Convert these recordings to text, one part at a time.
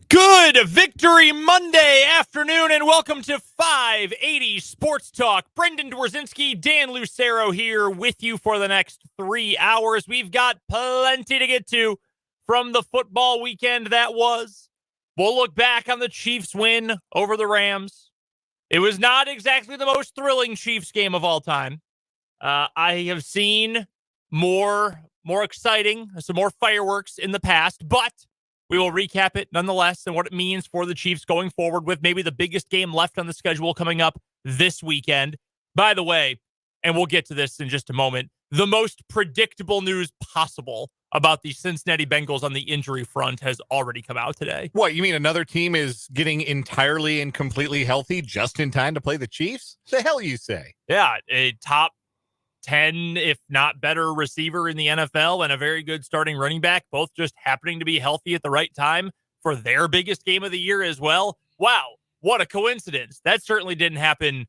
Good Victory Monday afternoon, and welcome to 580 Sports Talk. Brendan Dworzinski, Dan Lucero here with you for the next 3 hours. We've got plenty to get to from the football weekend that was. We'll look back on the Chiefs' win over the Rams. It was not exactly the most thrilling Chiefs game of all time. I have seen more exciting, some more fireworks in the past, but we will recap it nonetheless and what it means for the Chiefs going forward with maybe the biggest game left on the schedule coming up this weekend. By the way, and we'll get to this in just a moment, the most predictable news possible about the Cincinnati Bengals on the injury front has already come out today. What, you mean another team is getting entirely and completely healthy just in time to play the Chiefs? The hell you say? Yeah, a top 10, if not better, receiver in the NFL and a very good starting running back, both just happening to be healthy at the right time for their biggest game of the year as well. Wow, what a coincidence. That certainly didn't happen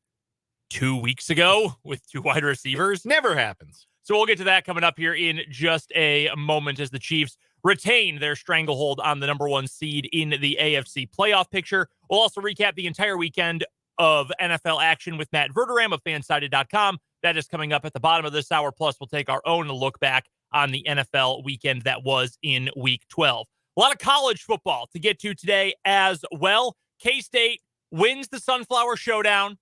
2 weeks ago with two wide receivers. Never happens. So we'll get to that coming up here in just a moment as the Chiefs retain their stranglehold on the number one seed in the AFC playoff picture. We'll also recap the entire weekend of NFL action with Matt Verderame of fansided.com. That is coming up at the bottom of this hour. Plus, we'll take our own look back on the NFL weekend that was in Week 12. A lot of college football to get to today as well. K-State wins the Sunflower Showdown.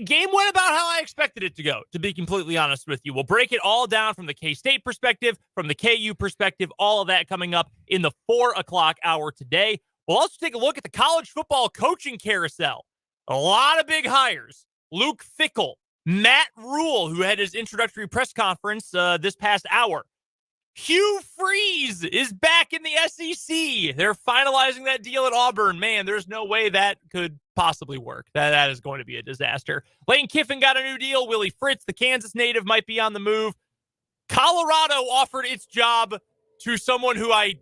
Game went about how I expected it to go, to be completely honest with you. We'll break it all down from the K-State perspective, from the KU perspective, all of that coming up in the 4 o'clock hour today. We'll also take a look at the college football coaching carousel. A lot of big hires. Luke Fickell, Matt Rule, who had his introductory press conference this past hour. Hugh Freeze is back in the SEC. They're finalizing that deal at Auburn. Man, there's no way that could possibly work. That is going to be a disaster. Lane Kiffin got a new deal. Willie Fritz, the Kansas native, might be on the move. Colorado offered its job to someone who I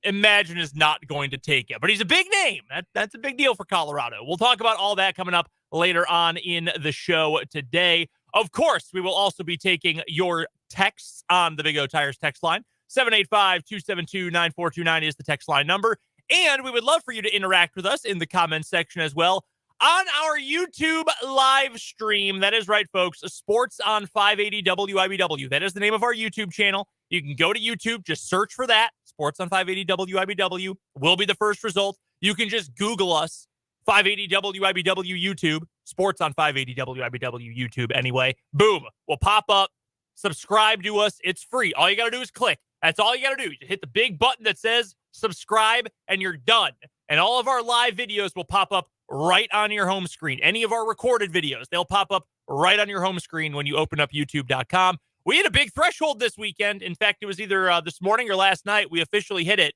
imagine is not going to take it, but he's a big name. That's a big deal for Colorado. We'll talk about all that coming up later on in the show today. Of course, we will also be taking your texts on the Big O Tires text line. 785-272-9429 is the text line number. And we would love for you to interact with us in the comments section as well on our YouTube live stream. That is right, folks. Sports on 580 WIBW. That is the name of our YouTube channel. You can go to YouTube, just search for that. Sports on 580 WIBW will be the first result. You can just Google us, 580 WIBW YouTube, Sports on 580 WIBW YouTube anyway. Boom, we'll pop up. Subscribe to us. It's free. All you got to do is click. That's all you got to do. You hit the big button that says subscribe, and you're done. And all of our live videos will pop up right on your home screen. Any of our recorded videos, they'll pop up right on your home screen when you open up youtube.com. We hit a big threshold this weekend. In fact, it was either this morning or last night we officially hit it.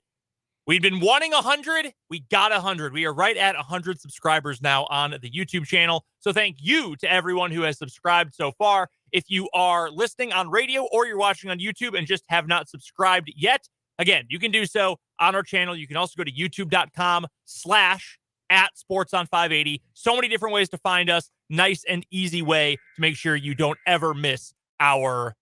We'd been wanting 100. We got 100. We are right at 100 subscribers now on the YouTube channel. So thank you to everyone who has subscribed so far. If you are listening on radio or you're watching on YouTube and just have not subscribed yet, again, you can do so on our channel. You can also go to youtube.com/@sportson580. So many different ways to find us. Nice and easy way to make sure you don't ever miss our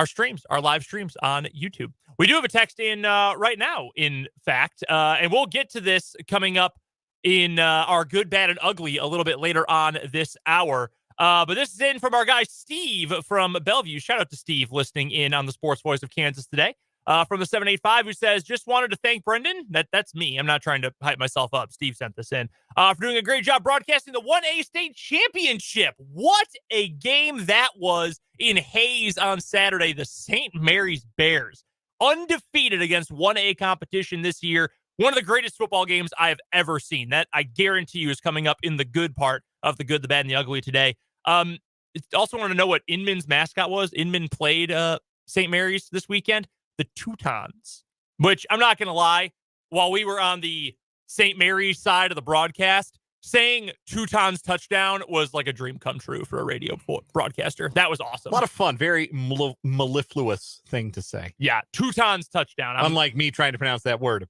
streams, our live streams on YouTube. We do have a text in right now, in fact, and we'll get to this coming up in our good, bad, and ugly a little bit later on this hour. But this is in from our guy Steve from Bellevue. Shout out to Steve listening in on the Sports Voice of Kansas today. From the 785, who says, just wanted to thank Brendan. That's me. I'm not trying to hype myself up. Steve sent this in. For doing a great job broadcasting the 1A state championship. What a game that was in Hayes on Saturday. The St. Mary's Bears, undefeated against 1A competition this year. One of the greatest football games I have ever seen. That, I guarantee you, is coming up in the good part of the good, the bad, and the ugly today. Also want to know what Inman's mascot was. Inman played St. Mary's this weekend. The Teutons, which I'm not going to lie, while we were on the St. Mary's side of the broadcast, saying Teutons touchdown was like a dream come true for a radio broadcaster. That was awesome. A lot of fun. Very mellifluous thing to say. Yeah, Teutons touchdown. Unlike me trying to pronounce that word.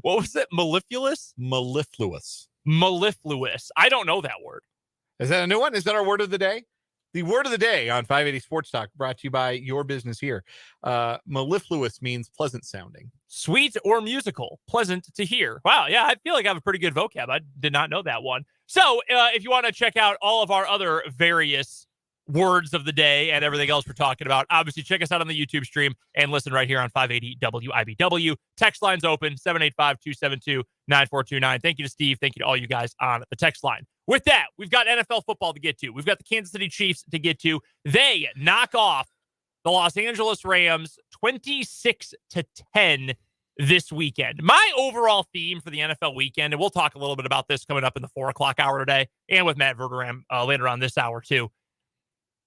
What was it? Mellifluous? Mellifluous. Mellifluous. I don't know that word. Is that a new one? Is that our word of the day? The word of the day on 580 Sports Talk brought to you by your business here. Mellifluous means pleasant sounding. Sweet or musical, pleasant to hear. Wow, yeah, I feel like I have a pretty good vocab. I did not know that one. So if you want to check out all of our other various words of the day and everything else we're talking about, obviously check us out on the YouTube stream and listen right here on 580 WIBW. Text line's open, 785-272-9429. Thank you to Steve. Thank you to all you guys on the text line. With that, we've got NFL football to get to. We've got the Kansas City Chiefs to get to. They knock off the Los Angeles Rams 26-10 this weekend. My overall theme for the NFL weekend, and we'll talk a little bit about this coming up in the 4 o'clock hour today and with Matt Verderame later on this hour too.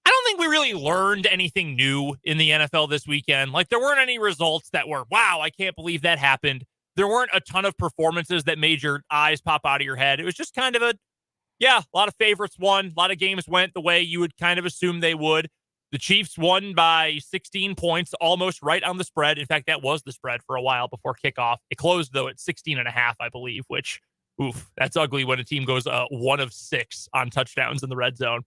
I don't think we really learned anything new in the NFL this weekend. Like, there weren't any results that were, wow, I can't believe that happened. There weren't a ton of performances that made your eyes pop out of your head. It was just kind of a lot of favorites won. A lot of games went the way you would kind of assume they would. The Chiefs won by 16 points, almost right on the spread. In fact, that was the spread for a while before kickoff. It closed, though, at 16.5, I believe, which, that's ugly when a team goes 1 of 6 on touchdowns in the red zone.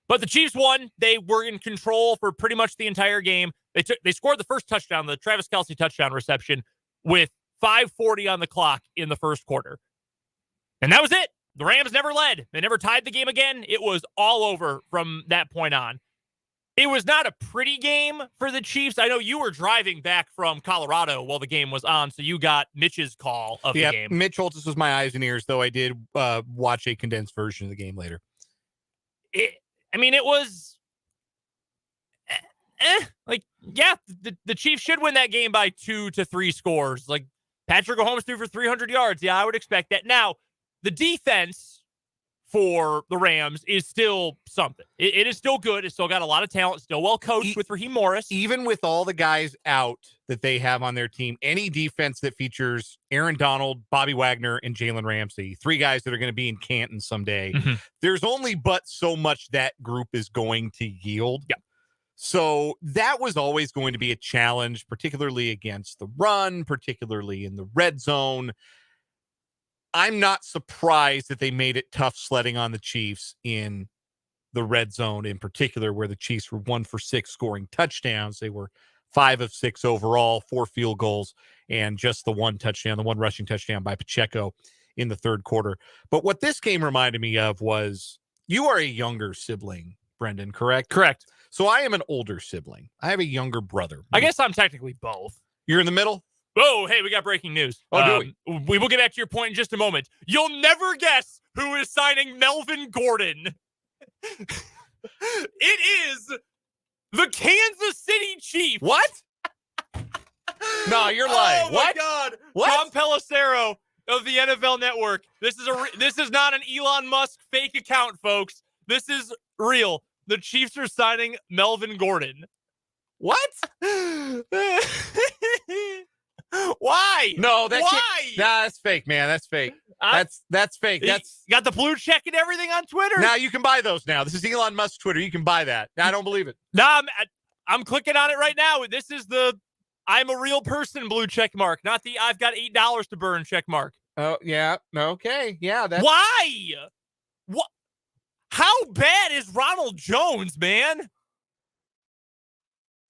But the Chiefs won. They were in control for pretty much the entire game. They scored the first touchdown, the Travis Kelce touchdown reception, with 5:40 on the clock in the first quarter. And that was it. The Rams never led. They never tied the game again. It was all over from that point on. It was not a pretty game for the Chiefs. I know you were driving back from Colorado while the game was on, so you got Mitch's call of the game. Mitch Holtis was my eyes and ears, though I did watch a condensed version of the game later. It was the Chiefs should win that game by 2 to 3 scores. Like, Patrick Mahomes threw for 300 yards. Yeah, I would expect that. Now, the defense for the Rams is still something. It is still good. It's still got a lot of talent, still well coached with Raheem Morris. Even with all the guys out that they have on their team, any defense that features Aaron Donald, Bobby Wagner, and Jalen Ramsey, 3 guys that are going to be in Canton someday, there's only but so much that group is going to yield. Yeah. So that was always going to be a challenge, particularly against the run, particularly in the red zone. I'm not surprised that they made it tough sledding on the Chiefs in the red zone, in particular, where the Chiefs were 1 for 6 scoring touchdowns. They were 5 of 6 overall, 4 field goals, and just the 1 touchdown, the 1 rushing touchdown by Pacheco in the third quarter. But what this game reminded me of was, you are a younger sibling, Brendan, correct? Correct. So I am an older sibling. I have a younger brother. I guess I'm technically both. You're in the middle? Oh, hey, we got breaking news. Oh, do we? We will get back to your point in just a moment. You'll never guess who is signing Melvin Gordon. It is the Kansas City Chiefs. What? No, you're lying. Oh, my God. What? Tom Pelissero of the NFL Network. This is not an Elon Musk fake account, folks. This is real. The Chiefs are signing Melvin Gordon. What? Why? No, why? That's fake, man. That's fake. That's fake. That's got the blue check and everything on Twitter. Now you can buy those now. This is Elon Musk's Twitter. You can buy that. I don't believe it. No, I'm clicking on it right now. This is the I'm a real person blue check mark, not the I've got $8 to burn check mark. Oh, yeah. Okay. Yeah. That's... Why? What? How bad is Ronald Jones, man?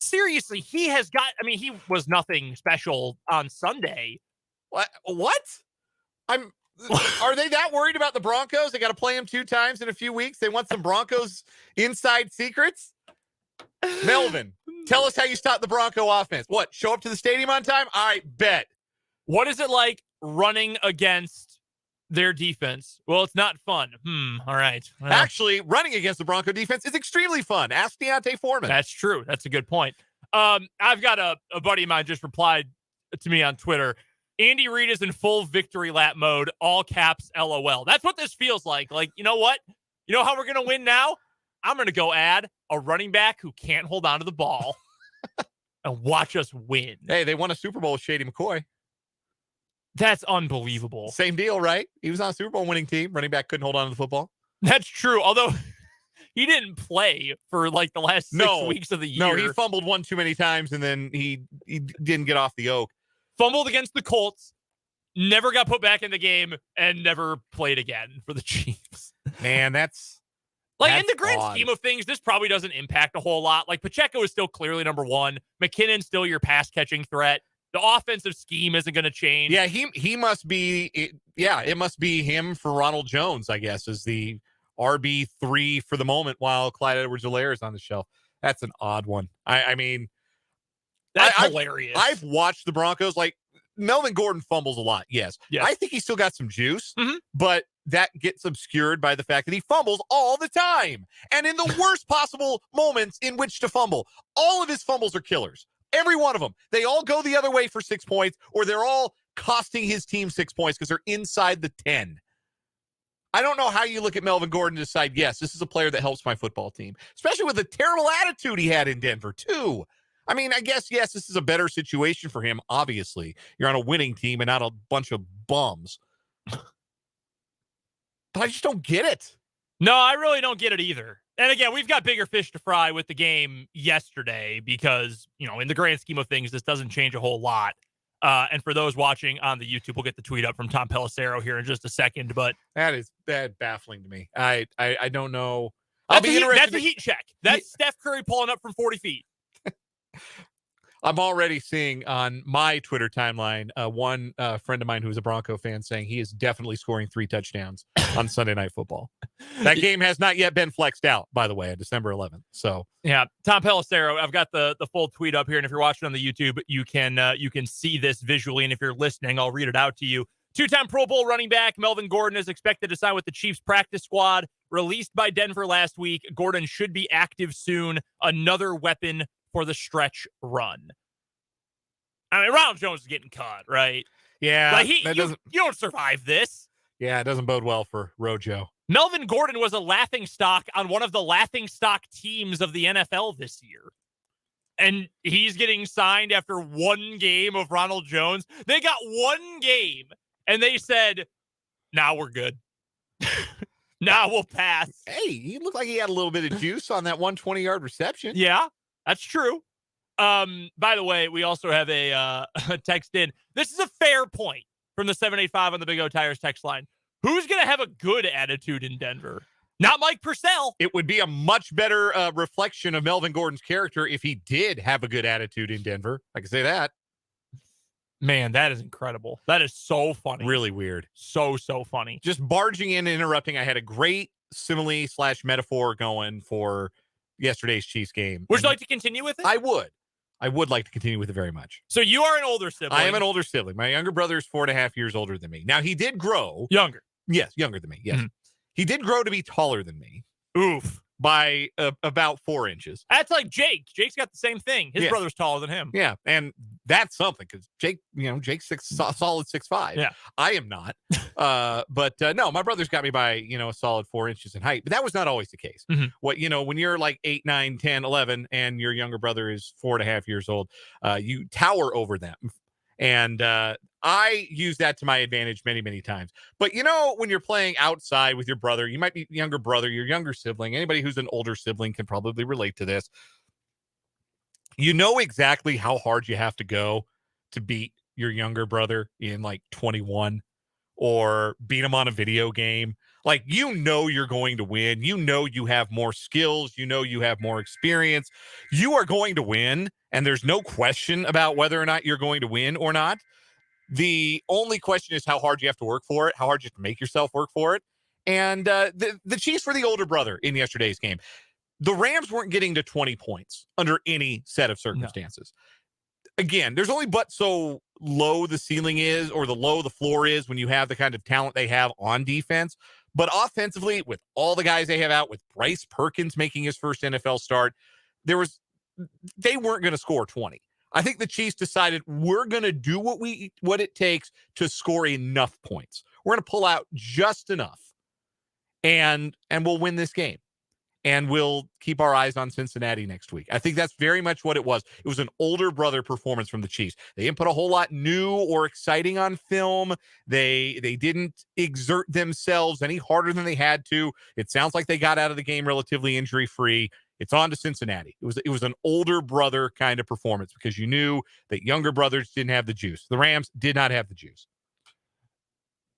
Seriously, he was nothing special on Sunday. What? Are they that worried about the Broncos? They got to play them 2 times in a few weeks. They want some Broncos inside secrets. Melvin, tell us how you stop the Bronco offense. What? Show up to the stadium on time? All right, bet. What is it like running against their defense? Well, it's not fun. All right. Well, actually, running against the Bronco defense is extremely fun. Ask Deontay Foreman. That's true. That's a good point. I've got a buddy of mine just replied to me on Twitter. Andy Reid is in full victory lap mode, all caps, LOL. That's what this feels like. Like, you know what? You know how we're going to win now? I'm going to go add a running back who can't hold on to the ball and watch us win. Hey, they won a Super Bowl with Shady McCoy. That's unbelievable. Same deal, right? He was on a Super Bowl winning team. Running back couldn't hold on to the football. That's true. Although he didn't play for like the last 6 weeks of the year. No, he fumbled one too many times, and then he didn't get off the oak. Fumbled against the Colts, never got put back in the game, and never played again for the Chiefs. Man, that's Like, in the grand scheme of things, this probably doesn't impact a whole lot. Like, Pacheco is still clearly number one. McKinnon's still your pass-catching threat. The offensive scheme isn't going to change. Yeah, he must be. It must be him for Ronald Jones, I guess, as the RB3 for the moment while Clyde Edwards-Helaire is on the shelf. That's an odd one. I mean, that's hilarious. I've watched the Broncos. Like, Melvin Gordon fumbles a lot. Yes. I think he's still got some juice, but that gets obscured by the fact that he fumbles all the time and in the worst possible moments in which to fumble. All of his fumbles are killers. Every one of them. They all go the other way for 6 points, or they're all costing his team 6 points because they're inside the 10. I don't know how you look at Melvin Gordon and decide, yes, this is a player that helps my football team, especially with the terrible attitude he had in Denver, too. I mean, I guess, yes, this is a better situation for him, obviously. You're on a winning team and not a bunch of bums. But I just don't get it. No, I really don't get it either. And again, we've got bigger fish to fry with the game yesterday because, in the grand scheme of things, this doesn't change a whole lot. And for those watching on the YouTube, we'll get the tweet up from Tom Pelissero here in just a second. But that baffling to me. I don't know. That's a heat check. That's Steph Curry pulling up from 40 feet. I'm already seeing on my Twitter timeline one friend of mine who's a Bronco fan saying he is definitely scoring 3 touchdowns on Sunday Night Football. That game has not yet been flexed out, by the way, on December 11th. So yeah, Tom Pelissero. I've got the full tweet up here, and if you're watching on the YouTube, you can see this visually, and if you're listening, I'll read it out to you. 2-time Pro Bowl running back Melvin Gordon is expected to sign with the Chiefs practice squad. Released by Denver last week, Gordon should be active soon. Another weapon for the stretch run. I mean, Ronald Jones is getting cut, right? Yeah. Like you don't survive this. Yeah, it doesn't bode well for Rojo. Melvin Gordon was a laughingstock on one of the laughingstock teams of the NFL this year. And he's getting signed after one game of Ronald Jones. They got one game, and they said, now we're good. Now we'll pass. Hey, he looked like he had a little bit of juice on that 120-yard reception. Yeah. That's true. By the way, we also have a text in. This is a fair point from the 785 on the Big O Tires text line. Who's going to have a good attitude in Denver? Not Mike Purcell. It would be a much better reflection of Melvin Gordon's character if he did have a good attitude in Denver. I can say that. Man, that is incredible. That is so funny. Really weird. So funny. Just barging in and interrupting. I had a great simile/metaphor going for yesterday's Chiefs game. Would you like to continue with it? I would like to continue with it very much. So you are an older sibling. I am an older sibling. My younger brother is 4.5 years older than me. Now, he did grow. Younger. Yes, younger than me. Yes. Mm-hmm. He did grow to be taller than me. Oof. By about 4 inches. That's like Jake. Jake's got the same thing. His brother's taller than him. Yeah, and that's something because Jake's solid 6'5". Yeah, I am not. But no, my brother's got me by a solid 4 inches in height. But that was not always the case. Mm-hmm. When you're like 8, 9, 10, 11, and your younger brother is 4.5 years old, you tower over them. And I use that to my advantage many, many times. But, when you're playing outside with your brother, you might be younger brother, your younger sibling. Anybody who's an older sibling can probably relate to this. You know exactly how hard you have to go to beat your younger brother in like 21 or beat him on a video game. Like, you're going to win. You have more skills. You have more experience. You are going to win. And there's no question about whether or not you're going to win or not. The only question is how hard you have to work for it, how hard you have to make yourself work for it. And the Chiefs were the older brother in yesterday's game. The Rams weren't getting to 20 points under any set of circumstances. No. Again, there's only but so low the ceiling is or the low the floor is when you have the kind of talent they have on defense. But offensively, with all the guys they have out, with Bryce Perkins making his first NFL start, they weren't going to score 20. I think the Chiefs decided we're going to do what it takes to score enough points. We're going to pull out just enough, and we'll win this game. And we'll keep our eyes on Cincinnati next week. I think that's very much what it was. It was an older brother performance from the Chiefs. They didn't put a whole lot new or exciting on film. They didn't exert themselves any harder than they had to. It sounds like they got out of the game relatively injury-free. It's on to Cincinnati. It was an older brother kind of performance because you knew that younger brothers didn't have the juice. The Rams did not have the juice.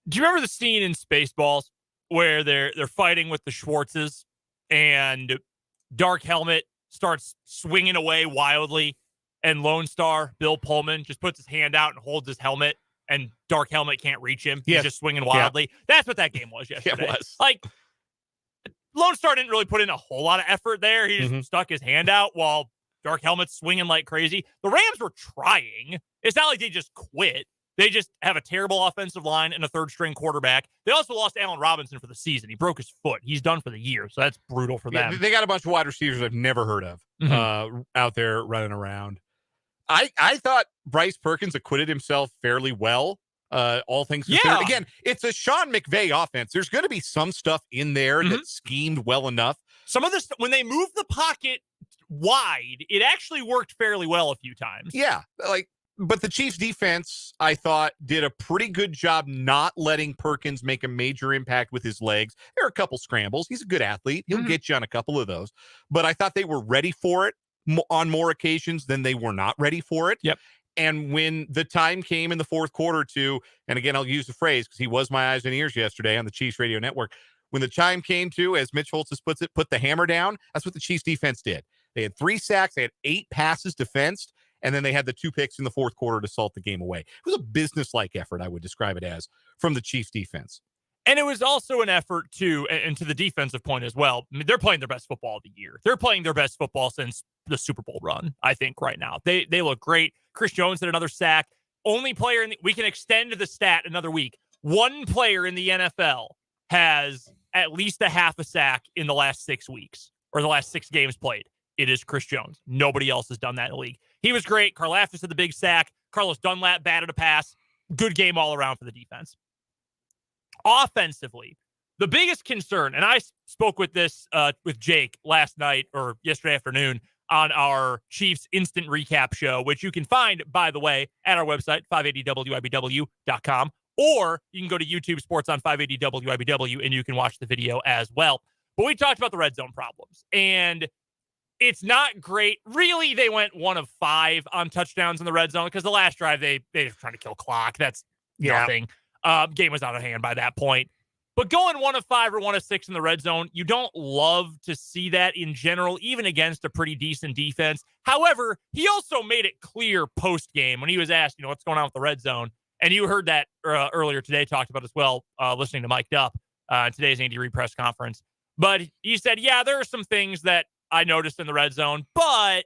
Do you remember the scene in Spaceballs where they're fighting with the Schwartzes and Dark Helmet starts swinging away wildly, and Lone Star, Bill Pullman, just puts his hand out and holds his helmet, and Dark Helmet can't reach him. He's just swinging wildly. Yeah. That's what that game was yesterday. It was. Like, Lone Star didn't really put in a whole lot of effort there. He just stuck his hand out while Dark Helmet's swinging like crazy. The Rams were trying. It's not like they just quit. They just have a terrible offensive line and a third-string quarterback. They also lost Allen Robinson for the season. He broke his foot. He's done for the year, so that's brutal for them. They got a bunch of wide receivers I've never heard of out there running around. I thought Bryce Perkins acquitted himself fairly well, all things considered. Yeah. Again, it's a Sean McVay offense. There's going to be some stuff in there that schemed well enough. Some of this, when they moved the pocket wide, it actually worked fairly well a few times. Yeah, but the Chiefs defense, I thought, did a pretty good job not letting Perkins make a major impact with his legs. There are a couple scrambles. He's a good athlete. He'll get you on a couple of those. But I thought they were ready for it on more occasions than they were not ready for it. Yep. And when the time came in the fourth quarter and again, I'll use the phrase because he was my eyes and ears yesterday on the Chiefs radio network. When the time came to, as Mitch Holtz puts it, put the hammer down, that's what the Chiefs defense did. They had 3 sacks. They had 8 passes defensed. And then they had the 2 picks in the fourth quarter to salt the game away. It was a business-like effort, I would describe it as, from the Chiefs defense. And it was also an effort to the defensive point as well. I mean, they're playing their best football of the year. They're playing their best football since the Super Bowl run, I think, right now. They look great. Chris Jones had another sack. Only player we can extend the stat another week. One player in the NFL has at least a half a sack in the last 6 weeks, or the last 6 games played. It is Chris Jones. Nobody else has done that in the league. He was great. Karlaftis had the big sack. Carlos Dunlap batted a pass. Good game all around for the defense. Offensively, the biggest concern, and I spoke with this with Jake last night or yesterday afternoon on our Chiefs Instant Recap show, which you can find, by the way, at our website, 580wibw.com, or you can go to YouTube Sports on 580wibw, and you can watch the video as well. But we talked about the red zone problems, and it's not great. Really, they went 1 of 5 on touchdowns in the red zone because the last drive, they were trying to kill clock. That's nothing. Game was out of hand by that point. But going 1 of 5 or 1 of 6 in the red zone, you don't love to see that in general, even against a pretty decent defense. However, he also made it clear post-game when he was asked, what's going on with the red zone. And you heard that earlier today, talked about as well, listening to Mic'd Up, today's Andy Reid press conference. But he said, yeah, there are some things that I noticed in the red zone, but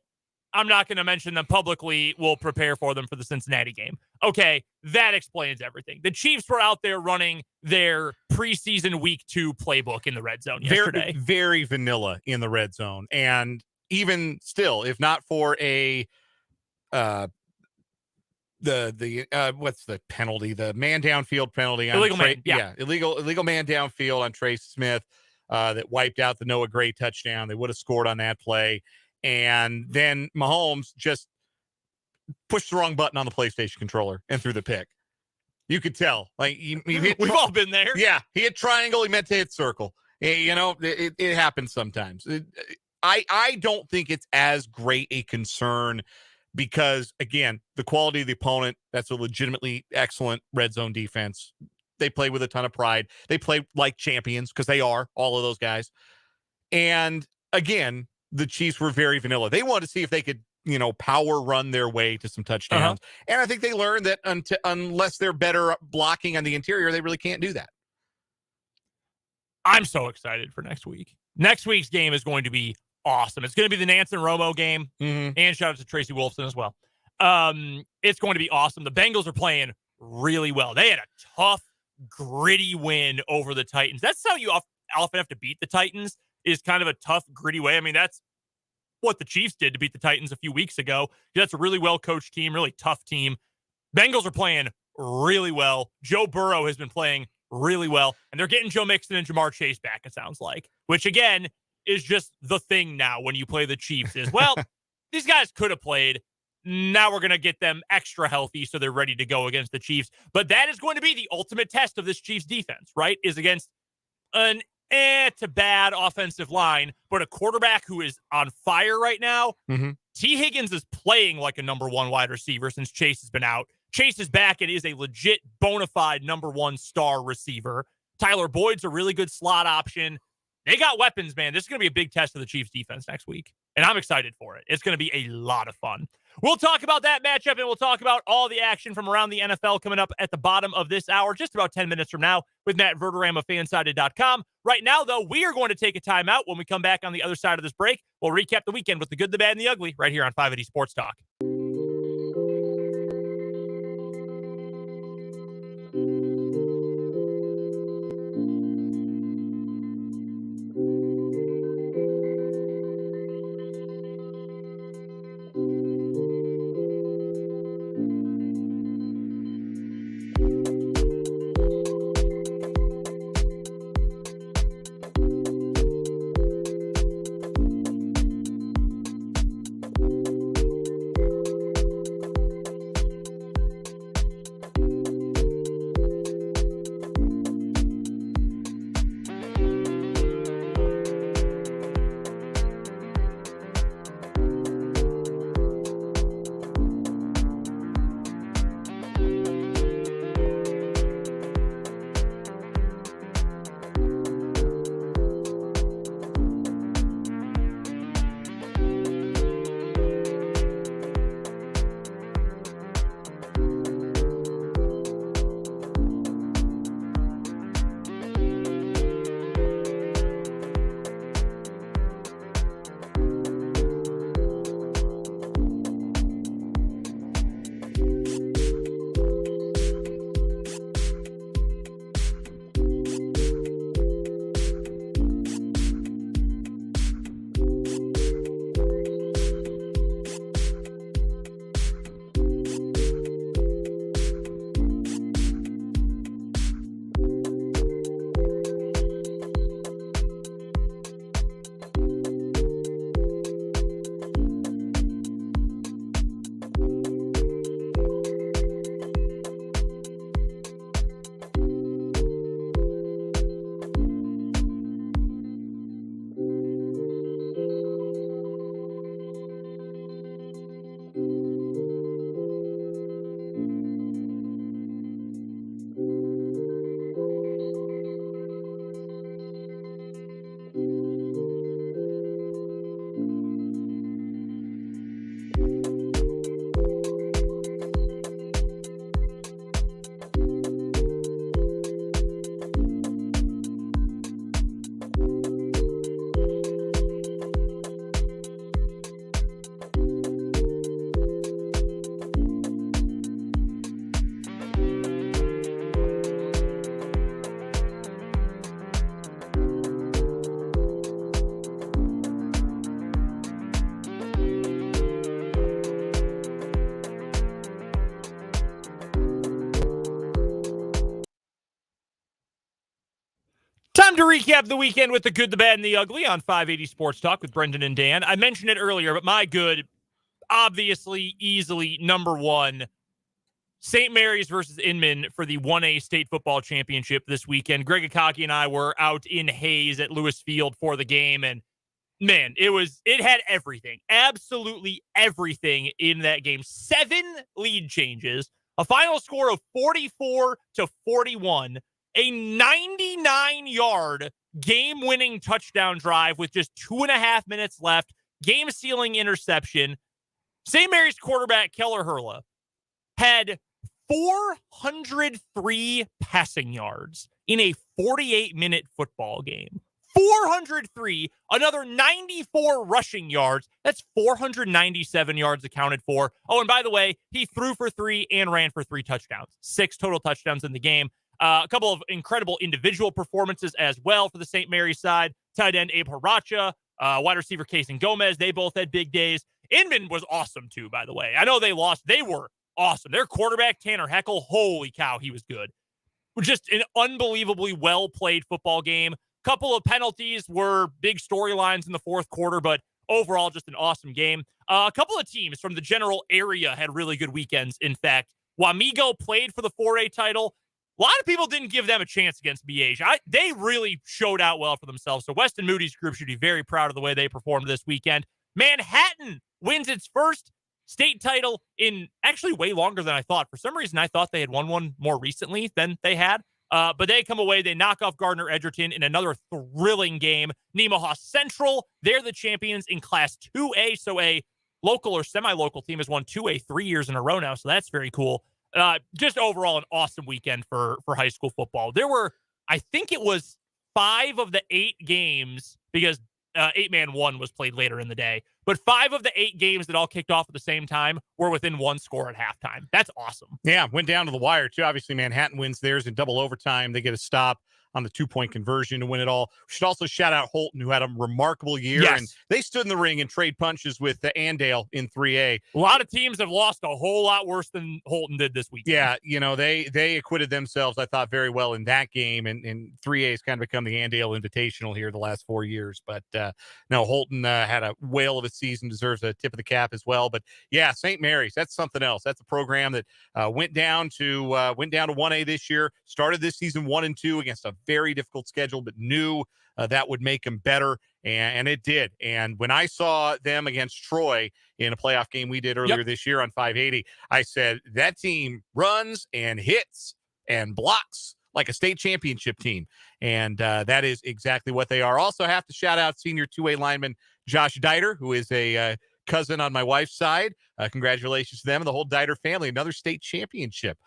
I'm not going to mention them publicly. We'll prepare for them for the Cincinnati game. Okay, that explains everything. The Chiefs were out there running their preseason week 2 playbook in the red zone yesterday. Very, very vanilla in the red zone. And even still, if not for a what's the penalty? The man downfield penalty on illegal man downfield on Trace Smith that wiped out the Noah Gray touchdown. They would have scored on that play. And then Mahomes just pushed the wrong button on the PlayStation controller and threw the pick. You could tell. Like we've all been there. Yeah, he hit triangle. He meant to hit circle. It happens sometimes. I don't think it's as great a concern because, again, the quality of the opponent, that's a legitimately excellent red zone defense. They play with a ton of pride. They play like champions because they are, all of those guys. And, again, the Chiefs were very vanilla. They wanted to see if they could, power run their way to some touchdowns. And I think they learned that unless they're better blocking on the interior, they really can't do that. I'm so excited for next week. Next week's game is going to be awesome. It's going to be the Nance and Romo game. And shout out to Tracy Wolfson as well. It's going to be awesome. The Bengals are playing really well. They had a tough, gritty win over the Titans. That's how you often have to beat the Titans, is kind of a tough, gritty way. I mean, that's what the Chiefs did to beat the Titans a few weeks ago. That's a really well-coached team, really tough team. Bengals are playing really well. Joe Burrow has been playing really well, and they're getting Joe Mixon and Jamar Chase back, it sounds like, which, again, is just the thing now when you play the Chiefs is, well, these guys could have played. Now we're going to get them extra healthy so they're ready to go against the Chiefs. But that is going to be the ultimate test of this Chiefs defense, right? Is against an to bad offensive line, but a quarterback who is on fire right now. T. Higgins is playing like a number 1 wide receiver since Chase has been out. Chase is back and is a legit bona fide number 1 star receiver. Tyler Boyd's a really good slot option. they got weapons, man. This is going to be a big test of the Chiefs defense next week, and I'm excited for it. It's going to be a lot of fun. We'll talk about that matchup, and we'll talk about all the action from around the NFL coming up at the bottom of this hour, just about 10 minutes from now, with Matt Verderame of Fansided.com. Right now, though, we are going to take a timeout. When we come back on the other side of this break, we'll recap the weekend with the good, the bad, and the ugly right here on 580 Sports Talk. Time to recap the weekend with the good, the bad, and the ugly on 580 Sports Talk with Brendan and Dan. I mentioned it earlier, but my good, obviously, easily number one, St. Mary's versus Inman for the 1A State Football Championship this weekend. Greg Akaki and I were out in Hayes at Lewis Field for the game, and man, it had everything, absolutely everything in that game. 7 lead changes, a final score of 44-41, a 99-yard game-winning touchdown drive with just 2.5 minutes left, game-sealing interception. St. Mary's quarterback Keller Hurla had 403 passing yards in a 48-minute football game. 403, another 94 rushing yards. That's 497 yards accounted for. Oh, and by the way, he threw for 3 and ran for 3 touchdowns. 6 total touchdowns in the game. A couple of incredible individual performances as well for the St. Mary's side. Tight end Abe Haracha, wide receiver Kason Gomez. They both had big days. Inman was awesome too, by the way. I know they lost. They were awesome. Their quarterback, Tanner Heckel, holy cow, he was good. Just an unbelievably well-played football game. Couple of penalties were big storylines in the fourth quarter, but overall, just an awesome game. A couple of teams from the general area had really good weekends, in fact. Wamego played for the 4A title. A lot of people didn't give them a chance against BH. They really showed out well for themselves. So Weston Moody's group should be very proud of the way they performed this weekend. Manhattan wins its first state title in actually way longer than I thought. For some reason, I thought they had won one more recently than they had. But they come away, they knock off Gardner Edgerton in another thrilling game. Nemaha Central, they're the champions in Class 2A, so a local or semi-local team has won 2A 3 years in a row now, so that's very cool. Just overall an awesome weekend for high school football. There were, I think it was 5 of the 8 games, because 8-man 1 was played later in the day, but 5 of the 8 games that all kicked off at the same time were within 1 score at halftime. That's awesome. Yeah, went down to the wire, too. Obviously, Manhattan wins theirs in double overtime. They get a stop on the 2-point conversion to win it all. We should also shout out Holton, who had a remarkable year. Yes. And they stood in the ring and trade punches with the Andale in 3A. A lot of teams have lost a whole lot worse than Holton did this week. Yeah, they acquitted themselves, I thought, very well in that game. And 3A has kind of become the Andale Invitational here the last 4 years. But no, Holton had a whale of a season, deserves a tip of the cap as well. But yeah, St. Mary's, that's something else. That's a program that went down to 1A this year, started this season 1-2 against a very difficult schedule, but knew that would make them better, and it did. And when I saw them against Troy in a playoff game we did earlier this year on 580, I said, that team runs and hits and blocks like a state championship team. And that is exactly what they are. Also have to shout out senior 2A lineman Josh Dieter, who is a cousin on my wife's side. Congratulations to them and the whole Dieter family. Another state championship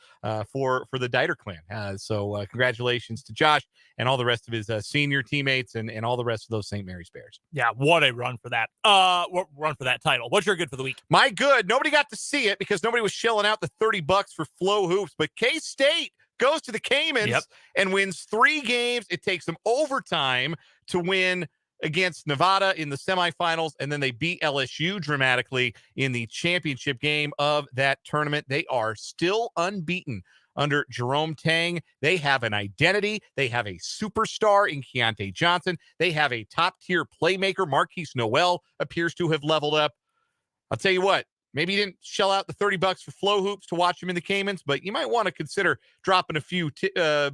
for the Dieter clan. So congratulations to Josh and all the rest of his senior teammates and all the rest of those St. Mary's Bears. Yeah, what a run for that. Run for that title. What's your good for the week? My good. Nobody got to see it because nobody was shelling out the $30 for Flow Hoops, but K-State goes to the Caymans and wins 3 games. It takes them overtime to win against Nevada in the semifinals, and then they beat LSU dramatically in the championship game of that tournament. They are still unbeaten under Jerome Tang. They have an identity. They have a superstar in Keontae Johnson. They have a top-tier playmaker. Marquise Noel appears to have leveled up. I'll tell you what, maybe you didn't shell out the $30 for Flow Hoops to watch him in the Caymans, but you might want to consider dropping a few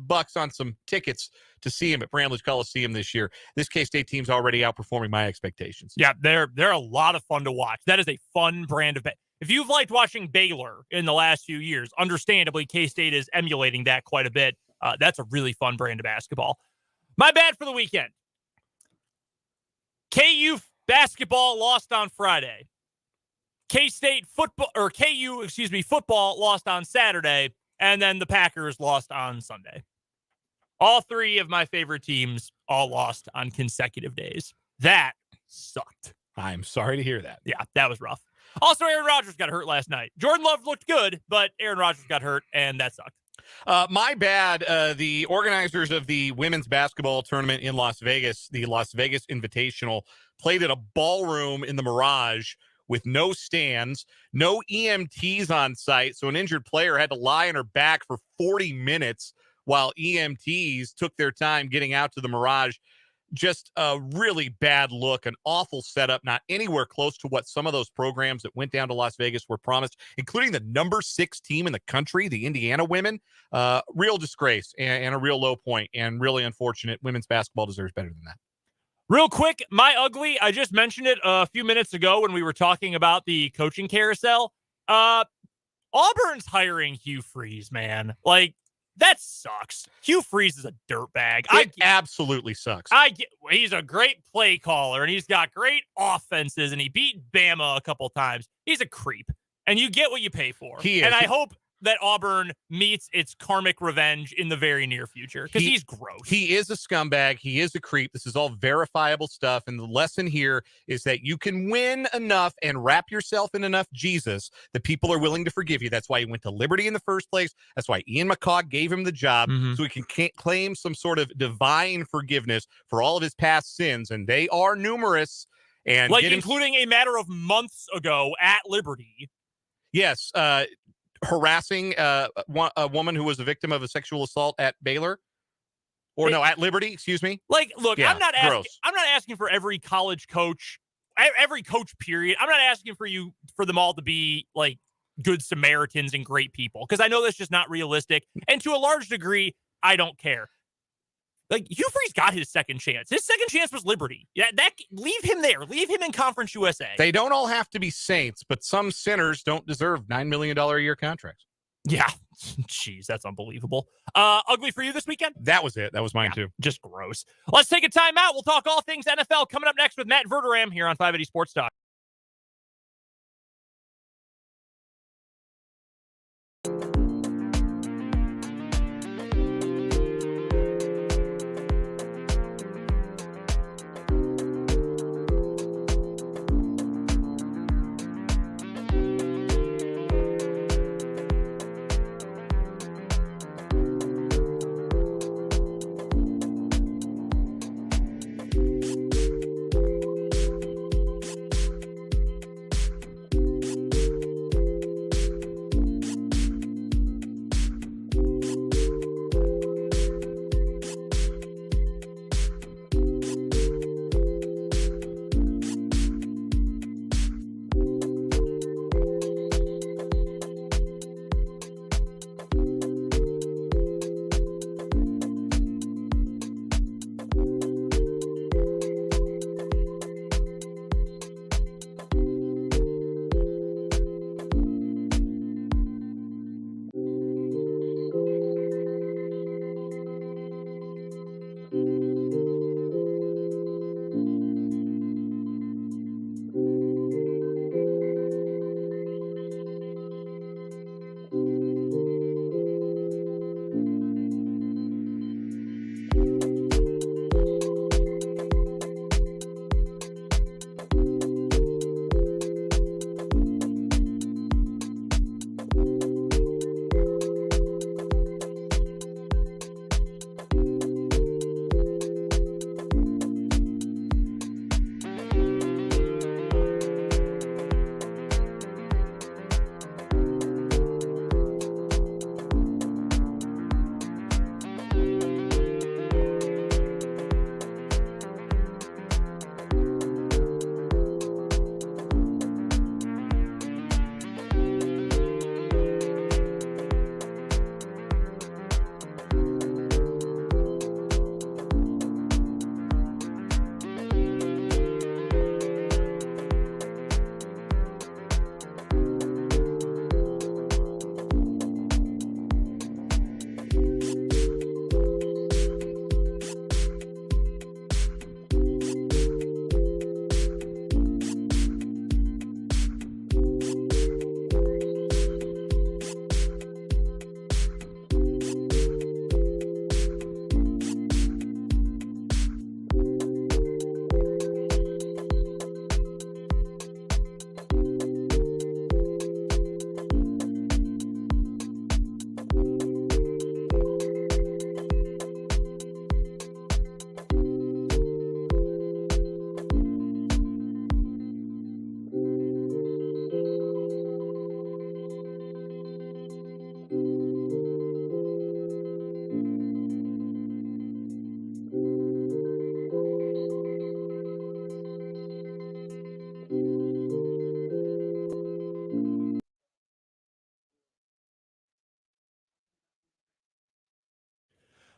bucks on some tickets to see him at Bramlage Coliseum this year. This K-State team's already outperforming my expectations. Yeah, they're a lot of fun to watch. That is a fun brand of if you've liked watching Baylor in the last few years, understandably, K-State is emulating that quite a bit. That's a really fun brand of basketball. My bad for the weekend. KU basketball lost on Friday. K-State football, or KU, football lost on Saturday, and then the Packers lost on Sunday. All 3 of my favorite teams all lost on consecutive days. That sucked. I'm sorry to hear that. Yeah, that was rough. Also, Aaron Rodgers got hurt last night. Jordan Love looked good, but Aaron Rodgers got hurt, and that sucked. My bad. The organizers of the women's basketball tournament in Las Vegas, the Las Vegas Invitational, played at a ballroom in the Mirage with no stands, no EMTs on site. So an injured player had to lie on her back for 40 minutes while EMTs took their time getting out to the Mirage. Just a really bad look, an awful setup, not anywhere close to what some of those programs that went down to Las Vegas were promised, including the number 6 team in the country, the Indiana women. Real disgrace and a real low point, and really unfortunate. Women's basketball deserves better than that. Real quick, my ugly, I just mentioned it a few minutes ago when we were talking about the coaching carousel. Auburn's hiring Hugh Freeze, man. Like, that sucks. Hugh Freeze is a dirtbag. It absolutely sucks. He's a great play caller, and he's got great offenses, and he beat Bama a couple times. He's a creep, and you get what you pay for. He is. And I hope that Auburn meets its karmic revenge in the very near future, because he's gross. He is a scumbag. He is a creep. This is all verifiable stuff. And the lesson here is that you can win enough and wrap yourself in enough Jesus that people are willing to forgive you. That's why he went to Liberty in the first place. That's why Ian McCaw gave him the job, so he can claim some sort of divine forgiveness for all of his past sins. And they are numerous. And like including a matter of months ago at Liberty. Yes. Harassing a woman who was a victim of a sexual assault at Baylor, at Liberty, excuse me. Like, look, yeah, I'm not asking for every college coach, every coach period. I'm not asking for them all to be like good Samaritans and great people, because I know that's just not realistic. And to a large degree, I don't care. Like, Hugh Freeze got his second chance. His second chance was Liberty. Yeah, leave him there. Leave him in Conference USA. They don't all have to be saints, but some sinners don't deserve $9 million a year contracts. Yeah. Jeez, that's unbelievable. Ugly for you this weekend? That was it. That was mine too. Just gross. Let's take a timeout. We'll talk all things NFL coming up next with Matt Verderame here on 580 Sports Talk.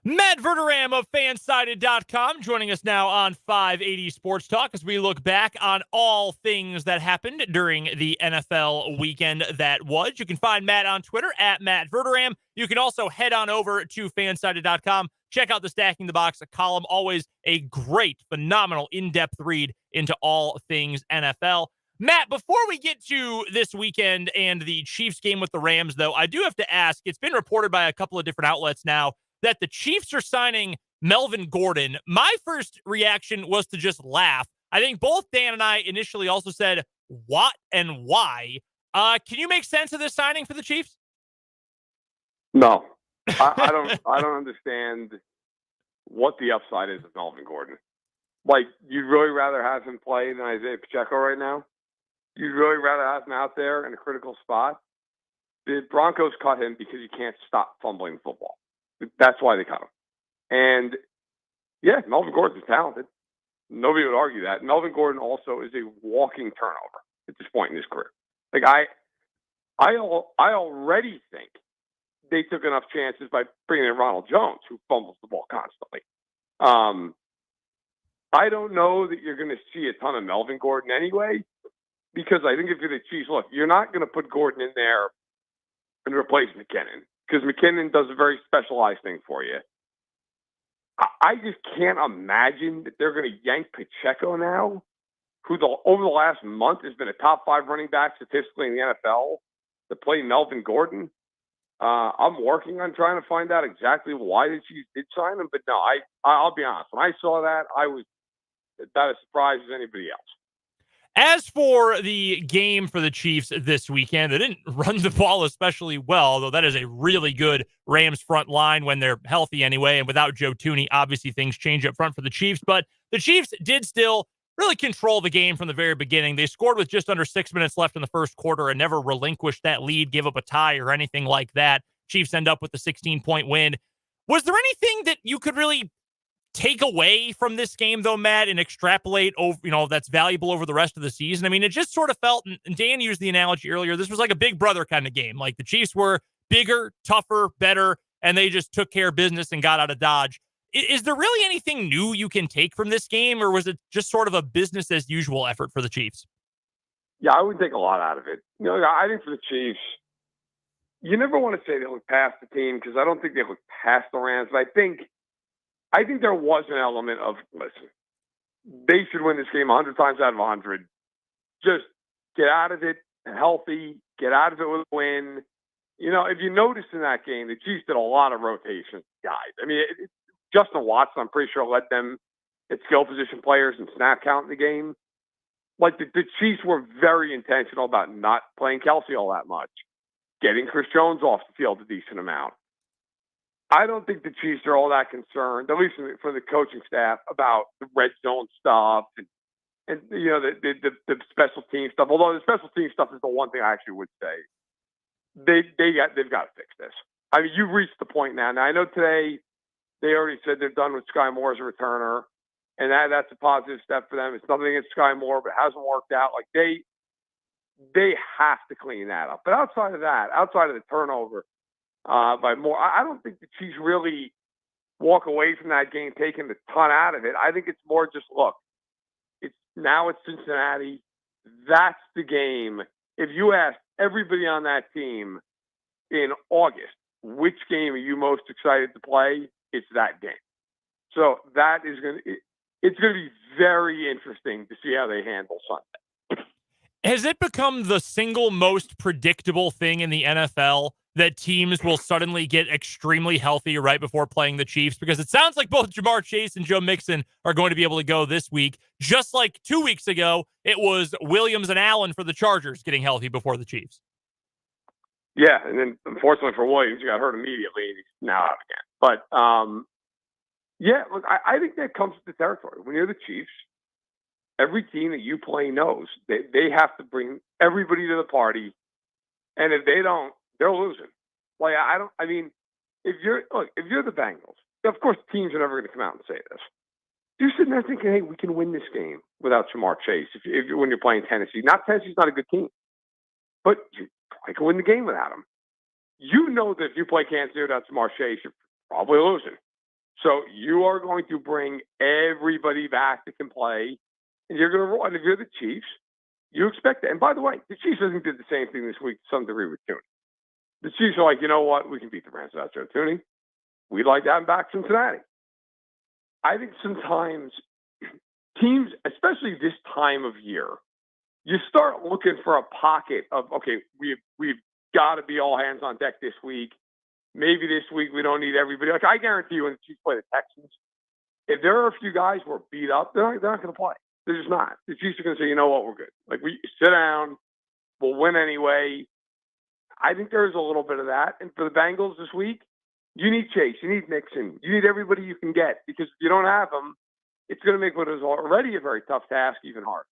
Matt Verderame of Fansided.com joining us now on 580 Sports Talk as we look back on all things that happened during the NFL weekend that was. You can find Matt on Twitter at Matt Verderame. You can also head on over to Fansided.com. Check out the Stacking the Box column. Always a great, phenomenal, in-depth read into all things NFL. Matt, before we get to this weekend and the Chiefs game with the Rams, though, I do have to ask, it's been reported by a couple of different outlets now that the Chiefs are signing Melvin Gordon. My first reaction was to just laugh. I think both Dan and I initially also said, what and why? Can you make sense of this signing for the Chiefs? No. I don't understand what the upside is of Melvin Gordon. Like, you'd really rather have him play than Isaiah Pacheco right now? You'd really rather have him out there in a critical spot? The Broncos cut him because you can't stop fumbling the football. That's why they cut him. And, yeah, Melvin Gordon's talented. Nobody would argue that. Melvin Gordon also is a walking turnover at this point in his career. Like, I already think they took enough chances by bringing in Ronald Jones, who fumbles the ball constantly. I don't know that you're going to see a ton of Melvin Gordon anyway, because I think if you're the Chiefs, look, you're not going to put Gordon in there and replace McKinnon because McKinnon does a very specialized thing for you. I just can't imagine that they're going to yank Pacheco now, who over the last month has been a top 5 running back statistically in the NFL, to play Melvin Gordon. I'm working on trying to find out exactly why the Chiefs did sign him, but no, I'll be honest. When I saw that, I was about as surprised as anybody else. As for the game for the Chiefs this weekend, they didn't run the ball especially well, though that is a really good Rams front line when they're healthy anyway. And without Joe Thuney, obviously things change up front for the Chiefs. But the Chiefs did still really control the game from the very beginning. They scored with just under 6 minutes left in the first quarter and never relinquished that lead, give up a tie or anything like that. Chiefs end up with the 16-point win. Was there anything that you could really take away from this game, though, Matt, and extrapolate over, that's valuable over the rest of the season? I mean, it just sort of felt, and Dan used the analogy earlier, this was like a big brother kind of game. Like the Chiefs were bigger, tougher, better, and they just took care of business and got out of Dodge. Is there really anything new you can take from this game, or was it just sort of a business as usual effort for the Chiefs? Yeah, I would take a lot out of it. I think for the Chiefs, you never want to say they look past the team because I don't think they look past the Rams, but I think there was an element of, listen, they should win this game 100 times out of 100. Just get out of it healthy, get out of it with a win. If you noticed in that game, the Chiefs did a lot of rotations, guys. I mean, Justin Watson, I'm pretty sure, led them at skill position players and snap count in the game. Like, the Chiefs were very intentional about not playing Kelsey all that much, getting Chris Jones off the field a decent amount. I don't think the Chiefs are all that concerned, at least for the coaching staff, about the red zone stuff and the special team stuff. Although the special team stuff is the one thing I actually would say they've got to fix this. I mean, you've reached the point now. Now I know today they already said they're done with Sky Moore as a returner, and that's a positive step for them. It's nothing against Sky Moore, but it hasn't worked out. Like they have to clean that up. But outside of the turnover. By Moore, I don't think the Chiefs really walk away from that game taking a ton out of it. I think it's more just, look, it's Cincinnati. That's the game. If you ask everybody on that team in August, which game are you most excited to play? It's that game. So that is it's going to be very interesting to see how they handle Sunday. Has it become the single most predictable thing in the NFL that teams will suddenly get extremely healthy right before playing the Chiefs? Because it sounds like both Jamar Chase and Joe Mixon are going to be able to go this week. Just like 2 weeks ago, it was Williams and Allen for the Chargers getting healthy before the Chiefs. Yeah, and then unfortunately for Williams, he got hurt immediately, and he's now out again. But, yeah, look, I think that comes with the territory. When you're the Chiefs, every team that you play knows they have to bring everybody to the party, and if they don't, they're losing. Like, if you're the Bengals, of course teams are never going to come out and say this. You're sitting there thinking, hey, we can win this game without Jamar Chase when you're playing Tennessee. Tennessee's not a good team, but I can win the game without him. You know that if you play Kansas City without Jamar Chase, you're probably losing. So you are going to bring everybody back that can play, and you're going to run. If you're the Chiefs, you expect that. And by the way, the Chiefs, I think, did the same thing this week to some degree with Thuney. The Chiefs are like, you know what? We can beat the Rams without Joe Thuney. We'd like to have him back Cincinnati. I think sometimes teams, especially this time of year, you start looking for a pocket of, okay, we've got to be all hands on deck this week. Maybe this week we don't need everybody. Like, I guarantee you when the Chiefs play the Texans, if there are a few guys who are beat up, they're not going to play. They're just not. The Chiefs are going to say, you know what, we're good. Like, we sit down, we'll win anyway. I think there's a little bit of that. And for the Bengals this week, you need Chase, you need Mixon, you need everybody you can get, because if you don't have them, it's going to make what is already a very tough task even harder.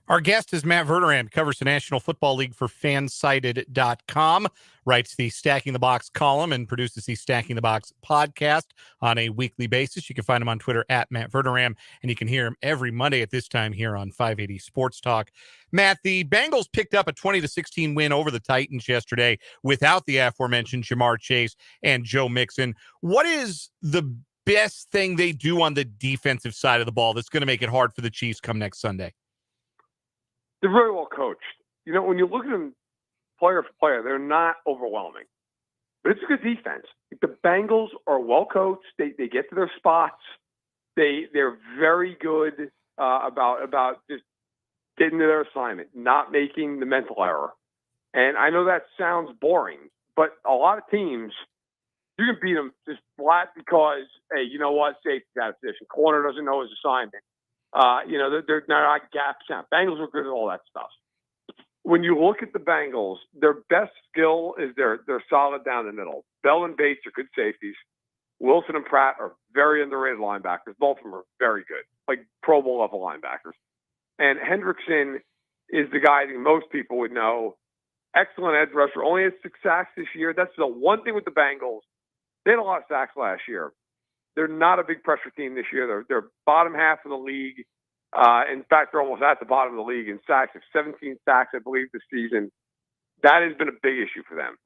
Our guest is Matt Verderame, covers the National Football League for Fansided.com, writes the Stacking the Box column, and produces the Stacking the Box podcast on a weekly basis. You can find him on Twitter at Matt Verderame, and you can hear him every Monday at this time here on 580 Sports Talk. Matt, the Bengals picked up a 20-16 win over the Titans yesterday without the aforementioned Jamar Chase and Joe Mixon. What is the best thing they do on the defensive side of the ball that's going to make it hard for the Chiefs come next Sunday? They're very well coached. When you look at them player for player, they're not overwhelming. But it's a good defense. The Bengals are well coached. They get to their spots. They're very good about just getting to their assignment, not making the mental error. And I know that sounds boring, but a lot of teams, you can beat them just flat because, hey, you know what? Safety's out of position. Corner doesn't know his assignment. They're not gaps out. Bengals are good at all that stuff. When you look at the Bengals, their best skill is they're solid down the middle. Bell and Bates are good safeties. Wilson and Pratt are very underrated linebackers. Both of them are very good, like Pro Bowl level linebackers. And Hendrickson is the guy that most people would know. Excellent edge rusher. Only had 6 sacks this year. That's the one thing with the Bengals. They had a lot of sacks last year. They're not a big pressure team this year. They're bottom half of the league. In fact, they're almost at the bottom of the league in sacks. They have 17 sacks, I believe, this season. That has been a big issue for them.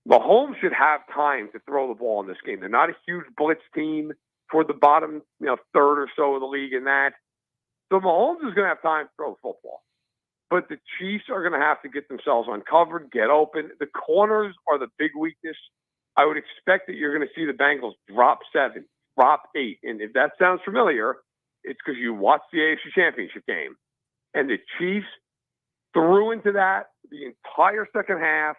Mahomes should have time to throw the ball in this game. They're not a huge blitz team for the bottom, third or so of the league in that. So Mahomes is going to have time to throw the football. But the Chiefs are going to have to get themselves uncovered, get open. The corners are the big weakness. I would expect that you're going to see the Bengals drop 7, drop 8. And if that sounds familiar, it's because you watched the AFC Championship game. And the Chiefs threw into that the entire second half,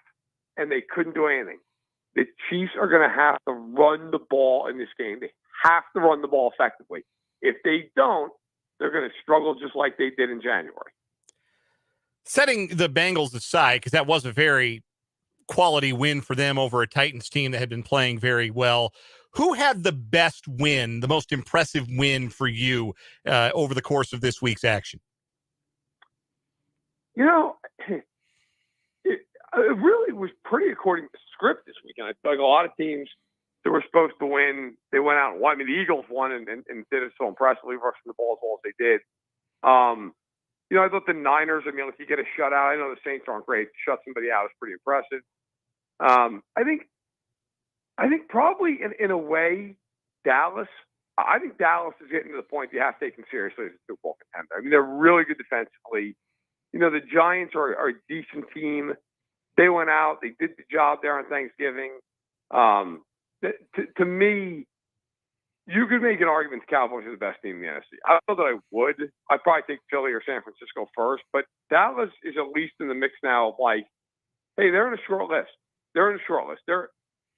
and they couldn't do anything. The Chiefs are going to have to run the ball in this game. They have to run the ball effectively. If they don't, they're going to struggle just like they did in January. Setting the Bengals aside, because that was a very quality win for them over a Titans team that had been playing very well, who had the best win, the most impressive win for you over the course of this week's action? It really was pretty according to script this weekend. I feel like a lot of teams that were supposed to win, they went out and won. I mean, the Eagles won and did it so impressively, rushing the ball as well as they did. I thought the Niners, if you get a shutout, I know the Saints aren't great. Shut somebody out is pretty impressive. I think probably in a way, Dallas. I think Dallas is getting to the point you have to take them seriously as a Super Bowl contender. I mean, they're really good defensively. The Giants are a decent team. They went out. They did the job there on Thanksgiving. To me, you could make an argument the Cowboys are the best team in the NFC. I don't know that I would. I'd probably take Philly or San Francisco first, but Dallas is at least in the mix now of like, hey, they're in a short list. They're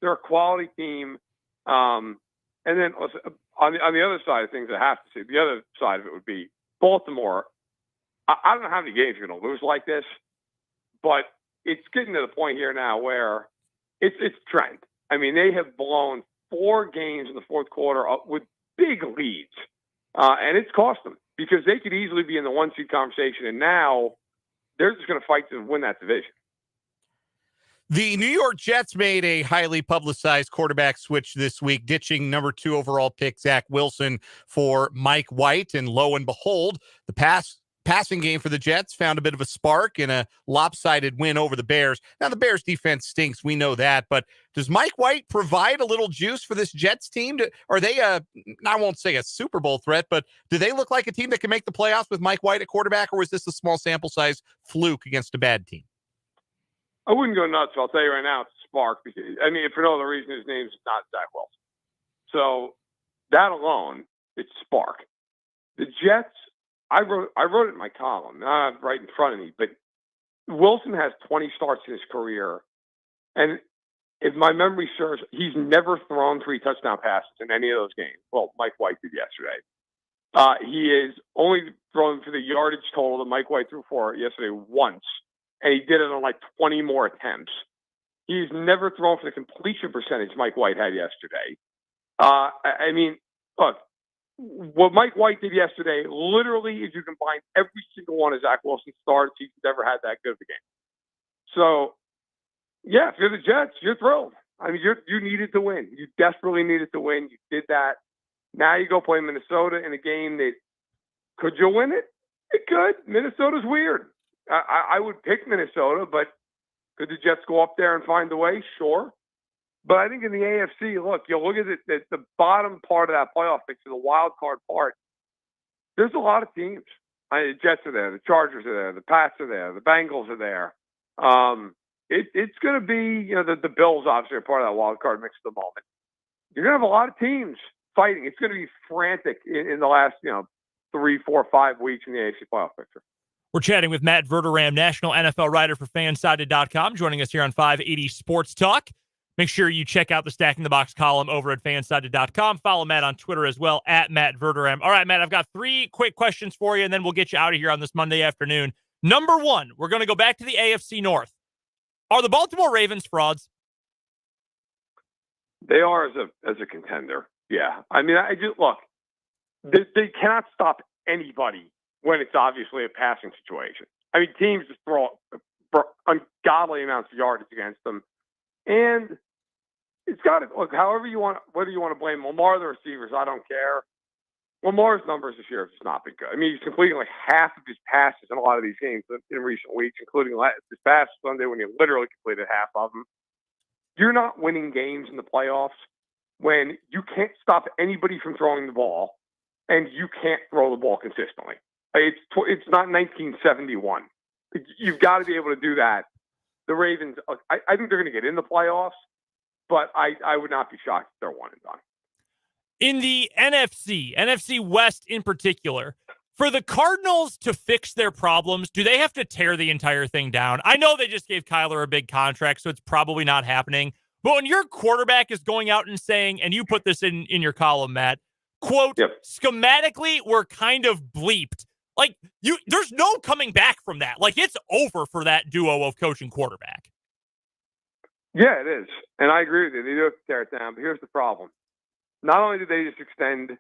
a quality team. And then on the other side of things, I have to say, the other side of it would be Baltimore. I don't know how many games you're going to lose like this, but it's getting to the point here now where it's trend. I mean, they have blown 4 games in the fourth quarter up with big leads, and it's cost them because they could easily be in the 1-seed conversation, and now they're just going to fight to win that division. The New York Jets made a highly publicized quarterback switch this week, ditching number 2 overall pick Zach Wilson for Mike White, and lo and behold, the passing game for the Jets found a bit of a spark in a lopsided win over the Bears. Now, the Bears defense stinks. We know that. But does Mike White provide a little juice for this Jets team? Are they I won't say a Super Bowl threat, but do they look like a team that can make the playoffs with Mike White at quarterback, or is this a small sample size fluke against a bad team? I wouldn't go nuts. I'll tell you right now, it's a spark. Because, for no other reason, his name's not Zach Wilson. So that alone, it's spark. The Jets, I wrote it in my column, not right in front of me, but Wilson has 20 starts in his career. And if my memory serves, he's never thrown 3 touchdown passes in any of those games. Well, Mike White did yesterday. He is only thrown for the yardage total that Mike White threw for yesterday once, and he did it on like 20 more attempts. He's never thrown for the completion percentage Mike White had yesterday. Look, what Mike White did yesterday, literally, is you combine every single one of Zach Wilson's starts, he's never had that good of a game. So, yeah, if you're the Jets, you're thrilled. You needed to win. You desperately needed to win. You did that. Now you go play Minnesota in a game that, could you win it? It could. Minnesota's weird. I would pick Minnesota, but could the Jets go up there and find a way? Sure. But I think in the AFC, look at it, the bottom part of that playoff picture, the wild card part, there's a lot of teams. The Jets are there, the Chargers are there, the Pats are there, the Bengals are there. it's going to be, the Bills obviously are part of that wild card mix at the moment. You're going to have a lot of teams fighting. It's going to be frantic in the last, 3, 4, 5 weeks in the AFC playoff picture. We're chatting with Matt Verderame, national NFL writer for Fansided.com, joining us here on 580 Sports Talk. Make sure you check out the Stacking the Box column over at Fansided.com. Follow Matt on Twitter as well, at Matt Verderame. All right, Matt, I've got 3 quick questions for you, and then we'll get you out of here on this Monday afternoon. Number 1, we're going to go back to the AFC North. Are the Baltimore Ravens frauds? They are as a contender. Yeah. I mean, look, they cannot stop anybody when it's obviously a passing situation. I mean, teams just throw ungodly amounts of yardage against them. And it's got to look, whether you want to blame Lamar or the receivers, I don't care. Lamar's numbers this year have just not been good. I mean, he's completing like half of his passes in a lot of these games in recent weeks, including this past Sunday when he literally completed half of them. You're not winning games in the playoffs when you can't stop anybody from throwing the ball and you can't throw the ball consistently. It's not 1971. You've got to be able to do that. The Ravens, I think they're going to get in the playoffs, but I would not be shocked if they're one and done. In the NFC West in particular, for the Cardinals to fix their problems, do they have to tear the entire thing down? I know they just gave Kyler a big contract, so it's probably not happening. But when your quarterback is going out and saying, and you put this in your column, Matt, quote, Yep. Schematically, we're kind of bleeped. Like, there's no coming back from that. Like, it's over for that duo of coach and quarterback. Yeah, it is. And I agree with you. They do have to tear it down. But here's the problem. Not only did they just extend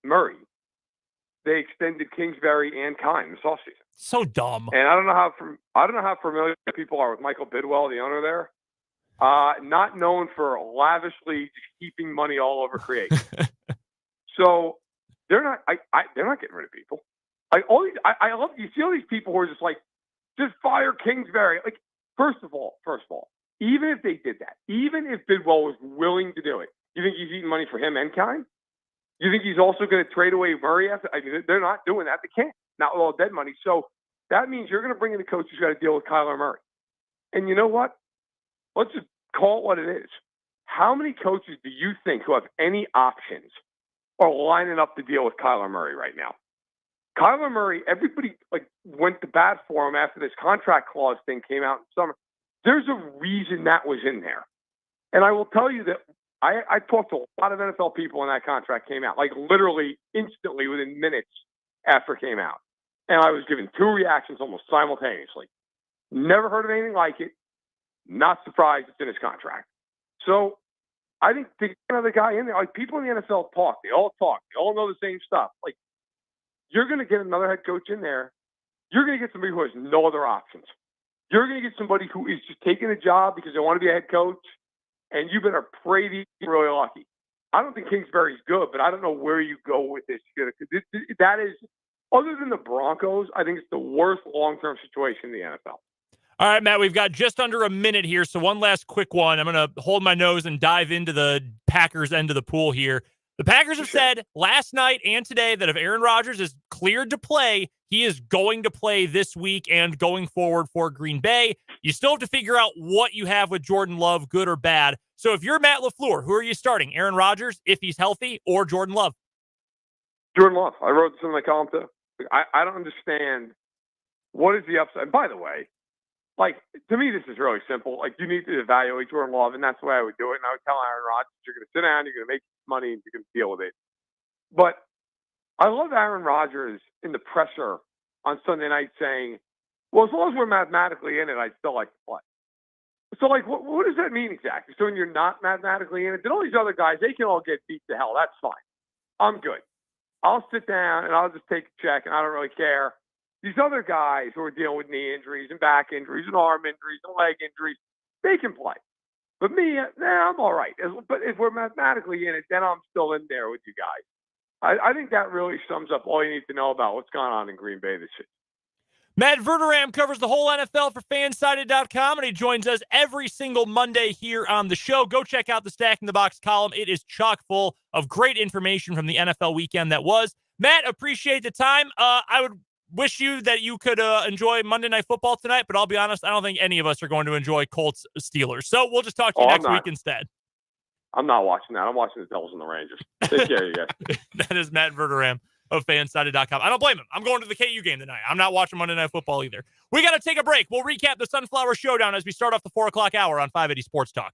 Murray, they extended Kingsbury and Kine this offseason. So dumb. And I don't know how familiar people are with Michael Bidwell, the owner there. Not known for lavishly just heaping money all over creation. So they're not getting rid of people. I love you see all these people who are just like, just fire Kingsbury. Like, first of all, even if they did that, even if Bidwell was willing to do it, you think he's eating money for him and Kine? You think he's also going to trade away Murray after? I mean, they're not doing that. They can't. Not with all dead money. So that means you're going to bring in a coach who's got to deal with Kyler Murray. And you know what? Let's just call it what it is. How many coaches do you think who have any options are lining up to deal with Kyler Murray right now? Kyler Murray, everybody went to bat for him after this contract clause thing came out in summer. There's a reason that was in there. And I will tell you that I talked to a lot of NFL people when that contract came out, like literally instantly within minutes after it came out. And I was given 2 reactions almost simultaneously. Never heard of anything like it. Not surprised it's in his contract. So I think to get another guy in there, like people in the NFL talk. They all know the same stuff. Like, you're going to get another head coach in there. You're going to get somebody who has no other options. You're going to get somebody who is just taking a job because they want to be a head coach. And you better pray to be really lucky. I don't think Kingsbury's good, but I don't know where you go with this. That is, other than the Broncos, I think it's the worst long-term situation in the NFL. All right, Matt, we've got just under a minute here, so one last quick one. I'm going to hold my nose and dive into the Packers end of the pool here. The Packers have said last night and today that if Aaron Rodgers is cleared to play, he is going to play this week and going forward for Green Bay. You still have to figure out what you have with Jordan Love, good or bad. So if you're Matt LaFleur, who are you starting? Aaron Rodgers, if he's healthy, or Jordan Love? Jordan Love. I wrote this in my column too. I don't understand what is the upside. By the way, to me, this is really simple. You need to evaluate Jordan Love, and that's the way I would do it. And I would tell Aaron Rodgers, you're going to sit down, you're going to make money, and you're going to deal with it. But I love Aaron Rodgers in the presser on Sunday night saying, well, as long as we're mathematically in it, I'd still like to play. So, what does that mean exactly? So when you're not mathematically in it, then all these other guys, they can all get beat to hell. That's fine. I'm good. I'll sit down, and I'll just take a check, and I don't really care. These other guys who are dealing with knee injuries and back injuries and arm injuries and leg injuries, they can play. But me, I'm all right. But if we're mathematically in it, then I'm still in there with you guys. I think that really sums up all you need to know about what's going on in Green Bay this season. Matt Verderame covers the whole NFL for Fansided.com, and he joins us every single Monday here on the show. Go check out the Stacking the Box column. It is chock full of great information from the NFL weekend that was. Matt, appreciate the time. I would wish you that you could enjoy Monday Night Football tonight, but I'll be honest, I don't think any of us are going to enjoy Colts Steelers. So we'll just talk to you next week instead. I'm not watching that. I'm watching the Devils and the Rangers. Take care, you guys. That is Matt Verderame of Fansided.com. I don't blame him. I'm going to the KU game tonight. I'm not watching Monday Night Football either. We got to take a break. We'll recap the Sunflower Showdown as we start off the 4 o'clock hour on 580 Sports Talk.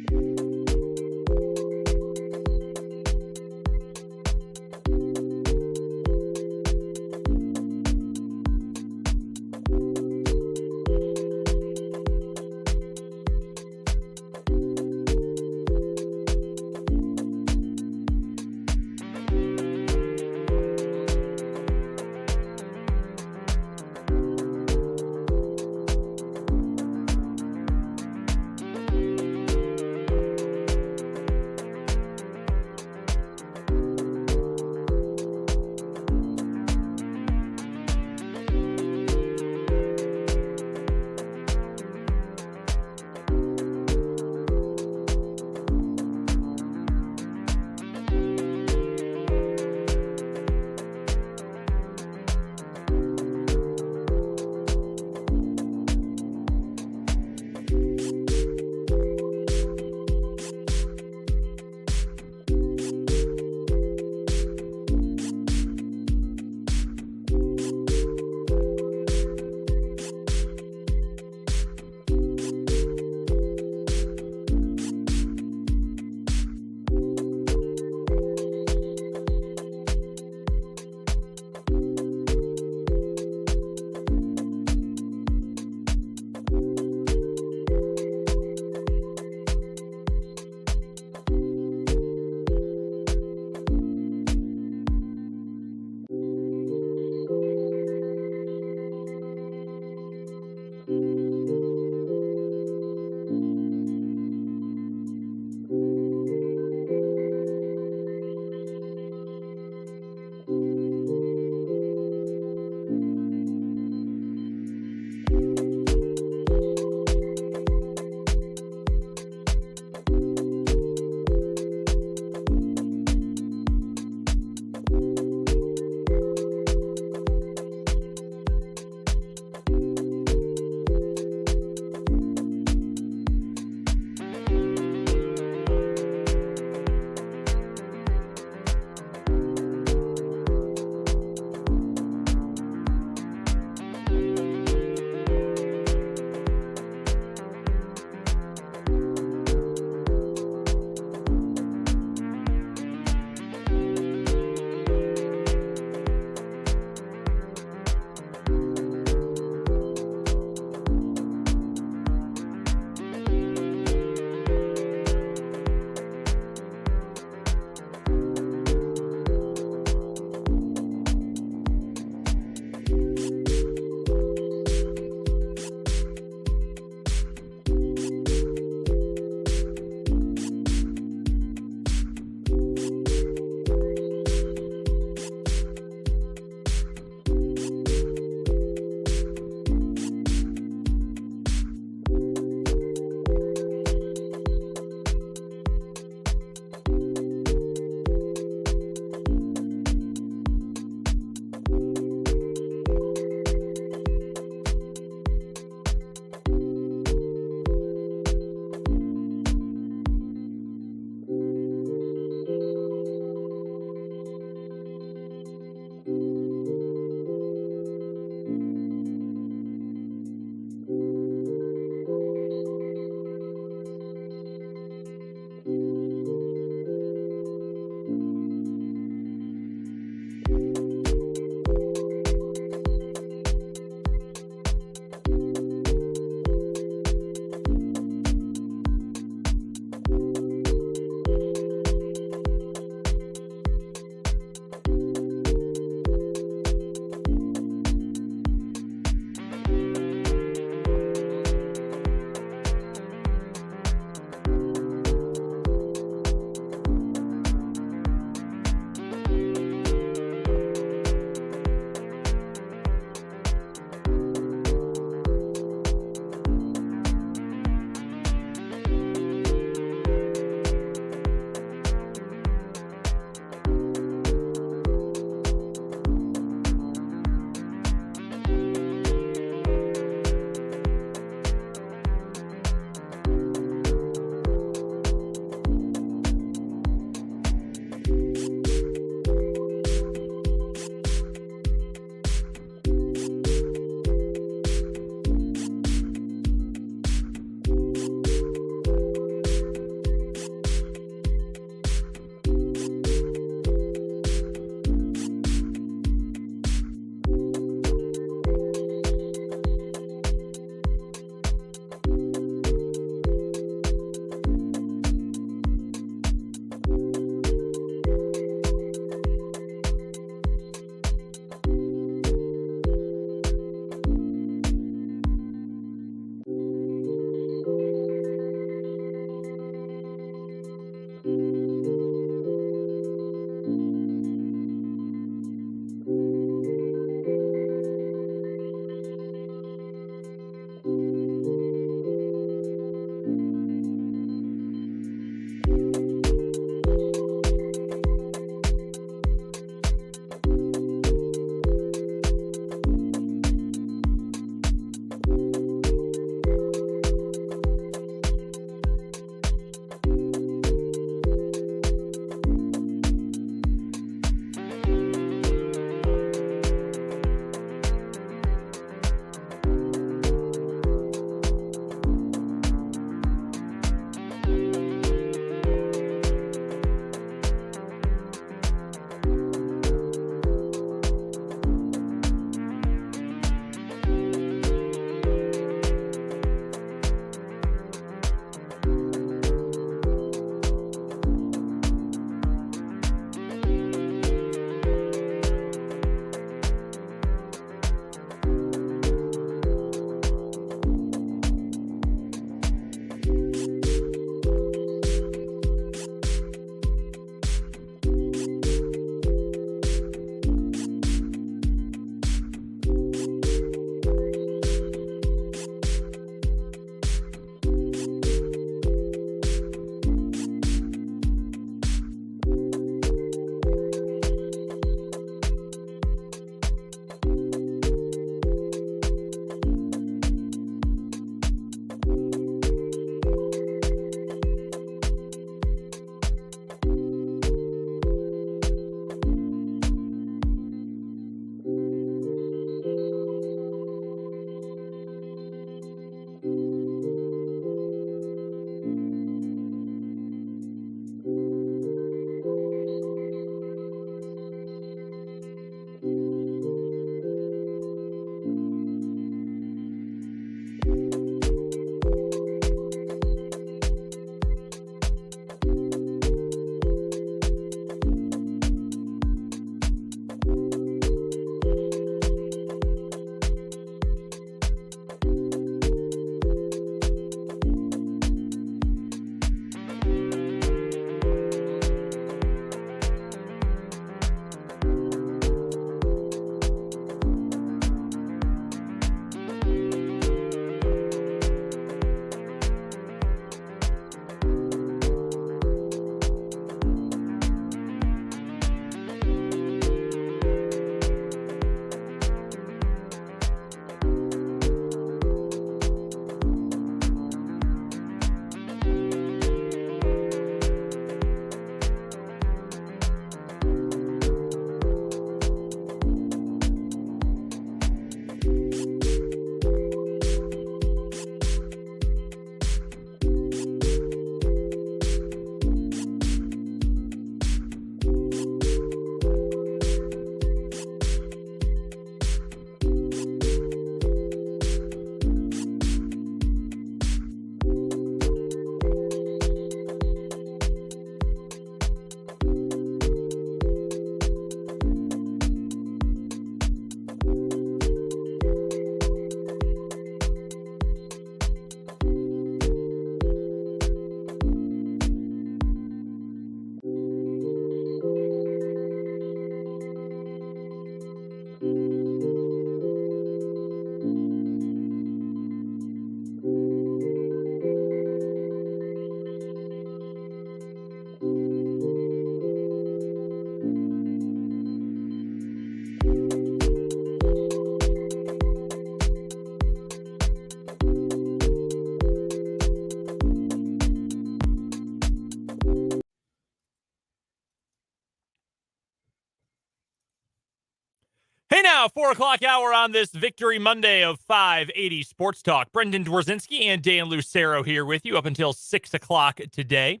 now, 4 o'clock hour on this Victory Monday of 580 Sports Talk. Brendan Dworzynski and Dan Lucero here with you up until 6 o'clock today.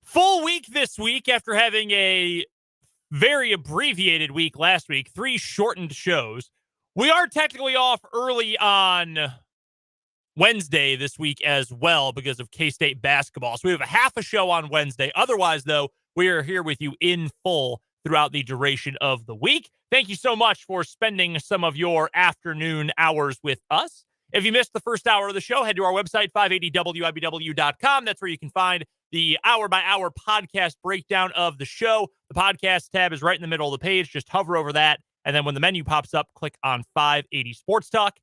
Full week this week after having a very abbreviated week last week, 3 shortened shows. We are technically off early on Wednesday this week as well because of K-State basketball. So we have a half a show on Wednesday. Otherwise, though, we are here with you in full throughout the duration of the week. Thank you so much for spending some of your afternoon hours with us. If you missed the first hour of the show, head to our website, 580wibw.com. That's where you can find the hour-by-hour podcast breakdown of the show. The podcast tab is right in the middle of the page. Just hover over that, and then when the menu pops up, click on 580 Sports Talk.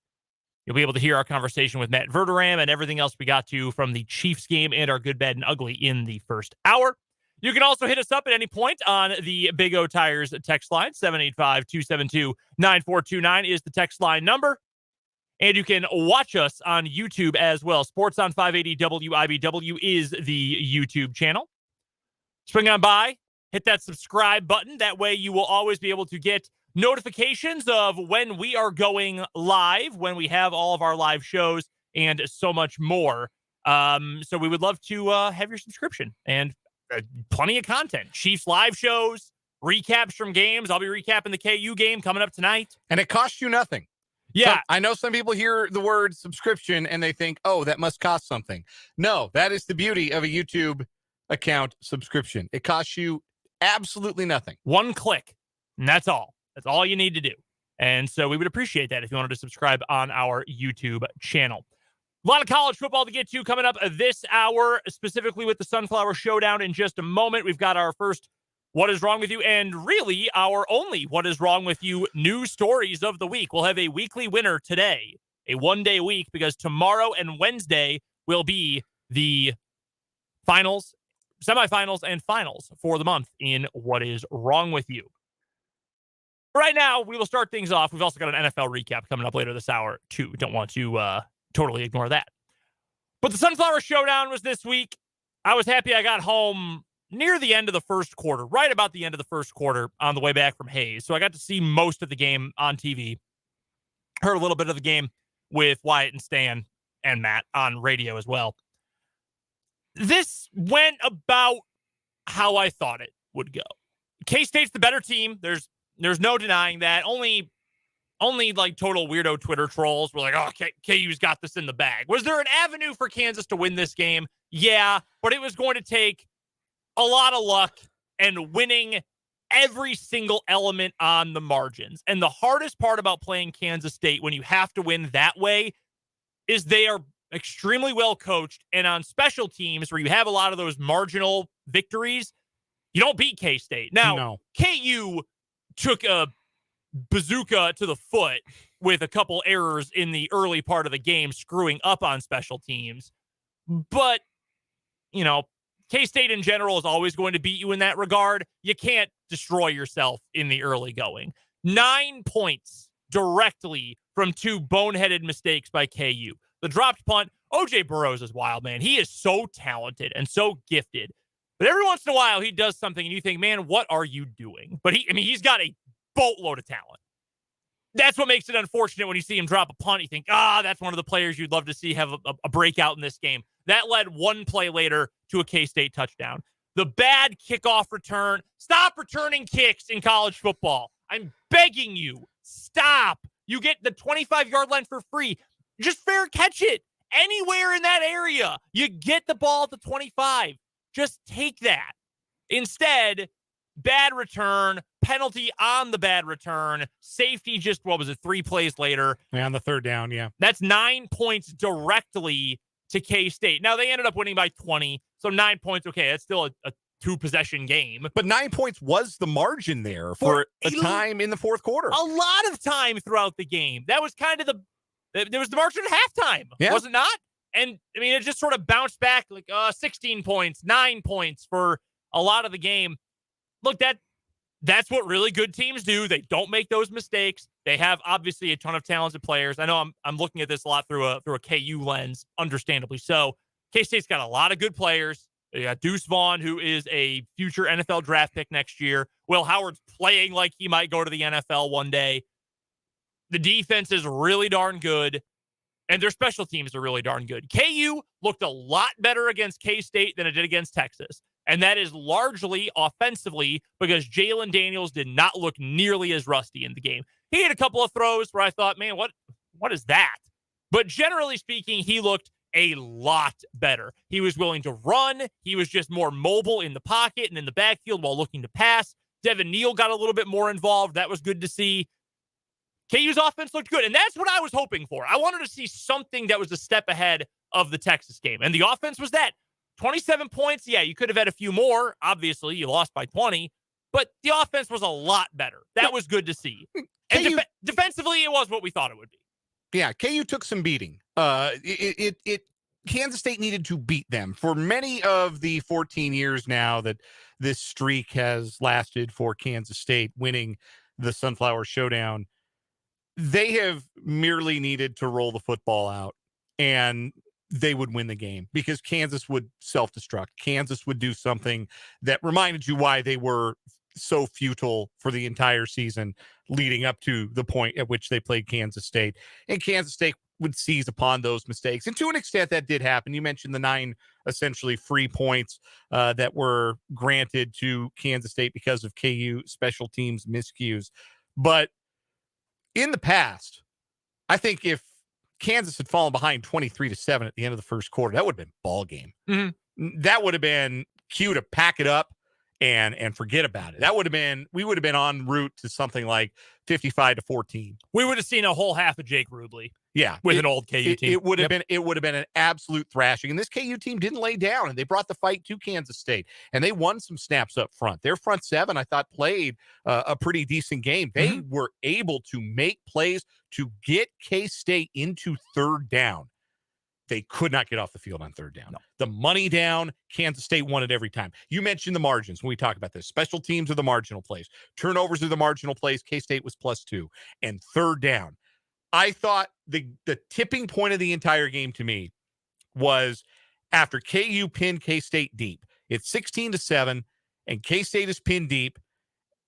You'll be able to hear our conversation with Matt Verderame and everything else we got to from the Chiefs game and our good, bad, and ugly in the first hour. You can also hit us up at any point on the Big O Tires text line. 785-272-9429 is the text line number. And you can watch us on YouTube as well. Sports on 580 WIBW is the YouTube channel. Swing on by, hit that subscribe button. That way you will always be able to get notifications of when we are going live, when we have all of our live shows, and so much more. So we would love to have your subscription and plenty of content. Chiefs live shows, recaps from games. I'll be recapping the KU game coming up tonight. And it costs you nothing. Yeah. So I know some people hear the word subscription and they think, oh, that must cost something. No, that is the beauty of a YouTube account subscription. It costs you absolutely nothing. One click, and that's all. That's all you need to do. And so we would appreciate that if you wanted to subscribe on our YouTube channel. A lot of college football to get to coming up this hour, specifically with the Sunflower Showdown in just a moment. We've got our first What is Wrong with You, and really our only What is Wrong with You news stories of the week. We'll have a weekly winner today, a one-day week, because tomorrow and Wednesday will be the finals, semifinals, and finals for the month in What is Wrong with You. Right now, we will start things off. We've also got an NFL recap coming up later this hour, too. Don't want to totally ignore that. But the Sunflower Showdown was this week. I was happy I got home near the end of the first quarter, right about the end of the first quarter on the way back from Hayes. So I got to see most of the game on TV. Heard a little bit of the game with Wyatt and Stan and Matt on radio as well. This went about how I thought it would go. K-State's the better team. There's no denying that. Only like total weirdo Twitter trolls were like, oh, KU's got this in the bag. Was there an avenue for Kansas to win this game? Yeah, but it was going to take a lot of luck and winning every single element on the margins. And the hardest part about playing Kansas State when you have to win that way is they are extremely well coached, and on special teams where you have a lot of those marginal victories, you don't beat K-State. Now, No. KU took a bazooka to the foot with a couple errors in the early part of the game, screwing up on special teams. But, you know, K-State in general is always going to beat you in that regard. You can't destroy yourself in the early going. 9 points directly from 2 boneheaded mistakes by KU. The dropped punt, OJ Burroughs is wild, man. He is so talented and so gifted. But every once in a while, he does something and you think, man, what are you doing? But he's got a boatload of talent. That's what makes it unfortunate when you see him drop a punt. You think, that's one of the players you'd love to see have a breakout in this game. That led one play later to a K-State touchdown. The bad kickoff return. Stop returning kicks in college football. I'm begging you, stop. You get the 25-yard line for free. Just fair catch it anywhere in that area. You get the ball at the 25. Just take that. Instead, bad return, penalty on the bad return, safety just, 3 plays later. Yeah, on the third down, yeah. That's 9 points directly to K-State. Now, they ended up winning by 20, so 9 points, okay, that's still a 2-possession game. But 9 points was the margin there for a time in the fourth quarter. A lot of time throughout the game. That was kind of there was the margin at halftime, was it not? And, I mean, it just sort of bounced back like 16 points, 9 points for a lot of the game. Look, that's what really good teams do. They don't make those mistakes. They have obviously a ton of talented players. I know I'm looking at this a lot through a KU lens, understandably so. K-State's got a lot of good players. They got Deuce Vaughn, who is a future NFL draft pick next year. Will Howard's playing like he might go to the NFL one day. The defense is really darn good, and their special teams are really darn good. KU looked a lot better against K-State than it did against Texas, and that is largely offensively because Jalen Daniels did not look nearly as rusty in the game. He had a couple of throws where I thought, man, what is that? But generally speaking, he looked a lot better. He was willing to run. He was just more mobile in the pocket and in the backfield while looking to pass. Devin Neal got a little bit more involved. That was good to see. KU's offense looked good, and that's what I was hoping for. I wanted to see something that was a step ahead of the Texas game, and the offense was that. 27 points, yeah, you could have had a few more. Obviously, you lost by 20, but the offense was a lot better. That was good to see. And defensively, it was what we thought it would be. Yeah, KU took some beating. Kansas State needed to beat them. For many of the 14 years now that this streak has lasted for Kansas State winning the Sunflower Showdown, they have merely needed to roll the football out and they would win the game because Kansas would self-destruct. Kansas would do something that reminded you why they were so futile for the entire season leading up to the point at which they played Kansas State. And Kansas State would seize upon those mistakes. And to an extent that did happen. You mentioned the 9 essentially free points that were granted to Kansas State because of KU special teams miscues. But in the past, I think if Kansas had fallen behind 23-7 at the end of the first quarter, that would have been ball game. Mm-hmm. That would have been cue to pack it up and forget about it. We would have been en route to something like 55-14. We would have seen a whole half of Jake Rubley. Yeah, with an old KU team. It would have been an absolute thrashing. And this KU team didn't lay down, and they brought the fight to Kansas State, and they won some snaps up front. Their front seven, I thought, played a pretty decent game. They were able to make plays to get K-State into third down. They could not get off the field on third down. No. The money down, Kansas State won it every time. You mentioned the margins when we talk about this. Special teams are the marginal plays. Turnovers are the marginal plays. K-State was +2. And third down, I thought the tipping point of the entire game to me was after KU pinned K-State deep. It's 16-7, and K-State is pinned deep.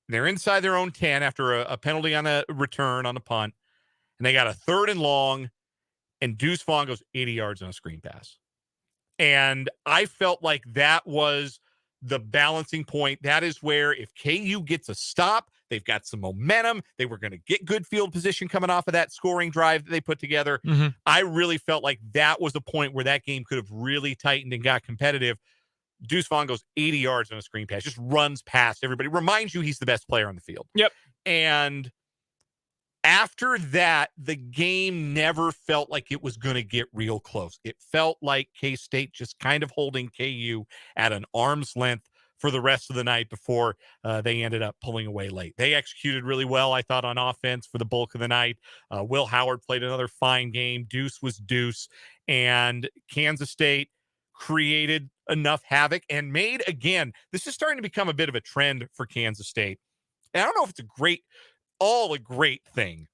They're inside their own 10 after a penalty on a return on a punt, and they got a 3rd and long, and Deuce Vaughn goes 80 yards on a screen pass. And I felt like that was the balancing point. That is where if KU gets a stop, they've got some momentum. They were going to get good field position coming off of that scoring drive that they put together. Mm-hmm. I really felt like that was a point where that game could have really tightened and got competitive. Deuce Vaughn goes 80 yards on a screen pass, just runs past everybody. Reminds you he's the best player on the field. Yep. And after that, the game never felt like it was going to get real close. It felt like K-State just kind of holding KU at an arm's length for the rest of the night before they ended up pulling away late. They executed really well, I thought, on offense for the bulk of the night. Will Howard played another fine game. Deuce was Deuce. And Kansas State created enough havoc and made, again, this is starting to become a bit of a trend for Kansas State. And I don't know if it's a great thing,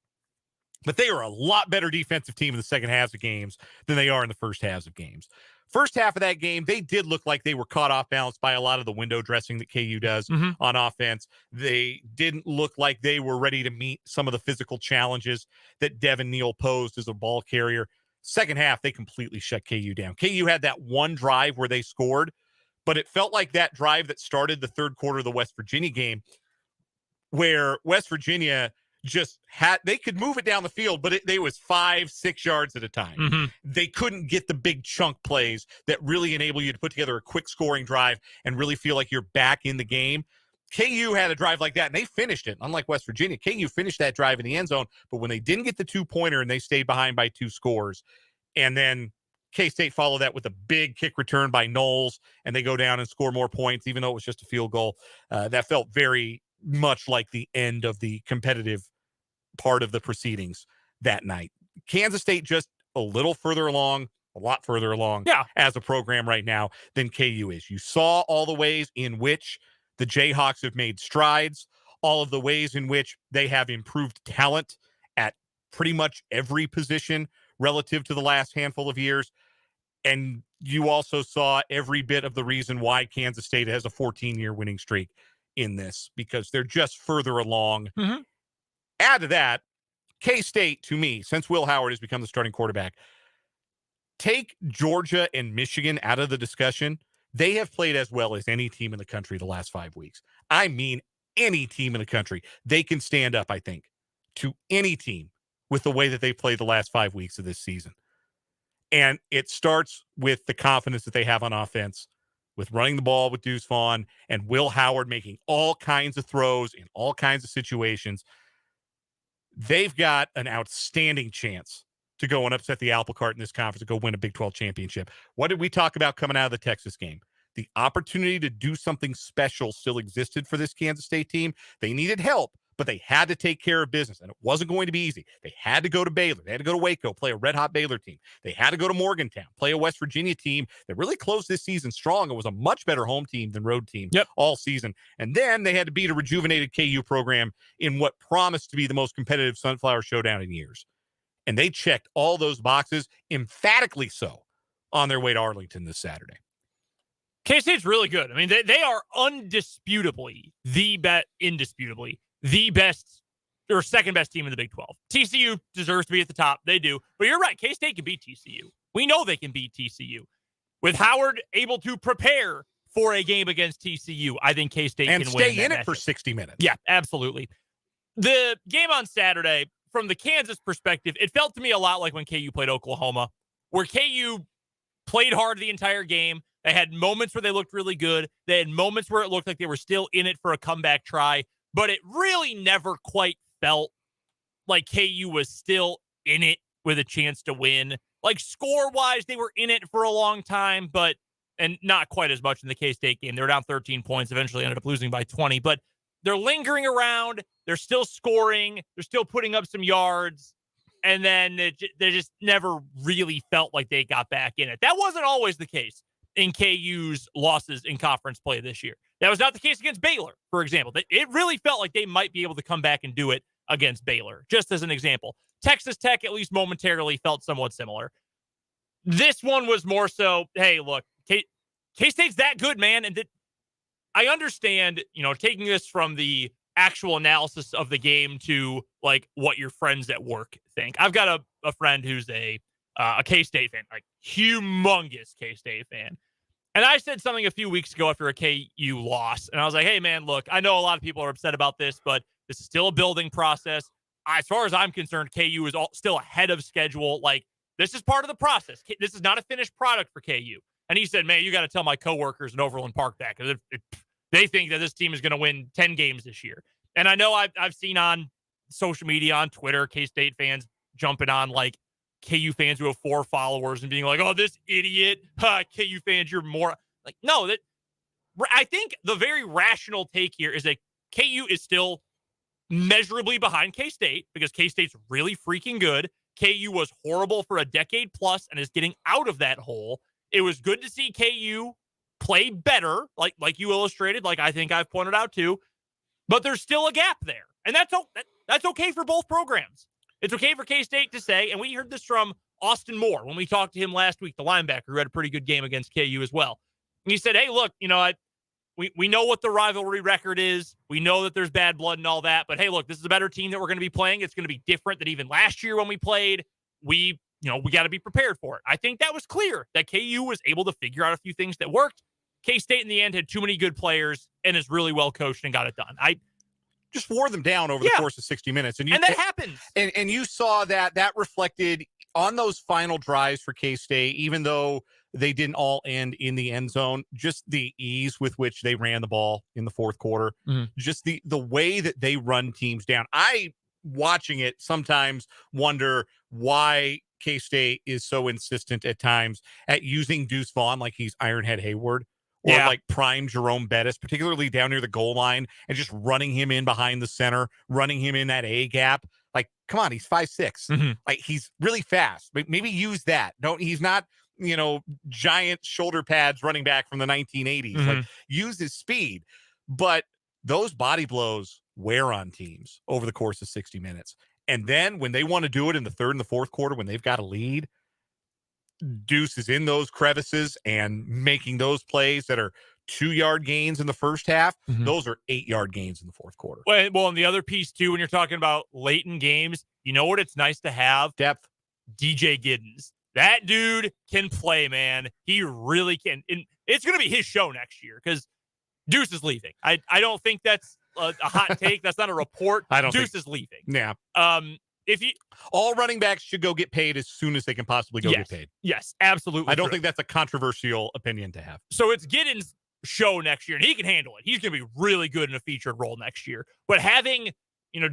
but they are a lot better defensive team in the second halves of games than they are in the first halves of games. First half of that game, they did look like they were caught off balance by a lot of the window dressing that KU does on offense. They didn't look like they were ready to meet some of the physical challenges that Devin Neal posed as a ball carrier. Second half, they completely shut KU down. KU had that one drive where they scored, but it felt like that drive that started the third quarter of the West Virginia game, where West Virginia they could move it down the field, but they was 5-6 yards at a time. They couldn't get the big chunk plays that really enable you to put together a quick scoring drive and really feel like you're back in the game. KU had a drive like that, and they finished it. Unlike West Virginia, KU finished that drive in the end zone, but when they didn't get the 2-pointer and they stayed behind by 2 scores, and then K-State followed that with a big kick return by Knowles, and they go down and score more points, even though it was just a field goal. That felt very much like the end of the competitive part of the proceedings that night. Kansas State just a lot further along as a program right now than KU is. You saw all the ways in which the Jayhawks have made strides, all of the ways in which they have improved talent at pretty much every position relative to the last handful of years. And you also saw every bit of the reason why Kansas State has a 14-year winning streak in this, because they're just further along. Add to that, K-State, to me, since Will Howard has become the starting quarterback, take Georgia and Michigan out of the discussion. They have played as well as any team in the country the last 5 weeks. I mean, any team in the country. They can stand up, I think, to any team with the way that they played the last 5 weeks of this season. And it starts with the confidence that they have on offense, with running the ball with Deuce Vaughn and Will Howard making all kinds of throws in all kinds of situations. They've got an outstanding chance to go and upset the apple cart in this conference and go win a Big 12 championship. What did we talk about coming out of the Texas game? The opportunity to do something special still existed for this Kansas State team. They needed help, but they had to take care of business, and it wasn't going to be easy. They had to go to Baylor. They had to go to Waco, play a red-hot Baylor team. They had to go to Morgantown, play a West Virginia team that really closed this season strong and was a much better home team than road team all season. And then they had to beat a rejuvenated KU program in what promised to be the most competitive Sunflower Showdown in years. And they checked all those boxes, emphatically so, on their way to Arlington this Saturday. K-State's really good. I mean, they are indisputably the best or second best team in the Big 12. TCU deserves to be at the top. They do. But you're right. K-State can beat TCU. We know they can beat TCU. With Howard able to prepare for a game against TCU, I think K-State can win. And stay in it for 60 minutes. Yeah, absolutely. The game on Saturday, from the Kansas perspective, it felt to me a lot like when KU played Oklahoma, where KU played hard the entire game. They had moments where they looked really good. They had moments where it looked like they were still in it for a comeback try, but it really never quite felt like KU was still in it with a chance to win. Like score-wise, they were in it for a long time, and not quite as much in the K-State game. They were down 13 points, eventually ended up losing by 20, but they're lingering around. They're still scoring. They're still putting up some yards. And then they just never really felt like they got back in it. That wasn't always the case in KU's losses in conference play this year. That was not the case against Baylor, for example. It really felt like they might be able to come back and do it against Baylor, just as an example. Texas Tech, at least momentarily, felt somewhat similar. This one was more so, hey, look, K-State's that good, man. And I understand, taking this from the actual analysis of the game to like what your friends at work think. I've got a friend who's a K-State fan, like humongous K-State fan. And I said something a few weeks ago after a KU loss. And I was like, hey, man, look, I know a lot of people are upset about this, but this is still a building process. As far as I'm concerned, KU is still ahead of schedule. Like, this is part of the process. This is not a finished product for KU. And he said, man, you got to tell my coworkers in Overland Park that, because they think that this team is going to win 10 games this year. And I know I've seen on social media, on Twitter, K-State fans jumping on like KU fans who have 4 followers and being like, oh, this idiot, KU fans, you're more like, no, I think the very rational take here is that KU is still measurably behind K-State because K-State's really freaking good. KU was horrible for a decade plus and is getting out of that hole. It was good to see KU play better, like you illustrated, like I think I've pointed out too, but there's still a gap there. And that's okay for both programs. It's okay for K-State to say, and we heard this from Austin Moore when we talked to him last week, the linebacker who had a pretty good game against KU as well. And he said, hey, look, we know what the rivalry record is. We know that there's bad blood and all that, but hey, look, this is a better team that we're going to be playing. It's going to be different than even last year when we played. We got to be prepared for it. I think that was clear that KU was able to figure out a few things that worked. K-State in the end had too many good players and is really well coached and got it done. I just wore them down over the course of 60 minutes. And that happens. And you saw that reflected on those final drives for K-State, even though they didn't all end in the end zone, just the ease with which they ran the ball in the fourth quarter, just the way that they run teams down. I, watching it, sometimes wonder why K-State is so insistent at times at using Deuce Vaughn like he's Ironhead Hayward. Or like prime Jerome Bettis, particularly down near the goal line, and just running him in behind the center, running him in that A gap. Like, come on, he's 5'6". Like, he's really fast. But maybe use that. He's not, giant shoulder pads running back from the 1980s. Like, use his speed. But those body blows wear on teams over the course of 60 minutes. And then when they want to do it in the third and the fourth quarter, when they've got a lead, Deuce is in those crevices and making those plays that are 2-yard gains in the first half. Those are 8-yard gains in the fourth quarter. Well, and the other piece too, when you're talking about late in games, you know what it's nice to have? Depth. DJ Giddens. That dude can play, man. He really can. And it's going to be his show next year because Deuce is leaving. I don't think that's a hot take. That's not a report. Deuce is leaving. Yeah. If you all running backs should go get paid as soon as they can possibly get paid. Yes, absolutely. I don't think that's a controversial opinion to have. So it's Giddens' show next year, and he can handle it. He's going to be really good in a featured role next year. But having,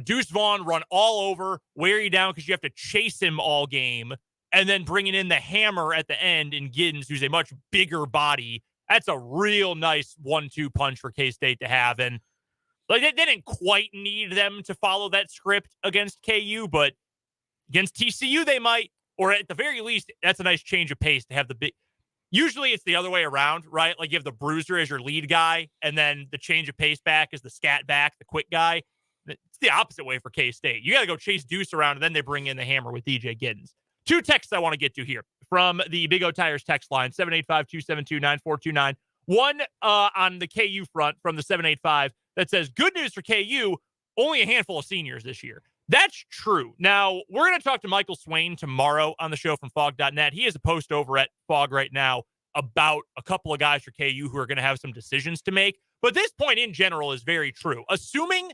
Deuce Vaughn run all over, wear you down because you have to chase him all game, and then bringing in the hammer at the end in Giddens, who's a much bigger body, that's a real nice 1-2 punch for K-State to have. And like they didn't quite need them to follow that script against KU, but against TCU they might, or at the very least, that's a nice change of pace to have the big. Usually it's the other way around, right? Like you have the bruiser as your lead guy, and then the change of pace back is the scat back, the quick guy. It's the opposite way for K-State. You got to go chase Deuce around, and then they bring in the hammer with DJ Giddens. 2 texts I want to get to here from the Big O Tires text line, 785-272-9429. One on the KU front from the 785 that says, good news for KU, only a handful of seniors this year. That's true. Now, we're going to talk to Michael Swain tomorrow on the show from Fog.net. He has a post over at Fog right now about a couple of guys for KU who are going to have some decisions to make. But this point in general is very true. Assuming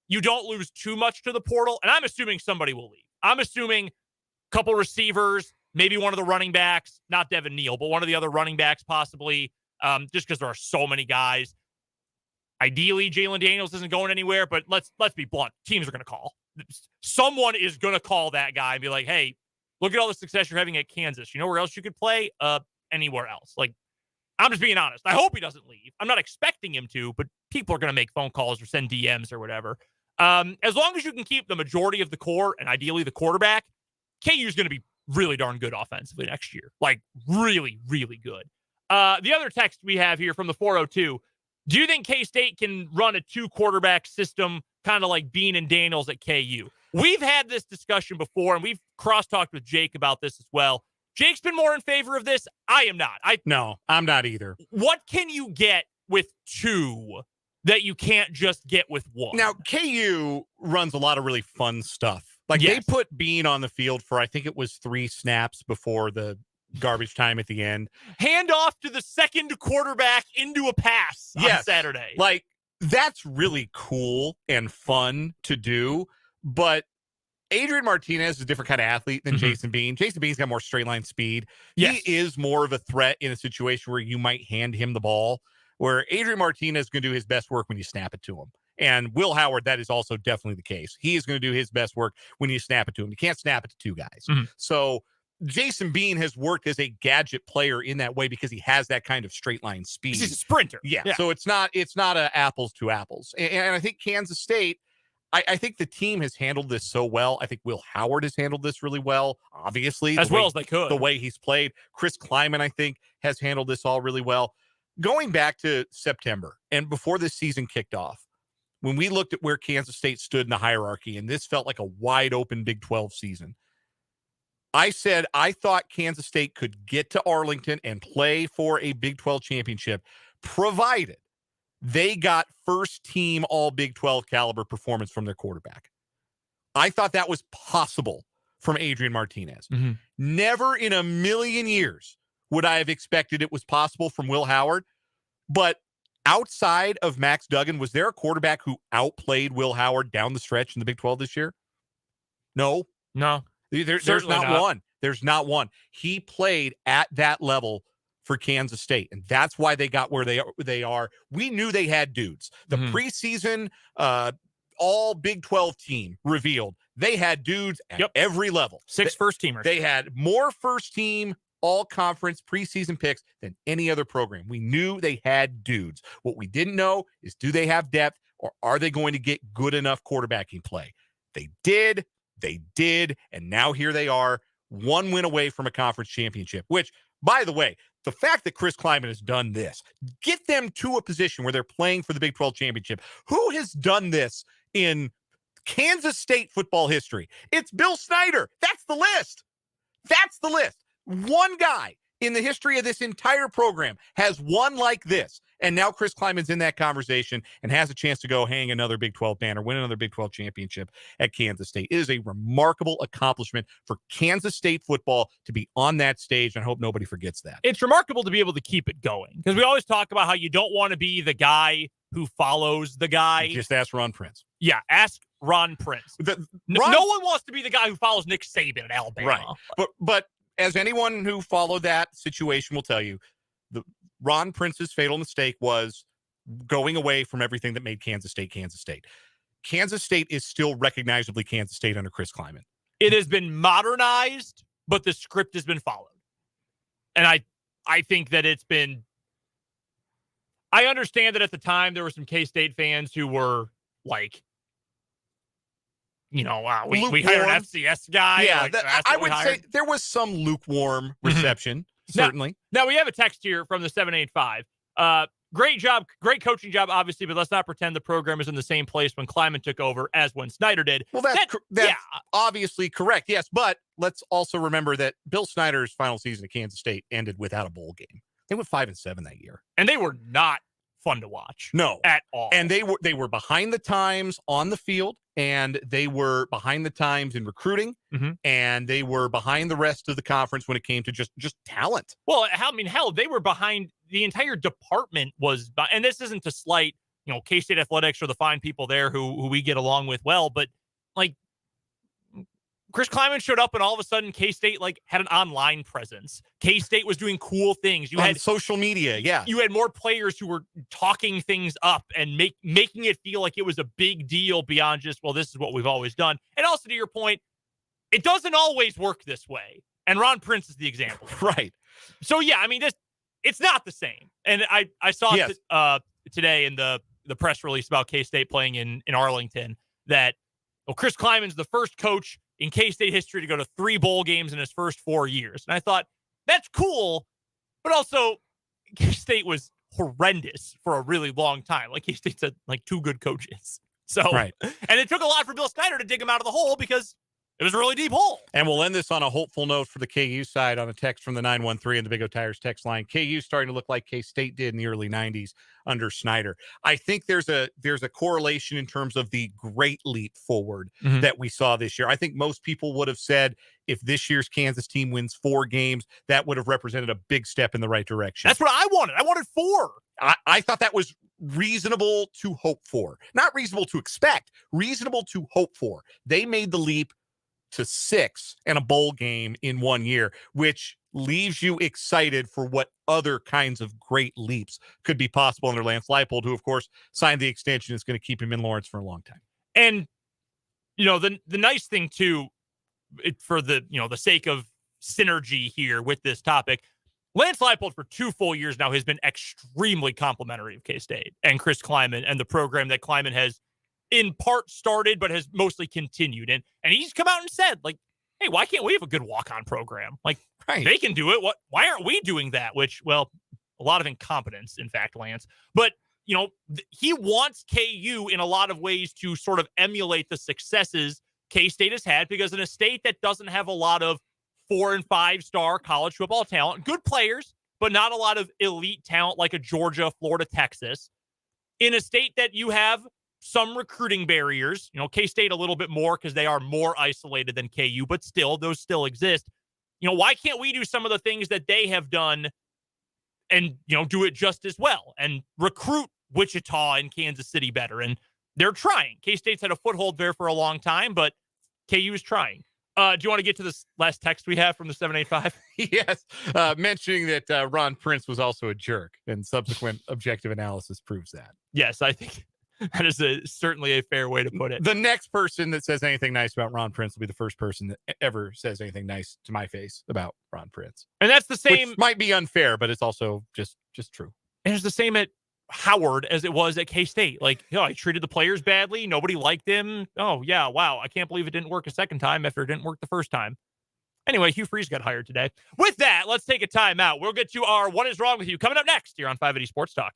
you don't lose too much to the portal, and I'm assuming somebody will leave. I'm assuming a couple receivers, maybe one of the running backs, not Devin Neal, but one of the other running backs possibly, just because there are so many guys. Ideally, Jalen Daniels isn't going anywhere, but let's be blunt. Teams are going to call. Someone is going to call that guy and be like, hey, look at all the success you're having at Kansas. You know where else you could play? Anywhere else. Like, I'm just being honest. I hope he doesn't leave. I'm not expecting him to, but people are going to make phone calls or send DMs or whatever. As long as you can keep the majority of the core and ideally the quarterback, KU is going to be really darn good offensively next year. Like, really, really good. The other text we have here from the 402, do you think K-State can run a 2-quarterback system kind of like Bean and Daniels at KU? We've had this discussion before, and we've cross-talked with Jake about this as well. Jake's been more in favor of this. I am not. No, I'm not either. What can you get with 2 that you can't just get with 1? Now, KU runs a lot of really fun stuff. Like, Yes. they put Bean on the field for, I think it was 3 snaps before the garbage time at the end. Hand off to the second quarterback into a pass on Saturday. Like, that's really cool and fun to do. But Adrian Martinez is a different kind of athlete than Jason Bean. Jason Bean's got more straight line speed. Yes. He is more of a threat in a situation where you might hand him the ball, where Adrian Martinez is going to do his best work when you snap it to him. And Will Howard, that is also definitely the case. He is going to do his best work when you snap it to him. You can't snap it to 2 guys. So Jason Bean has worked as a gadget player in that way because he has that kind of straight line speed. He's a sprinter. Yeah. So it's not a apples to apples. And I think Kansas State, I think the team has handled this so well. I think Will Howard has handled this really well, obviously. As well as they could. The way he's played. Chris Kleiman, I think, has handled this all really well. Going back to September and before this season kicked off, when we looked at where Kansas State stood in the hierarchy, and this felt like a wide open Big 12 season, I said I thought Kansas State could get to Arlington and play for a Big 12 championship, provided they got first team all Big 12 caliber performance from their quarterback. I thought that was possible from Adrian Martinez. Never in a million years would I have expected it was possible from Will Howard. But outside of Max Duggan, was there a quarterback who outplayed Will Howard down the stretch in the Big 12 this year? No. There's not one. There's not one. He played at that level for Kansas State, and that's why they got where they are. We knew they had dudes. The preseason all Big 12 team revealed they had dudes at every level. 6 first-teamers. They had more first-team all-conference preseason picks than any other program. We knew they had dudes. What we didn't know is, do they have depth, or are they going to get good enough quarterbacking play? They did, and now here they are, 1 win away from a conference championship, which, by the way, the fact that Chris Kleiman has done this, get them to a position where they're playing for the Big 12 championship. Who has done this in Kansas State football history? It's Bill Snyder. That's the list. That's the list. One guy in the history of this entire program has won like this, And now Chris Kleiman's in that conversation and has a chance to go hang another Big 12 banner, win another Big 12 championship at Kansas State. It is a remarkable accomplishment for Kansas State football to be on that stage, and I hope nobody forgets that. It's remarkable to be able to keep it going, because we always talk about how you don't want to be the guy who follows the guy. Just ask Ron Prince. Yeah, ask Ron Prince. No one wants to be the guy who follows Nick Saban at Alabama. Right. But as anyone who followed that situation will tell you, Ron Prince's fatal mistake was going away from everything that made Kansas State Kansas State. Kansas State is still recognizably Kansas State under Chris Kleiman. It has been modernized, but the script has been followed. And I think that it's been... I understand that at the time there were some K-State fans who were like, we hired an FCS guy. Yeah, I would say there was some lukewarm reception, certainly. Now, we have a text here from the 785. Great job, great coaching job, obviously, but let's not pretend the program is in the same place when Kleiman took over as when Snyder did. Well, that's obviously correct, yes, but let's also remember that Bill Snyder's final season at Kansas State ended without a bowl game. They went 5-7 that year. And they were not fun to watch. No. At all. And they were behind the times on the field, and they were behind the times in recruiting, and they were behind the rest of the conference when it came to just talent. Well, hell, they were behind. The entire department was, and this isn't to slight, K-State athletics or the fine people there who we get along with well, but like Chris Kleiman showed up and all of a sudden K-State had an online presence. K-State was doing cool things. You on had social media. Yeah. You had more players who were talking things up and making it feel like it was a big deal beyond just, well, this is what we've always done. And also to your point, it doesn't always work this way. And Ron Prince is the example. Right. So yeah, it's not the same. And I saw today in the press release about K-State playing in Arlington that Chris Kleiman's the first coach in K-State history to go to 3 bowl games in his first 4 years. And I thought, that's cool, but also K-State was horrendous for a really long time. K-State's had 2 good coaches. So, right. And it took a lot for Bill Snyder to dig him out of the hole because it was a really deep hole. And we'll end this on a hopeful note for the KU side on a text from the 913 and the Big O Tires text line. KU starting to look like K-State did in the early 90s under Snyder. I think there's a correlation in terms of the great leap forward that we saw this year. I think most people would have said if this year's Kansas team wins 4 games, that would have represented a big step in the right direction. That's what I wanted. I wanted 4. I thought that was reasonable to hope for. Not reasonable to expect, reasonable to hope for. They made the leap to 6 and a bowl game in 1 year, which leaves you excited for what other kinds of great leaps could be possible under Lance Leipold, who, of course, signed the extension. Is going to keep him in Lawrence for a long time. And, the nice thing, too, for the sake of synergy here with this topic, Lance Leipold for 2 full years now has been extremely complimentary of K-State and Chris Kleiman and the program that Kleiman has in part started, but has mostly continued. And he's come out and said, hey, why can't we have a good walk-on program? Right. They can do it. Why aren't we doing that? Which, well, a lot of incompetence, in fact, Lance. But, he wants KU in a lot of ways to sort of emulate the successes K-State has had, because in a state that doesn't have a lot of 4- and 5-star college football talent, good players, but not a lot of elite talent like a Georgia, Florida, Texas, in a state that you have some recruiting barriers, K-State a little bit more because they are more isolated than KU, but still, those still exist. Why can't we do some of the things that they have done and, do it just as well and recruit Wichita and Kansas City better? And they're trying. K-State's had a foothold there for a long time, but KU is trying. Do you want to get to this last text we have from the 785? Yes. Mentioning that Ron Prince was also a jerk, and subsequent objective analysis proves that. Yes, I think that is certainly a fair way to put it. The next person that says anything nice about Ron Prince will be the first person that ever says anything nice to my face about Ron Prince. And that's the same. Which might be unfair, but it's also just true. And it's the same at Howard as it was at K-State. I treated the players badly. Nobody liked him. Oh, yeah, wow. I can't believe it didn't work a second time after it didn't work the first time. Anyway, Hugh Freeze got hired today. With that, let's take a timeout. We'll get to our What Is Wrong With You coming up next here on 580 Sports Talk.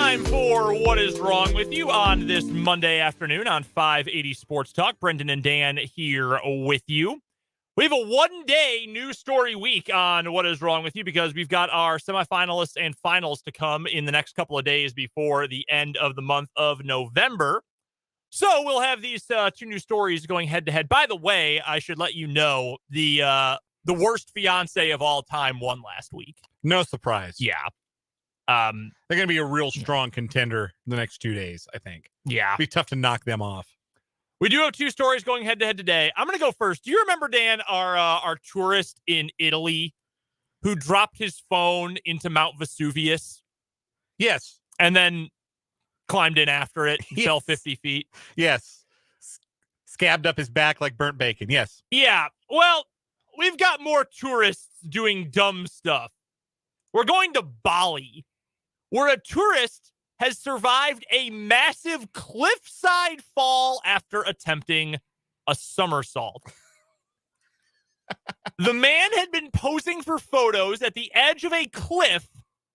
Time for What Is Wrong With You on this Monday afternoon on 580 Sports Talk. Brendan and Dan here with you. We have a one-day news story week on What Is Wrong With You because we've got our semifinalists and finals to come in the next couple of days before the end of the month of November. So we'll have these two new stories going head-to-head. By the way, I should let you know the worst fiance of all time won last week. No surprise. Yeah. They're going to be a real strong contender the next 2 days, I think. Yeah. It'll be tough to knock them off. We do have two stories going head-to-head today. I'm going to go first. Do you remember, Dan, our tourist in Italy who dropped his phone into Mount Vesuvius? Yes. And then climbed in after it, Yes. fell 50 feet? Yes. Scabbed up his back like burnt bacon. Yes. Yeah. Well, we've got more tourists doing dumb stuff. We're going to Bali, where a tourist has survived a massive cliffside fall after attempting a somersault. The man had been posing for photos at the edge of a cliff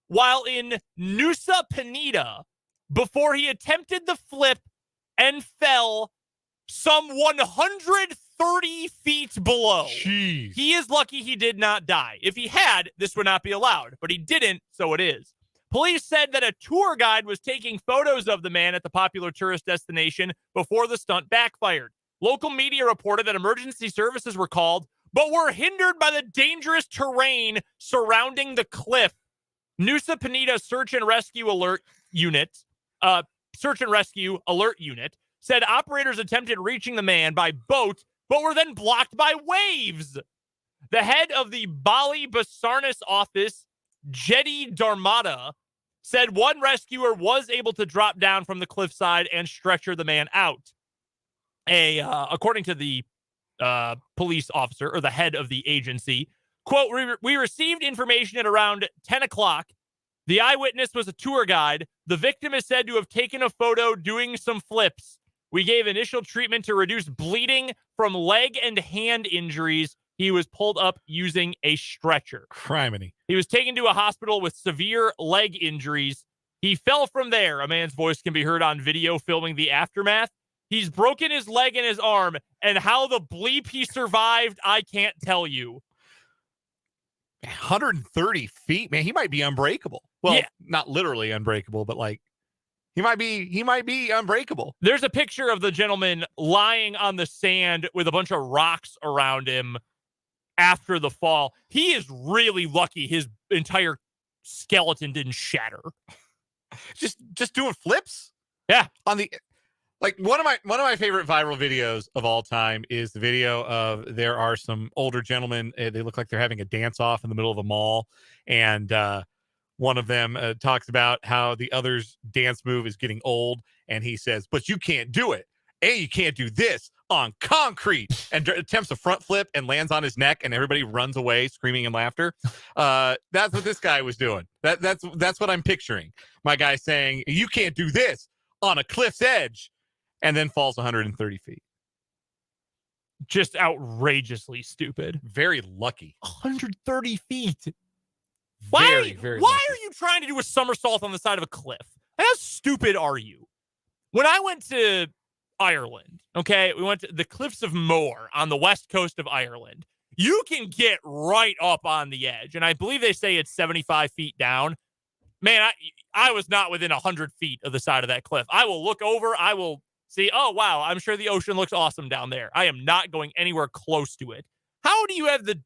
while in Nusa Penida before he attempted the flip and fell some 130 feet below. Jeez. He is lucky he did not die. If he had, this would not be allowed, but he didn't, so it is. Police said that a tour guide was taking photos of the man at the popular tourist destination before the stunt backfired. Local media reported that emergency services were called, but were hindered by the dangerous terrain surrounding the cliff. Nusa Penida Search and Rescue Alert Unit said operators attempted reaching the man by boat, but were then blocked by waves. The head of the Bali Basarnas office, Jedi Dharmata, said one rescuer was able to drop down from the cliffside and stretcher the man out. According to the police officer, or the head of the agency, quote, we received information at around 10 o'clock. The eyewitness was a tour guide. The victim is said to have taken a photo doing some flips. We gave initial treatment to reduce bleeding from leg and hand injuries. He was pulled up using a stretcher. Criminy. He was taken to a hospital with severe leg injuries. He fell from there. A man's voice can be heard on video filming the aftermath. He's broken his leg and his arm, and how the bleep he survived, I can't tell you. 130 feet, man. He might be unbreakable. Well, Yeah. not literally unbreakable, but like he might be unbreakable. There's a picture of the gentleman lying on the sand with a bunch of rocks around him after the fall. He is really lucky his entire skeleton didn't shatter. Just doing flips? Yeah. On the like one of my favorite viral videos of all time is the video of there are some older gentlemen. They look like they're having a dance off in the middle of a mall, and one of them talks about how the other's dance move is getting old, and he says, "But you can't do it, and you can't do this on concrete," and attempts a front flip and lands on his neck, and everybody runs away screaming in laughter. That's what this guy was doing. That's what I'm picturing. My guy saying, "You can't do this on a cliff's edge," and then falls 130 feet. Just outrageously stupid. Very lucky. 130 feet. Very Why lucky. are you trying to do a somersault on the side of a cliff? How stupid are you? When I went to Ireland, okay, we went to the Cliffs of Moher on the west coast of Ireland. You can get right up on the edge, and I believe they say it's 75 feet down. Man, I was not within 100 feet of the side of that cliff. I will look over. I will see, oh, wow, I'm sure the ocean looks awesome down there. I am not going anywhere close to it. How do you have the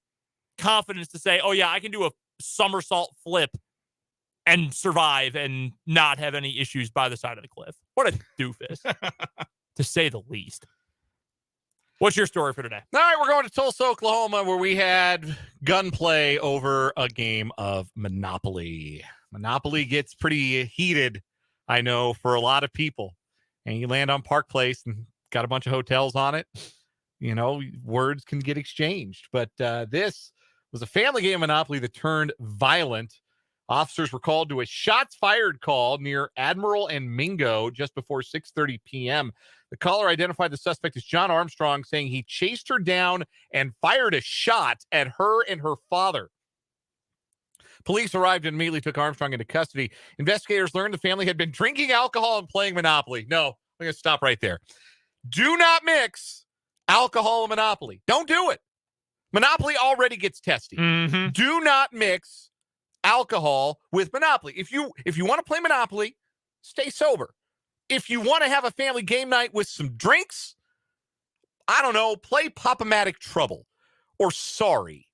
confidence to say, oh, yeah, I can do a somersault flip and survive and not have any issues by the side of the cliff? What a doofus, to say the least. What's your story for today? All right, we're going to Tulsa, Oklahoma, where we had gunplay over a game of Monopoly. Monopoly gets pretty heated, I know, for a lot of people. And you land on Park Place and got a bunch of hotels on it. You know, words can get exchanged. But this was a family game of Monopoly that turned violent. Officers were called to a shots fired call near Admiral and Mingo just before 6:30 p.m. The caller identified the suspect as John Armstrong, saying he chased her down and fired a shot at her and her father. Police arrived and immediately took Armstrong into custody. Investigators learned the family had been drinking alcohol and playing Monopoly. No, I'm going to stop right there. Do not mix alcohol and Monopoly. Don't do it. Monopoly already gets testy. Mm-hmm. Do not mix alcohol with Monopoly. If you want to play Monopoly, stay sober. If you want to have a family game night with some drinks, I don't know, play Pop-O-Matic Trouble or Sorry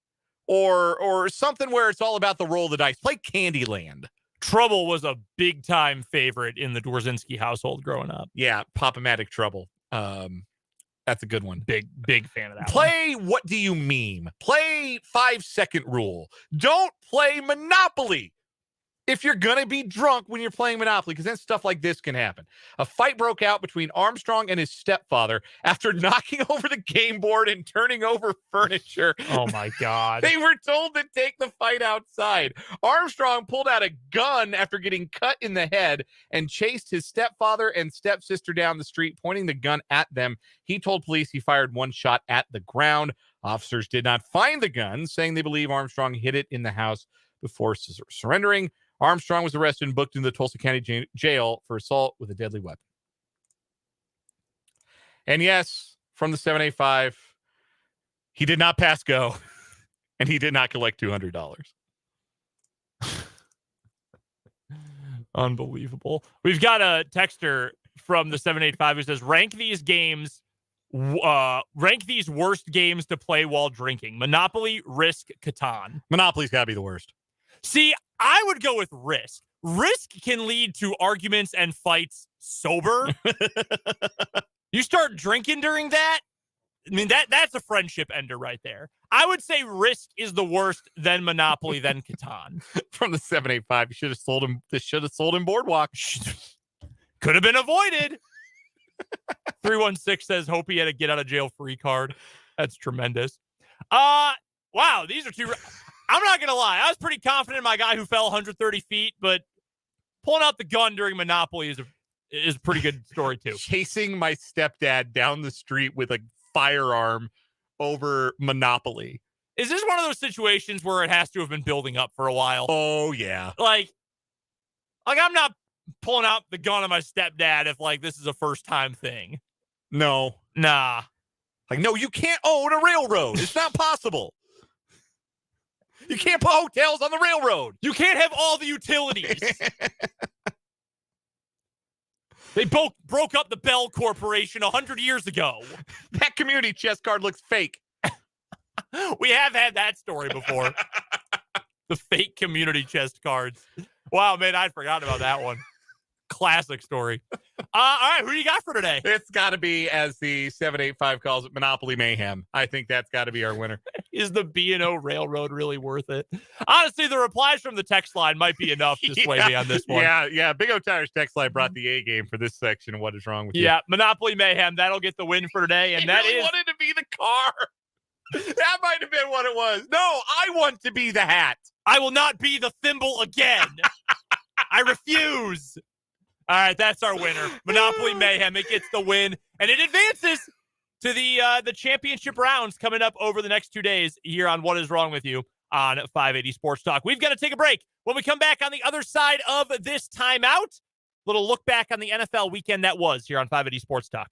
or something where it's all about the roll of the dice. Play Candyland. Trouble was a big time favorite in the Dworzynski household growing up. Yeah, Pop-O-Matic Trouble. That's a good one. Big fan of that. Play What Do You Meme? Play 5-second rule. Don't play Monopoly if you're going to be drunk when you're playing Monopoly, because then stuff like this can happen. A fight broke out between Armstrong and his stepfather after knocking over the game board and turning over furniture. Oh, my God. They were told to take the fight outside. Armstrong pulled out a gun after getting cut in the head and chased his stepfather and stepsister down the street, pointing the gun at them. He told police he fired one shot at the ground. Officers did not find the gun, saying they believe Armstrong hid it in the house before surrendering. Armstrong was arrested and booked into the Tulsa County jail for assault with a deadly weapon. And yes, from the 785, he did not pass go, and he did not collect $200. Unbelievable. We've got a texter from the 785 who says, rank these worst games to play while drinking. Monopoly, Risk, Catan. Monopoly's got to be the worst. See, I would go with Risk. Risk can lead to arguments and fights sober. You start drinking during that, I mean, that's a friendship ender right there. I would say Risk is the worst, then Monopoly, then Catan. From the 785, you should have sold him. This should have sold him Boardwalk. Could have been avoided. 316 says, hope he had a get out of jail free card. That's tremendous. Wow, these are two. I'm not going to lie. I was pretty confident in my guy who fell 130 feet, but pulling out the gun during Monopoly is a pretty good story, too. Chasing my stepdad down the street with a firearm over Monopoly. Is this one of those situations where it has to have been building up for a while? Oh, yeah. Like I'm not pulling out the gun on my stepdad if, like, this is a first-time thing. No. Nah. Like, no, you can't own a railroad. It's not possible. You can't put hotels on the railroad. You can't have all the utilities. They both broke up the Bell Corporation 100 years ago. That community chest card looks fake. We have had that story before. The fake community chest cards. Wow, man, I'd forgotten about that one. Classic story. All right, who do you got for today? It's got to be, as the 785 calls it, Monopoly Mayhem. I think that's got to be our winner. Is the B&O Railroad really worth it? Honestly, the replies from the text line might be enough to sway me on this one. Yeah. Big O Tires text line brought the A game for this section of What Is Wrong With You. Yeah, Monopoly Mayhem. That'll get the win for today. And that really wanted to be the car. That might have been what it was. No, I want to be the hat. I will not be the thimble again. I refuse. All right, that's our winner. Monopoly Mayhem. It gets the win, and it advances to the championship rounds coming up over the next 2 days here on What Is Wrong With You on 580 Sports Talk. We've got to take a break. When we come back on the other side of this timeout, little look back on the NFL weekend that was here on 580 Sports Talk.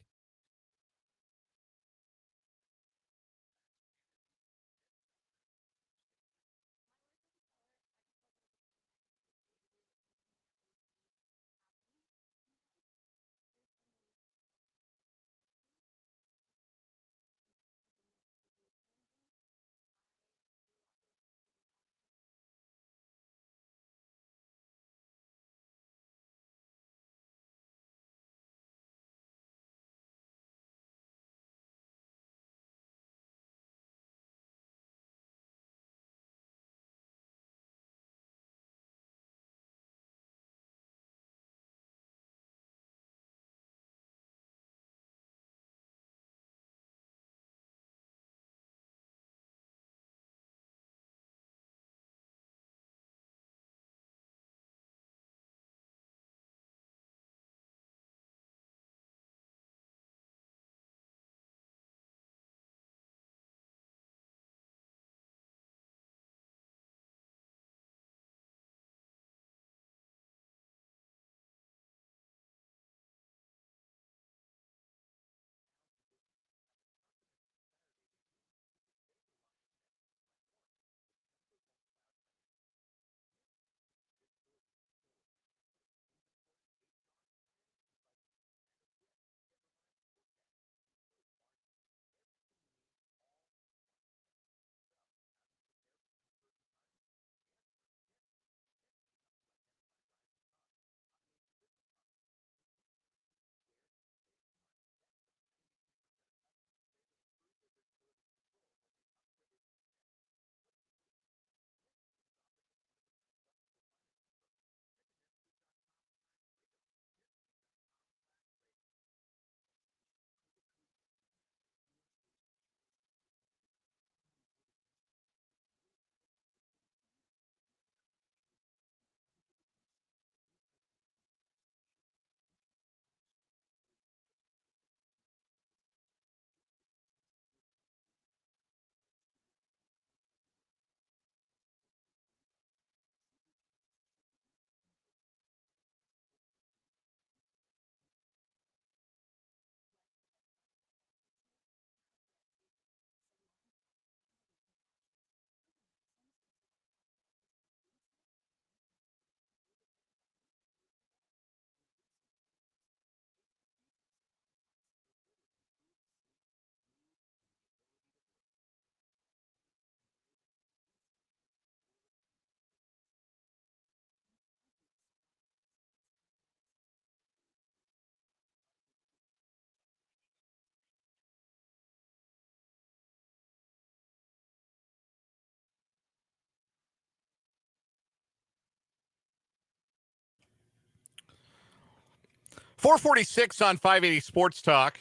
446 on 580 Sports Talk.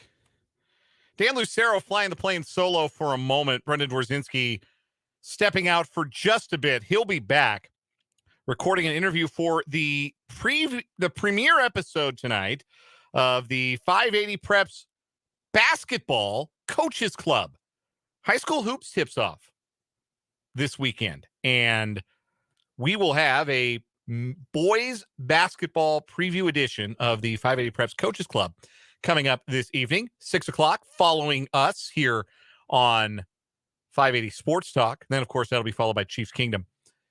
Dan Lucero flying the plane solo for a moment. Brendan Dworzynski stepping out for just a bit. He'll be back recording an interview for the premiere episode tonight of the 580 Preps Basketball Coaches Club. High school hoops tips off this weekend. And we will have a boys basketball preview edition of the 580 Preps Coaches Club coming up this evening, 6 o'clock, following us here on 580 Sports Talk. Then, of course, that'll be followed by Chiefs Kingdom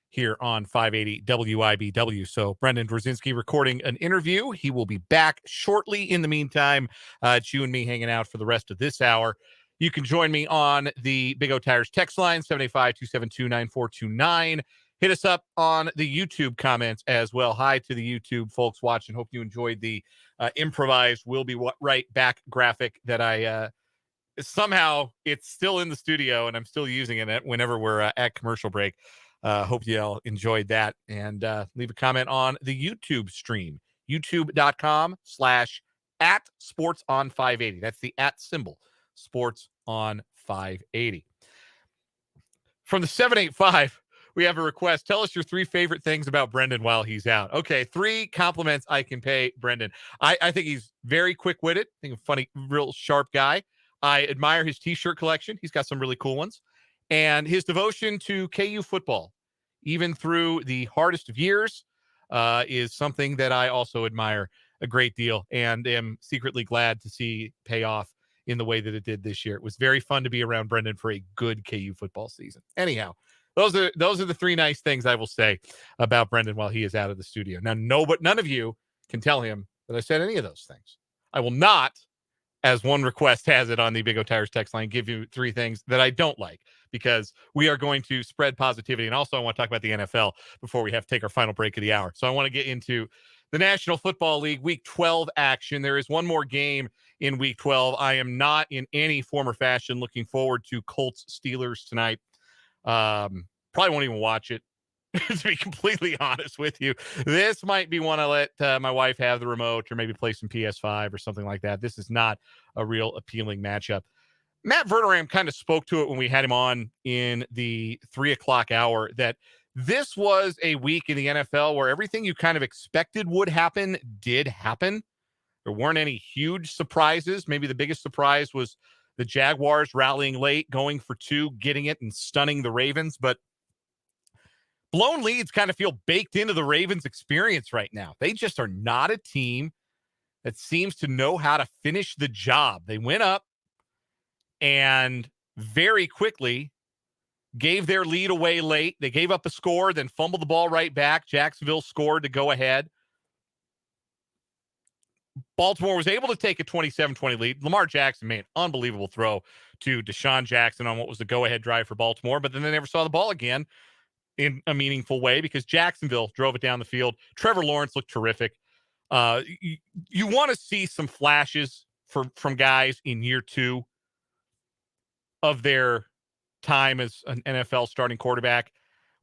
here on 580 WIBW. So Brendan Dworzynski recording an interview. He will be back shortly. In the meantime, it's you and me hanging out for the rest of this hour. You can join me on the Big O Tires text line, 785-272-9429. Hit us up on the YouTube comments as well. Hi to the YouTube folks watching. Hope you enjoyed the improvised "We'll Be Right Back" graphic that I somehow it's still in the studio and I'm still using it whenever we're at commercial break. Hope you all enjoyed that, and leave a comment on the YouTube stream, youtube.com/@sportson580. That's the @ symbol, sports on 580. From the 785, we have a request. Tell us your 3 favorite things about Brendan while he's out. Okay, 3 compliments I can pay Brendan. I think he's very quick-witted. I think a funny, real sharp guy. I admire his T-shirt collection. He's got some really cool ones. And his devotion to KU football, even through the hardest of years, is something that I also admire a great deal and am secretly glad to see pay off in the way that it did this year. It was very fun to be around Brendan for a good KU football season. Anyhow, those are the 3 nice things I will say about Brendan while he is out of the studio. Now, none of you can tell him that I said any of those things. I will not, as one request has it on the Big O Tires text line, give you 3 things that I don't like, because we are going to spread positivity. And also I want to talk about the NFL before we have to take our final break of the hour. So I want to get into the National Football League Week 12 action. There is one more game in Week 12. I am not in any form or fashion looking forward to Colts Steelers tonight. Probably won't even watch it, to be completely honest with you. This might be one I let my wife have the remote, or maybe play some PS5 or something like that. This is not a real appealing matchup. Matt Verderame kind of spoke to it when we had him on in the 3 o'clock hour, that this was a week in the NFL where everything you kind of expected would happen did happen. There weren't any huge surprises. Maybe the biggest surprise was the Jaguars rallying late, going for 2, getting it, and stunning the Ravens. But blown leads kind of feel baked into the Ravens' experience right now. They just are not a team that seems to know how to finish the job. They went up and very quickly gave their lead away late. They gave up a score, then fumbled the ball right back. Jacksonville scored to go ahead. Baltimore was able to take a 27-20 lead. Lamar Jackson made an unbelievable throw to Deshaun Jackson on what was the go-ahead drive for Baltimore, but then they never saw the ball again in a meaningful way because Jacksonville drove it down the field. Trevor Lawrence looked terrific. You want to see some flashes from guys in year 2 of their time as an NFL starting quarterback.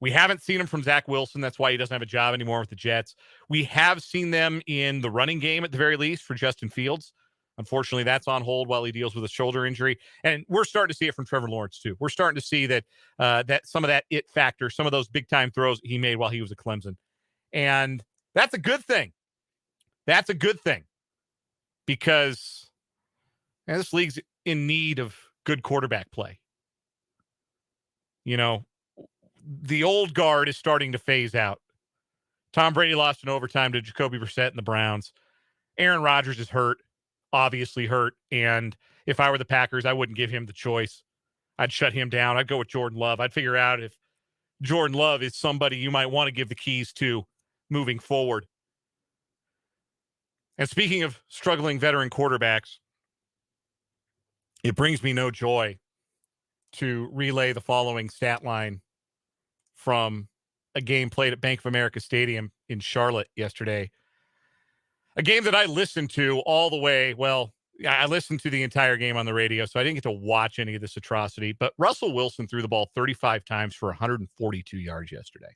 We haven't seen them from Zach Wilson. That's why he doesn't have a job anymore with the Jets. We have seen them in the running game at the very least for Justin Fields. Unfortunately, that's on hold while he deals with a shoulder injury. And we're starting to see it from Trevor Lawrence, too. We're starting to see that that some of that it factor, some of those big-time throws he made while he was at Clemson. And that's a good thing. That's a good thing. Because this league's in need of good quarterback play. You know, the old guard is starting to phase out. Tom Brady lost in overtime to Jacoby Brissett and the Browns. Aaron Rodgers is hurt, obviously hurt. And if I were the Packers, I wouldn't give him the choice. I'd shut him down. I'd go with Jordan Love. I'd figure out if Jordan Love is somebody you might want to give the keys to moving forward. And speaking of struggling veteran quarterbacks, it brings me no joy to relay the following stat line from a game played at Bank of America Stadium in Charlotte yesterday. A game that I listened to all the way. Well, I listened to the entire game on the radio, so I didn't get to watch any of this atrocity. But Russell Wilson threw the ball 35 times for 142 yards yesterday.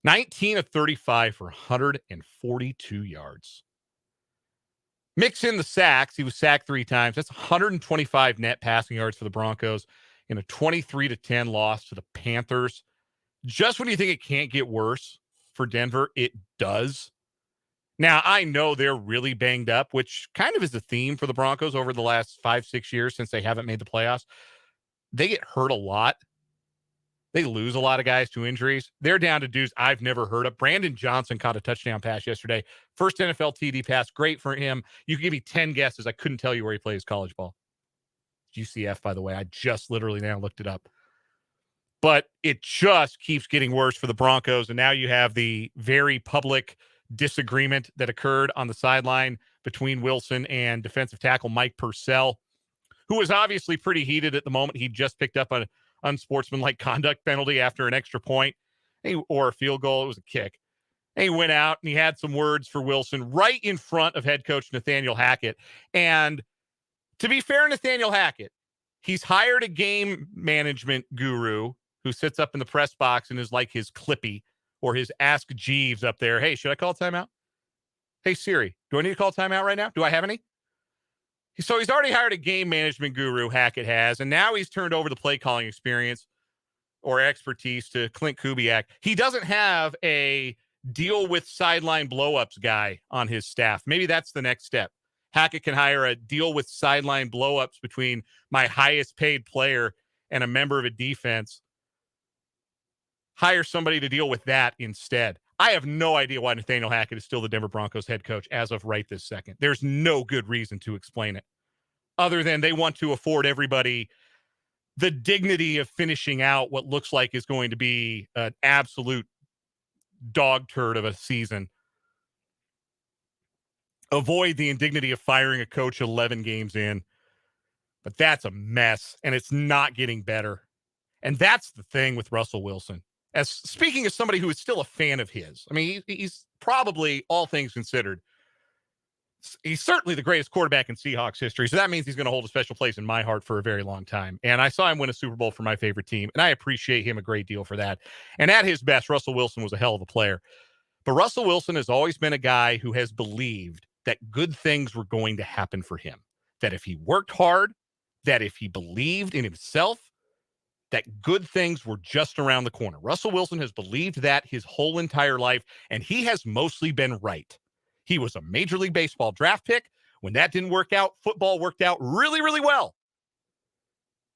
19 of 35 for 142 yards. Mix in the sacks. He was sacked 3 times. That's 125 net passing yards for the Broncos in a 23-10 loss to the Panthers. Just when you think it can't get worse for Denver, it does. Now, I know they're really banged up, which kind of is the theme for the Broncos over the last 5-6 years since they haven't made the playoffs. They get hurt a lot. They lose a lot of guys to injuries. They're down to dudes I've never heard of. Brandon Johnson caught a touchdown pass yesterday. First NFL TD pass. Great for him. You can give me 10 guesses. I couldn't tell you where he plays college ball. UCF, by the way. I just literally now looked it up. But it just keeps getting worse for the Broncos. And now you have the very public disagreement that occurred on the sideline between Wilson and defensive tackle Mike Purcell, who was obviously pretty heated at the moment. He just picked up an unsportsmanlike conduct penalty after an extra point or a field goal. It was a kick. And he went out and he had some words for Wilson right in front of head coach Nathaniel Hackett. And to be fair, Nathaniel Hackett, he's hired a game management guru who sits up in the press box and is like his Clippy or his Ask Jeeves up there. Hey, should I call a timeout? Hey, Siri, do I need to call a timeout right now? Do I have any? So he's already hired a game management guru, Hackett has, and now he's turned over the play calling experience or expertise to Clint Kubiak. He doesn't have a deal with sideline blowups guy on his staff. Maybe that's the next step. Hackett can hire a deal with sideline blowups between my highest paid player and a member of a defense. Hire somebody to deal with that instead. I have no idea why Nathaniel Hackett is still the Denver Broncos head coach as of right this second. There's no good reason to explain it other than they want to afford everybody the dignity of finishing out what looks like is going to be an absolute dog turd of a season. Avoid the indignity of firing a coach 11 games in. But that's a mess, and it's not getting better. And that's the thing with Russell Wilson. As speaking as somebody who is still a fan of his, I mean, he's probably, all things considered, he's certainly the greatest quarterback in Seahawks history. So that means he's going to hold a special place in my heart for a very long time. And I saw him win a Super Bowl for my favorite team, and I appreciate him a great deal for that. And at his best, Russell Wilson was a hell of a player. But Russell Wilson has always been a guy who has believed that good things were going to happen for him. That if he worked hard, that if he believed in himself, that good things were just around the corner. Russell Wilson has believed that his whole entire life, and he has mostly been right. He was a Major League Baseball draft pick. When that didn't work out, football worked out really, really well.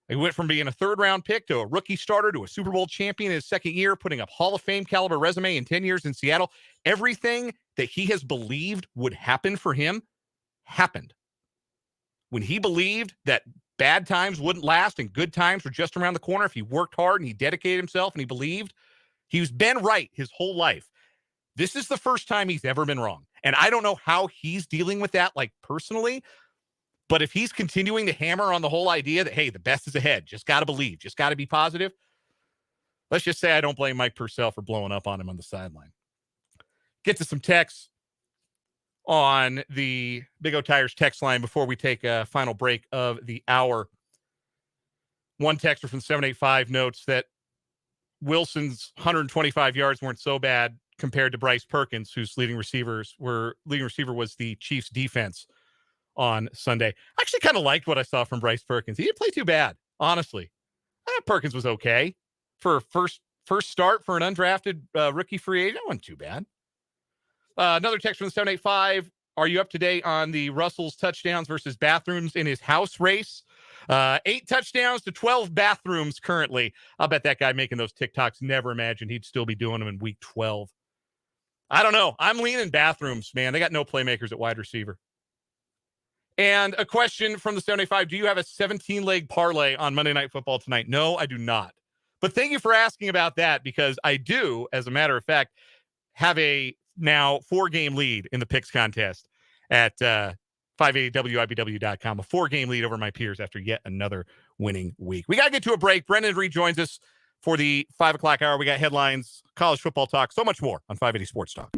He went from being a third-round pick to a rookie starter to a Super Bowl champion in his second year, putting up Hall of Fame caliber resume in 10 years in Seattle. Everything that he has believed would happen for him happened. When he believed that bad times wouldn't last and good times were just around the corner, if he worked hard and he dedicated himself and he believed, he's been right his whole life. This is the first time he's ever been wrong. And I don't know how he's dealing with that, like personally, but if he's continuing to hammer on the whole idea that, hey, the best is ahead, just got to believe, just got to be positive. Let's just say I don't blame Mike Purcell for blowing up on him on the sideline. Get to some texts on the Big O Tires text line before we take a final break of the hour. One texter from 785 notes that Wilson's 125 yards weren't so bad compared to Bryce Perkins, whose leading receiver was the Chiefs defense on Sunday. I actually kind of liked what I saw from Bryce Perkins. He didn't play too bad, honestly. I thought Perkins was okay for first start for an undrafted rookie free agent. It wasn't too bad. Another text from 785. Are you up to date on the Russell's touchdowns versus bathrooms in his house race? 8 touchdowns to 12 bathrooms currently. I'll bet that guy making those TikToks never imagined he'd still be doing them in week 12. I don't know. I'm leaning bathrooms, man. They got no playmakers at wide receiver. And a question from the 75. Do you have a 17-leg parlay on Monday Night Football tonight? No, I do not. But thank you for asking about that, because I do, as a matter of fact, have a now 4-game lead in the picks contest at 580WIBW.com. A 4-game lead over my peers after yet another winning week. We got to get to a break. Brendan rejoins us for the 5 o'clock hour. We got headlines, college football talk, so much more on 580 Sports Talk.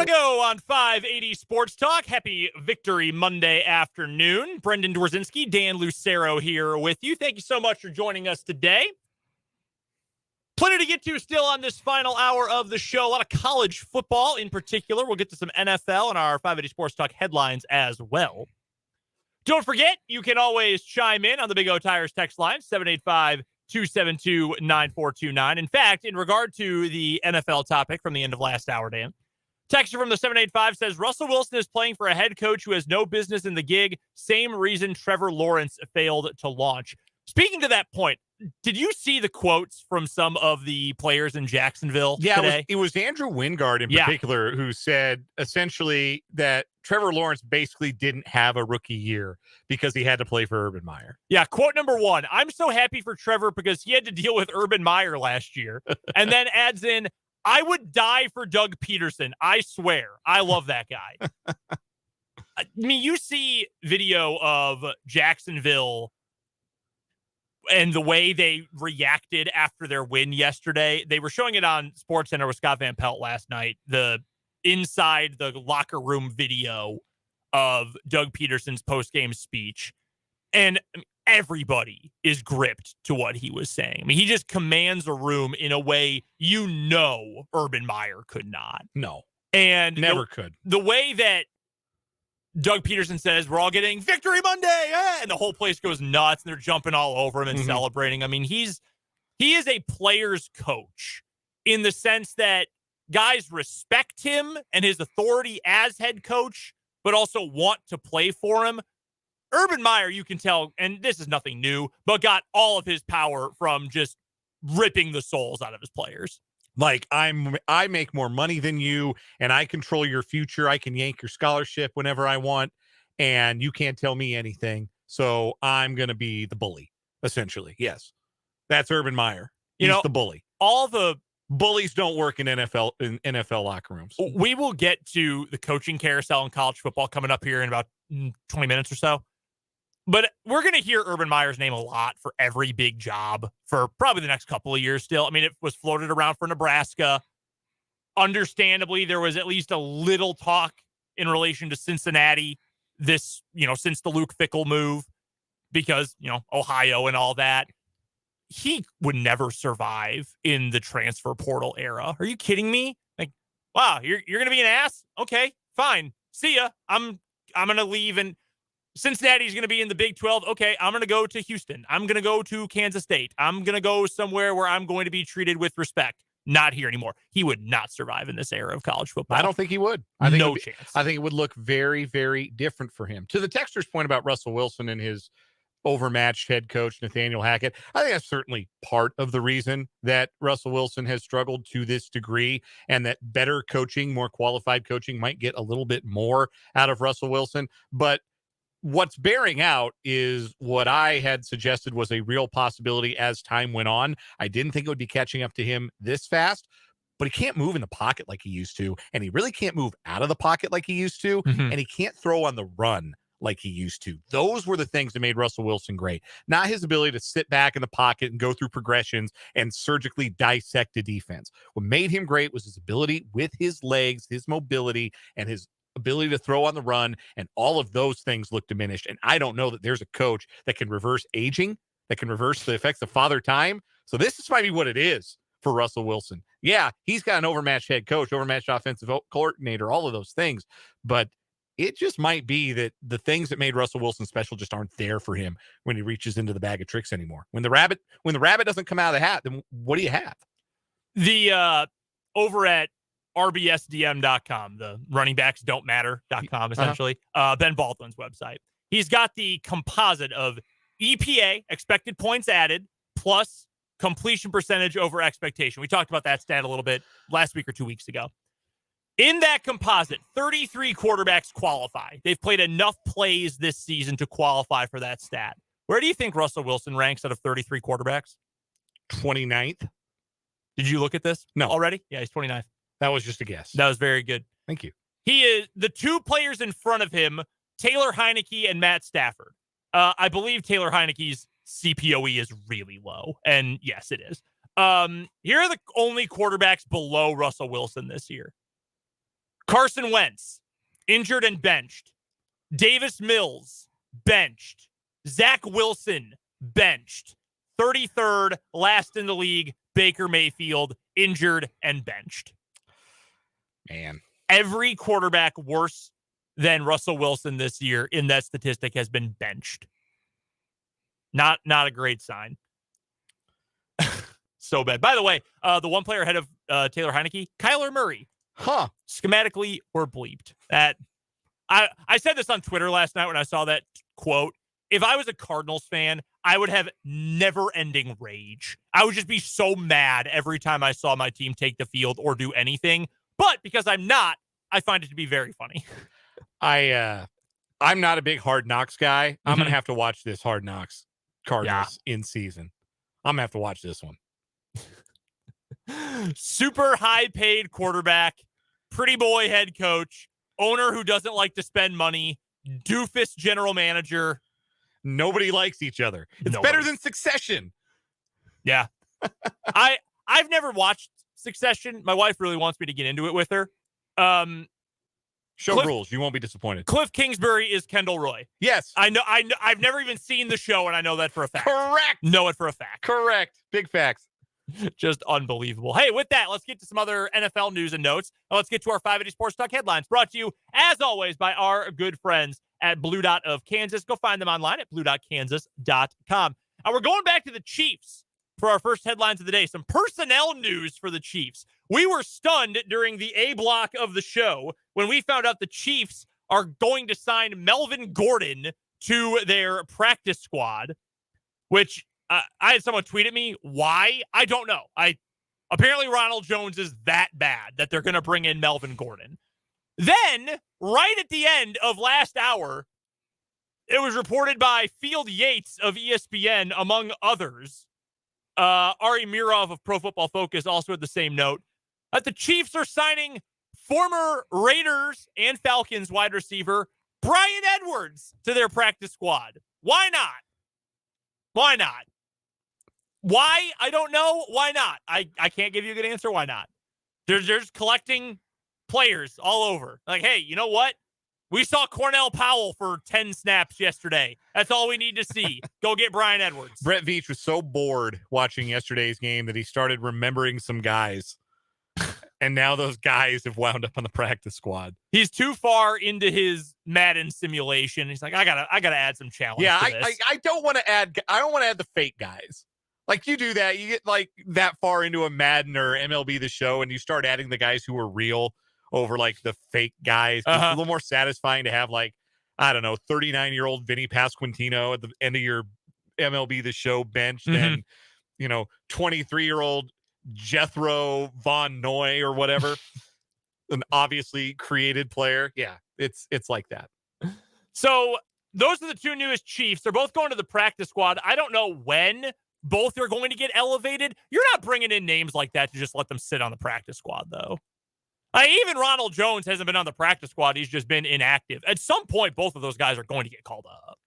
Go on 580 Sports Talk. Happy Victory Monday afternoon. Brendan Dworzinski, Dan Lucero here with you. Thank you so much for joining us today. Plenty to get to still on this final hour of the show. A lot of college football in particular. We'll get to some NFL and our 580 Sports Talk headlines as well. Don't forget, you can always chime in on the Big O Tires text line, 785-272-9429. In fact, in regard to the NFL topic from the end of last hour, Dan, texter from the 785 says, Russell Wilson is playing for a head coach who has no business in the gig. Same reason Trevor Lawrence failed to launch. Speaking to that point, did you see the quotes from some of the players in Jacksonville today? It was Andrew Wingard in particular who said essentially that Trevor Lawrence basically didn't have a rookie year because he had to play for Urban Meyer. Yeah, quote number one, I'm so happy for Trevor because he had to deal with Urban Meyer last year. And then adds in, I would die for Doug Peterson. I swear. I love that guy. I mean, you see video of Jacksonville and the way they reacted after their win yesterday. They were showing it on SportsCenter with Scott Van Pelt last night. The inside the locker room video of Doug Peterson's post-game speech. And everybody is gripped to what he was saying. I mean, he just commands a room in a way Urban Meyer could not. No. And never could. The way that Doug Peterson says, we're all getting Victory Monday, and the whole place goes nuts, and they're jumping all over him and celebrating. I mean, he is a player's coach in the sense that guys respect him and his authority as head coach, but also want to play for him. Urban Meyer, you can tell, and this is nothing new, but got all of his power from just ripping the souls out of his players. Like, I make more money than you, and I control your future. I can yank your scholarship whenever I want, and you can't tell me anything. So I'm going to be the bully, essentially. Yes, that's Urban Meyer. He's the bully. All the bullies don't work in NFL locker rooms. We will get to the coaching carousel in college football coming up here in about 20 minutes or so. But we're going to hear Urban Meyer's name a lot for every big job for probably the next couple of years still. I mean, it was floated around for Nebraska. Understandably, there was at least a little talk in relation to Cincinnati since the Luke Fickell move because, Ohio and all that. He would never survive in the transfer portal era. Are you kidding me? Like, wow, you're going to be an ass? Okay, fine. See ya. I'm going to leave and Cincinnati's going to be in the Big 12. Okay, I'm going to go to Houston. I'm going to go to Kansas State. I'm going to go somewhere where I'm going to be treated with respect. Not here anymore. He would not survive in this era of college football. I don't think he would. I think no chance. I think it would look very, very different for him. To the texter's point about Russell Wilson and his overmatched head coach, Nathaniel Hackett, I think that's certainly part of the reason that Russell Wilson has struggled to this degree and that better coaching, more qualified coaching might get a little bit more out of Russell Wilson. But what's bearing out is what I had suggested was a real possibility as time went on. I didn't think it would be catching up to him this fast, but he can't move in the pocket like he used to, and he really can't move out of the pocket like he used to, and he can't throw on the run like he used to. Those were the things that made Russell Wilson great, not his ability to sit back in the pocket and go through progressions and surgically dissect a defense. What made him great was his ability with his legs, his mobility, and his ability to throw on the run, and all of those things look diminished. And I don't know that there's a coach that can reverse aging, that can reverse the effects of father time. So this might be what it is for Russell Wilson. Yeah, he's got an overmatched head coach, overmatched offensive coordinator, all of those things. But it just might be that the things that made Russell Wilson special just aren't there for him when he reaches into the bag of tricks anymore. When the rabbit doesn't come out of the hat, then what do you have? The over at rbsdm.com, the running backs don't matter.com, essentially, Ben Baldwin's website. He's got the composite of EPA, expected points added, plus completion percentage over expectation. We talked about that stat a little bit last week or 2 weeks ago. In that composite, 33 quarterbacks qualify. They've played enough plays this season to qualify for that stat. Where do you think Russell Wilson ranks out of 33 quarterbacks? 29th. Did you look at this? No. Already? Yeah, he's 29th. That was just a guess. That was very good. Thank you. He is the two players in front of him, Taylor Heineke and Matt Stafford. I believe Taylor Heineke's CPOE is really low. And yes, it is. Here are the only quarterbacks below Russell Wilson this year. Carson Wentz, injured and benched. Davis Mills, benched. Zach Wilson, benched. 33rd, last in the league, Baker Mayfield, injured and benched. Man. Every quarterback worse than Russell Wilson this year in that statistic has been benched. Not a great sign. So bad. By the way, the one player ahead of Taylor Heineke, Kyler Murray. Huh. Schematically, we're bleeped. That I said this on Twitter last night when I saw that quote. If I was a Cardinals fan, I would have never-ending rage. I would just be so mad every time I saw my team take the field or do anything. But because I'm not, I find it to be very funny. I'm not a big Hard Knocks guy. I'm going to have to watch this Hard Knocks Cardinals in season. I'm going to have to watch this one. Super high-paid quarterback, pretty boy head coach, owner who doesn't like to spend money, doofus general manager. Nobody likes each other. It's better than Succession. Yeah. I've never watched Succession. My wife really wants me to get into it with her. Show rules. You won't be disappointed. Cliff Kingsbury is Kendall Roy. Yes. I know. I've never even seen the show, and I know that for a fact. Correct. Know it for a fact. Correct. Big facts. Just unbelievable. Hey, with that, let's get to some other NFL news and notes. And let's get to our 580 Sports Talk headlines, brought to you, as always, by our good friends at Blue Dot of Kansas. Go find them online at blue.kansas.com. And we're going back to the Chiefs for our first headlines of the day. Some personnel news for the Chiefs. We were stunned during the A block of the show when we found out the Chiefs are going to sign Melvin Gordon to their practice squad, which I had someone tweet at me. Why? I don't know. Apparently Ronald Jones is that bad that they're going to bring in Melvin Gordon. Then, right at the end of last hour, it was reported by Field Yates of ESPN, among others. Ari Mirov of Pro Football Focus also had the same note, that the Chiefs are signing former Raiders and Falcons wide receiver Brian Edwards to their practice squad. Why not? Why not? Why? I don't know. Why not? I can't give you a good answer. Why not? They're just collecting players all over. Like, hey, you know what? We saw Cornell Powell for 10 snaps yesterday. That's all we need to see. Go get Brian Edwards. Brett Veach was so bored watching yesterday's game that he started remembering some guys. And now those guys have wound up on the practice squad. He's too far into his Madden simulation. He's like, I gotta add some challenge. Yeah, to this. I don't want to add the fake guys. Like, you do that, you get like that far into a Madden or MLB The Show, and you start adding the guys who are real over like the fake guys. It's a little more satisfying to have, like, I don't know, 39-year-old Vinny Pasquantino at the end of your MLB The Show bench than, 23-year-old Jethro Von Noy or whatever, an obviously created player. Yeah, it's like that. So those are the two newest Chiefs. They're both going to the practice squad. I don't know when both are going to get elevated. You're not bringing in names like that to just let them sit on the practice squad, though. Even Ronald Jones hasn't been on the practice squad. He's just been inactive. At some point, both of those guys are going to get called up.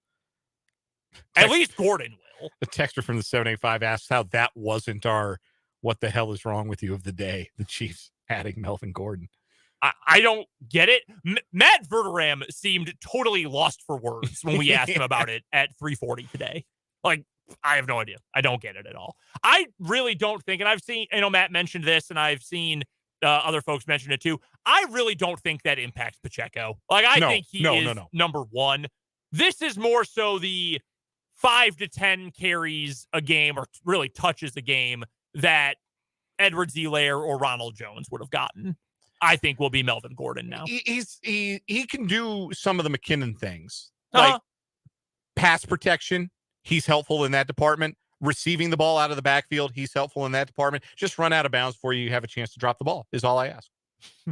At least Gordon will. The texter from the 785 asks how that wasn't our "what the hell is wrong with you" of the day. The Chiefs adding Melvin Gordon. I don't get it. Matt Verderame seemed totally lost for words when we asked him about it at 3:40 today. Like, I have no idea. I don't get it at all. I really don't think, and I've seen, Matt mentioned this, and I've seen other folks mention it too. I really don't think that impacts Pacheco. Like, I think he is number one. This is more so the 5 to 10 carries a game, or really touches a game, that Edwards-Helaire or Ronald Jones would have gotten. I think will be Melvin Gordon now. He can do some of the McKinnon things, like pass protection. He's helpful in that department. Receiving the ball out of the backfield, he's helpful in that department. Just run out of bounds before you have a chance to drop the ball is all I ask.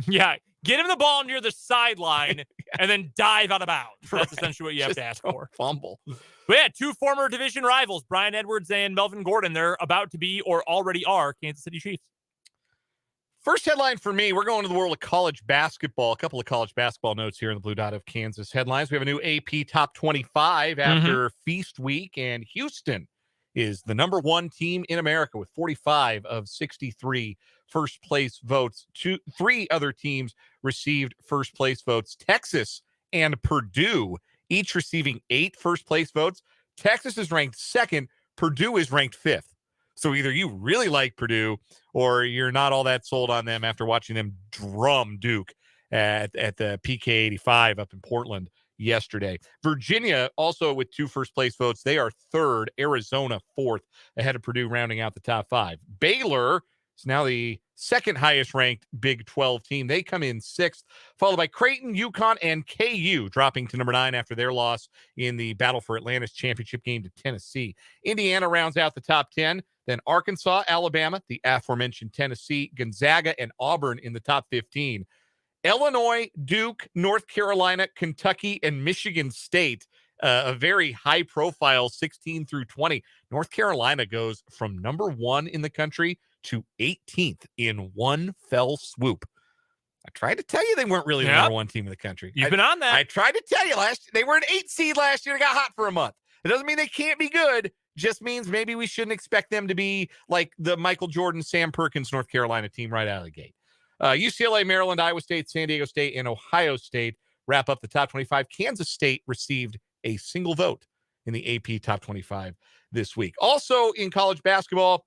Yeah, get him the ball near the sideline and then dive out of bounds. That's essentially what you have to ask for. Fumble. But yeah, two former division rivals, Brian Edwards and Melvin Gordon. They're about to be, or already are, Kansas City Chiefs. First headline for me, we're going to the world of college basketball. A couple of college basketball notes here in the Blue Dot of Kansas headlines. We have a new AP Top 25 after Feast Week, and Houston is the number one team in America with 45 of 63 first place votes. Three other teams received first place votes. Texas and Purdue each receiving 8 first place votes. Texas is ranked second. Purdue is ranked fifth. So either you really like Purdue or you're not all that sold on them after watching them drum Duke at the PK 85 up in Portland yesterday. Virginia also with 2 first place votes. They are third. Arizona fourth, ahead of Purdue, rounding out the top 5. Baylor is now the second highest ranked Big 12 team. They come in sixth, followed by Creighton, UConn, and KU, dropping to number 9 after their loss in the Battle for Atlantis championship game to Tennessee. Indiana rounds out the top 10. Then Arkansas, Alabama, the aforementioned Tennessee, Gonzaga, and Auburn in the top 15. Illinois, Duke, North Carolina, Kentucky, and Michigan State, a very high-profile 16 through 20. North Carolina goes from number 1 in the country to 18th in one fell swoop. I tried to tell you they weren't really the number 1 team in the country. You've been on that. I tried to tell you they were an 8 seed last year and got hot for a month. It doesn't mean they can't be good. Just means maybe we shouldn't expect them to be like the Michael Jordan, Sam Perkins, North Carolina team right out of the gate. UCLA, Maryland, Iowa State, San Diego State, and Ohio State wrap up the top 25. Kansas State received a single vote in the AP top 25 this week. Also in college basketball,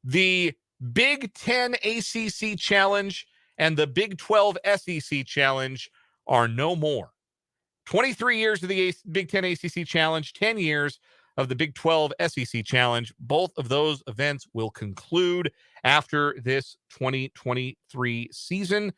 the Big 10 ACC Challenge and the Big 12 SEC Challenge are no more. 23 years of the Big 10 ACC Challenge, 10 years of the Big 12 SEC Challenge. Both of those events will conclude after this 2023 season.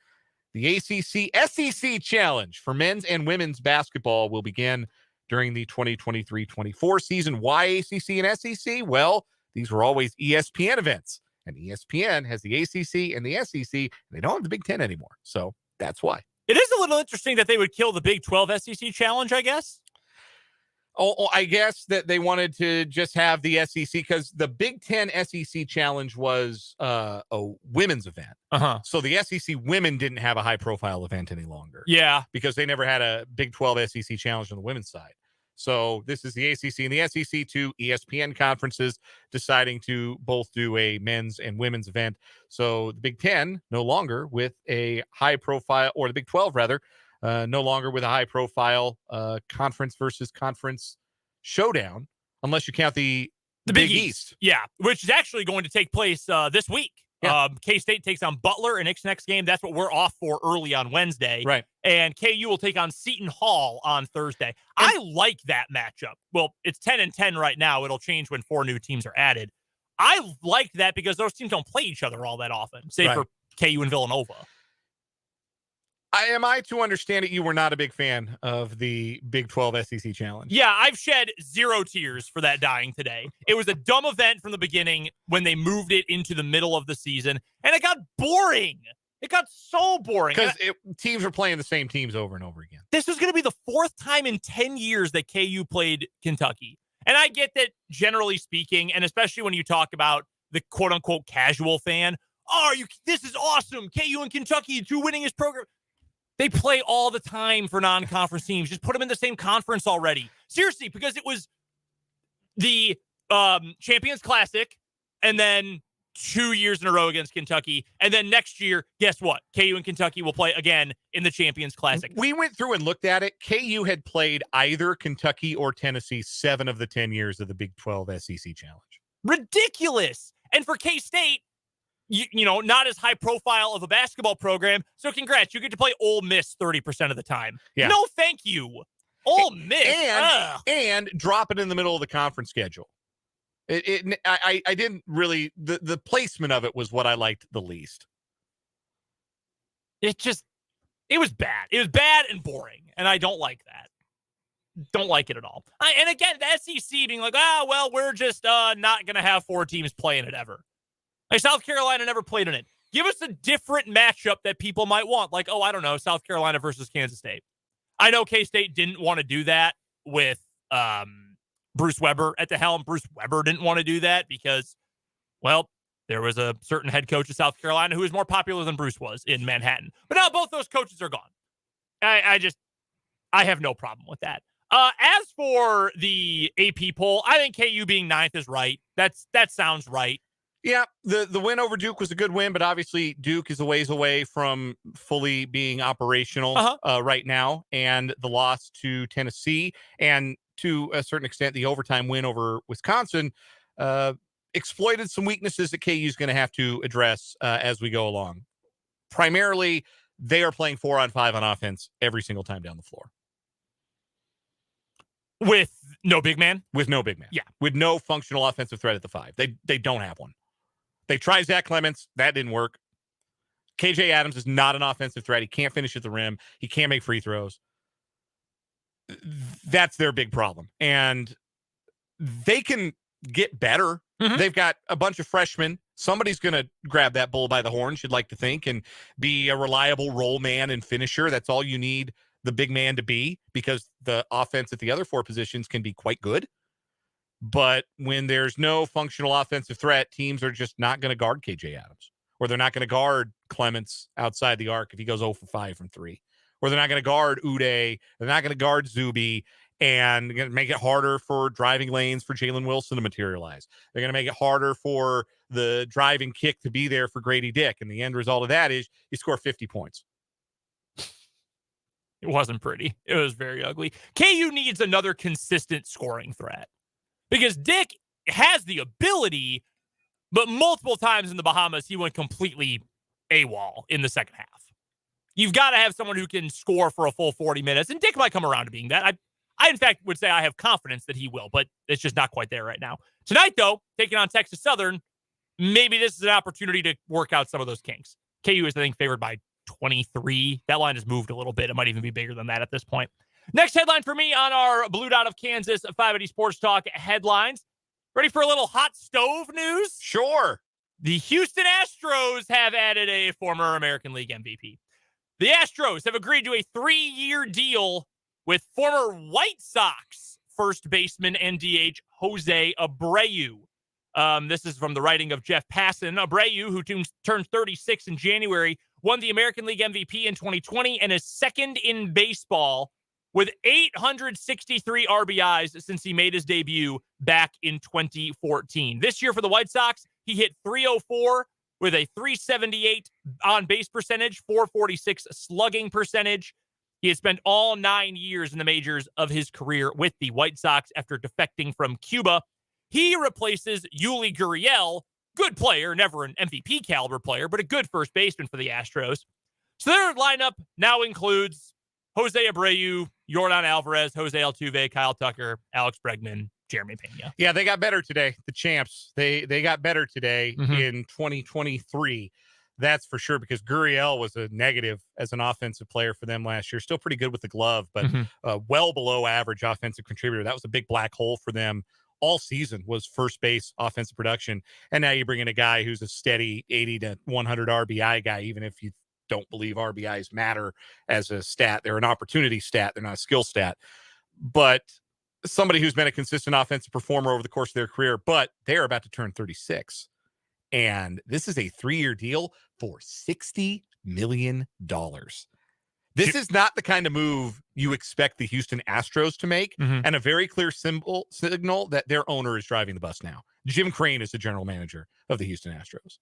The ACC SEC Challenge for men's and women's basketball will begin during the 2023-24 season. Why ACC and SEC? Well, these were always ESPN events, and ESPN has the ACC and the SEC, and they don't have the Big 10 anymore. So that's why. It is a little interesting that they would kill the Big 12 SEC Challenge, I guess. Oh, I guess that they wanted to just have the SEC because the Big 10 SEC Challenge was a women's event. So the SEC women didn't have a high-profile event any longer. Yeah. Because they never had a Big 12 SEC Challenge on the women's side. So this is the ACC and the SEC, two ESPN conferences deciding to both do a men's and women's event. So the Big 10 no longer with a high-profile, or the Big 12 rather, no longer with a high-profile conference versus conference showdown, unless you count the Big East. Yeah, which is actually going to take place this week. Yeah. K-State takes on Butler in its next game. That's what we're off for early on Wednesday. Right. And KU will take on Seton Hall on Thursday. I like that matchup. Well, it's 10-10 right now. It'll change when 4 new teams are added. I like that because those teams don't play each other all that often, save for KU and Villanova. Am I to understand it, you were not a big fan of the Big 12 SEC Challenge? Yeah, I've shed 0 tears for that dying today. It was a dumb event from the beginning when they moved it into the middle of the season, and it got boring. It got so boring. Because teams were playing the same teams over and over again. This was going to be the 4th time in 10 years that KU played Kentucky. And I get that, generally speaking, and especially when you talk about the quote-unquote casual fan, this is awesome. KU and Kentucky, 2 winningest programs. They play all the time for non-conference teams. Just put them in the same conference already. Seriously, because it was the Champions Classic and then 2 years in a row against Kentucky. And then next year, guess what? KU and Kentucky will play again in the Champions Classic. We went through and looked at it. KU had played either Kentucky or Tennessee 7 of the 10 years of the Big 12 SEC Challenge. Ridiculous. And for K-State, you know, not as high profile of a basketball program. So congrats. You get to play Ole Miss 30% of the time. Yeah. No, thank you. Ole Miss. And drop it in the middle of the conference schedule. I didn't really, the placement of it was what I liked the least. It was bad. It was bad and boring. And I don't like that. Don't like it at all. And again, the SEC being like, we're just not going to have 4 teams playing it ever. Like, South Carolina never played in it. Give us a different matchup that people might want. Like, I don't know, South Carolina versus Kansas State. I know K-State didn't want to do that with Bruce Weber at the helm. Bruce Weber didn't want to do that because, well, there was a certain head coach of South Carolina who was more popular than Bruce was in Manhattan. But now both those coaches are gone. I have no problem with that. As for the AP poll, I think KU being 9th is right. That sounds right. Yeah, the win over Duke was a good win, but obviously Duke is a ways away from fully being operational right now, and the loss to Tennessee and to a certain extent the overtime win over Wisconsin exploited some weaknesses that KU is going to have to address as we go along. Primarily, they are playing 4-on-5 on offense every single time down the floor. With no big man? With no big man. Yeah. With no functional offensive threat at the 5. They don't have one. They tried Zach Clements. That didn't work. KJ Adams is not an offensive threat. He can't finish at the rim. He can't make free throws. That's their big problem. And they can get better. Mm-hmm. They've got a bunch of freshmen. Somebody's going to grab that bull by the horns, you'd like to think, and be a reliable role man and finisher. That's all you need the big man to be, because the offense at the other 4 positions can be quite good. But when there's no functional offensive threat, teams are just not going to guard KJ Adams, or they're not going to guard Clements outside the arc if he goes 0 for 5 from 3, or they're not going to guard Uday. They're not going to guard Zuby, and going to make it harder for driving lanes for Jalen Wilson to materialize. They're going to make it harder for the driving kick to be there for Grady Dick. And the end result of that is you score 50 points. It wasn't pretty. It was very ugly. KU needs another consistent scoring threat, because Dick has the ability, but multiple times in the Bahamas, he went completely AWOL in the second half. You've got to have someone who can score for a full 40 minutes, and Dick might come around to being that. I in fact, would say I have confidence that he will, but it's just not quite there right now. Tonight, though, taking on Texas Southern, maybe this is an opportunity to work out some of those kinks. KU is, I think, favored by 23. That line has moved a little bit. It might even be bigger than that at this point. Next headline for me on our Blue Dot of Kansas 580 Sports Talk headlines. Ready for a little hot stove news? Sure. The Houston Astros have added a former American League MVP. The Astros have agreed to a 3-year deal with former White Sox first baseman and DH Jose Abreu. This is from the writing of Jeff Passan. Abreu, who turns 36 in January, won the American League MVP in 2020 and is second in baseball with 863 RBIs since he made his debut back in 2014. This year for the White Sox, he hit 304 with a 378 on-base percentage, 446 slugging percentage. He has spent all 9 years in the majors of his career with the White Sox after defecting from Cuba. He replaces Yuli Gurriel, good player, never an MVP caliber player, but a good first baseman for the Astros. So their lineup now includes Jose Abreu, Yordan Alvarez, Jose Altuve, Kyle Tucker, Alex Bregman, Jeremy Pena. Yeah, they got better today. The champs, they got better today in 2023. That's for sure, because Gurriel was a negative as an offensive player for them last year. Still pretty good with the glove, but well below average offensive contributor. That was a big black hole for them all season, was first base offensive production. And now you bring in a guy who's a steady 80 to 100 RBI guy, even if you don't believe RBIs matter as a stat. They're an opportunity stat. They're not a skill stat. But somebody who's been a consistent offensive performer over the course of their career, but they're about to turn 36. And this is a 3-year deal for $60 million. This is not the kind of move you expect the Houston Astros to make, and a very clear signal that their owner is driving the bus now. Jim Crane is the general manager of the Houston Astros.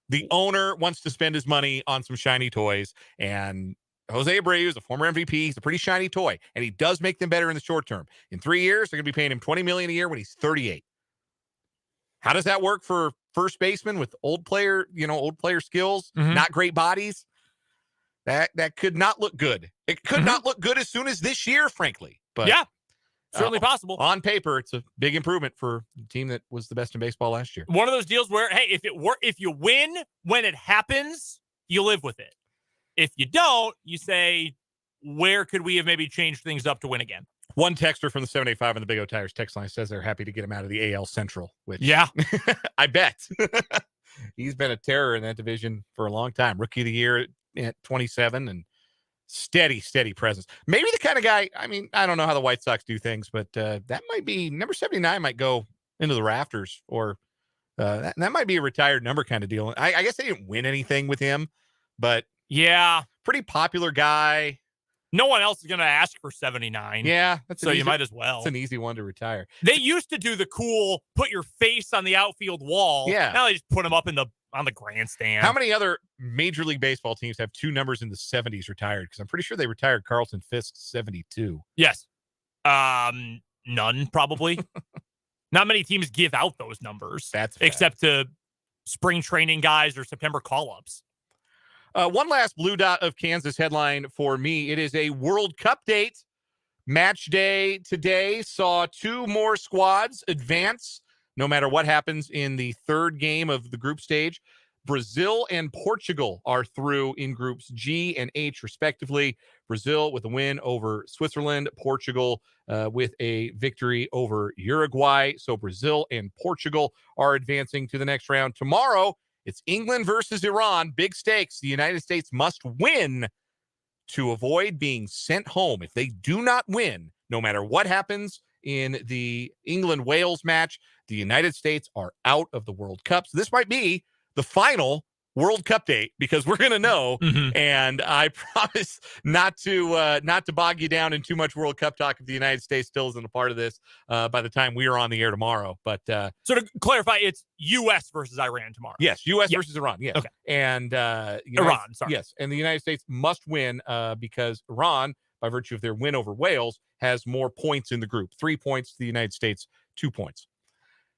The owner wants to spend his money on some shiny toys, and Jose Abreu is a former MVP. He's a pretty shiny toy, and he does make them better in the short term. In 3 years, they're going to be paying him $20 million a year when he's 38. How does that work for first baseman with old player skills, not great bodies? That could not look good. It could not look good as soon as this year, frankly. But yeah, certainly possible. On paper, it's a big improvement for the team that was the best in baseball last year. One of those deals where, hey, if you win when it happens, you live with it. If you don't, you say, where could we have maybe changed things up to win again? One texter from the 785 on the Big O Tires text line says they're happy to get him out of the AL Central, which I bet. He's been a terror in that division for a long time. Rookie of the year at 27 and steady presence. Maybe the kind of guy, I mean, I don't know how the White Sox do things, but that might be number 79 might go into the rafters, or that might be a retired number kind of deal. I guess they didn't win anything with him, but yeah, pretty popular guy. No one else is going to ask for 79. Yeah. So you might as well. It's an easy one to retire. They used to do the cool, put your face on the outfield wall. Yeah. Now they just put them up on the grandstand. How many other Major League Baseball teams have two numbers in the 70s retired? Because I'm pretty sure they retired Carlton Fisk's 72. Yes. None, probably. Not many teams give out those numbers. Except to spring training guys or September call-ups. One last Blue Dot of Kansas headline for me. It is a World Cup date. Match day today saw two more squads advance, no matter what happens in the third game of the group stage. Brazil and Portugal are through in groups G and H, respectively. Brazil with a win over Switzerland, Portugal with a victory over Uruguay. So Brazil and Portugal are advancing to the next round. Tomorrow, it's England versus Iran. Big stakes. The United States must win to avoid being sent home. If they do not win, no matter what happens in the England-Wales match, the United States are out of the World Cup. So this might be the final World Cup date, because we're going to know. And I promise not to bog you down in too much World Cup talk if the United States still isn't a part of this by the time we are on the air tomorrow. But so to clarify, it's U.S. versus Iran tomorrow. Yes, U.S. versus Iran. Yes. Okay. And Iran, sorry. Yes. And the United States must win because Iran, by virtue of their win over Wales, has more points in the group. 3 points to the United States, 2 points.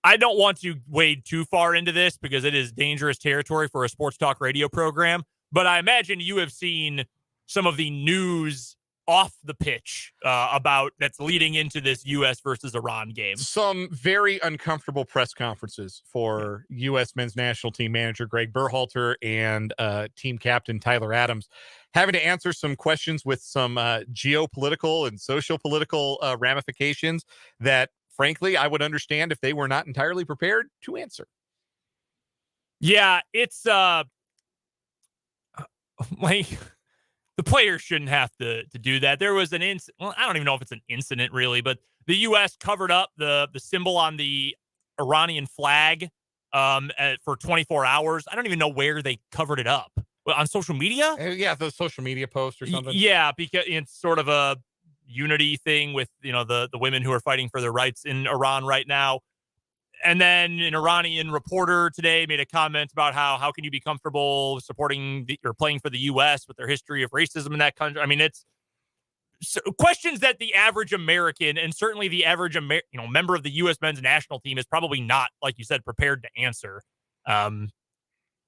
I don't want to wade too far into this because it is dangerous territory for a sports talk radio program, but I imagine you have seen some of the news off the pitch about that's leading into this U.S. versus Iran game. Some very uncomfortable press conferences for U.S. men's national team manager Greg Berhalter and team captain Tyler Adams, having to answer some questions with some geopolitical and social political ramifications that, frankly, I would understand if they were not entirely prepared to answer. Yeah, it's like the players shouldn't have to do that. There was an well, I don't even know if it's an incident really, but the U.S. covered up the symbol on the Iranian flag for 24 hours. I don't even know where they covered it up. On social media? Yeah, the social media post or something. Yeah, because it's sort of a unity thing with, the women who are fighting for their rights in Iran right now. And then an Iranian reporter today made a comment about how can you be comfortable supporting or playing for the U.S. with their history of racism in that country. I mean, it's questions that the average American and certainly the average member of the U.S. men's national team is probably not, like you said, prepared to answer.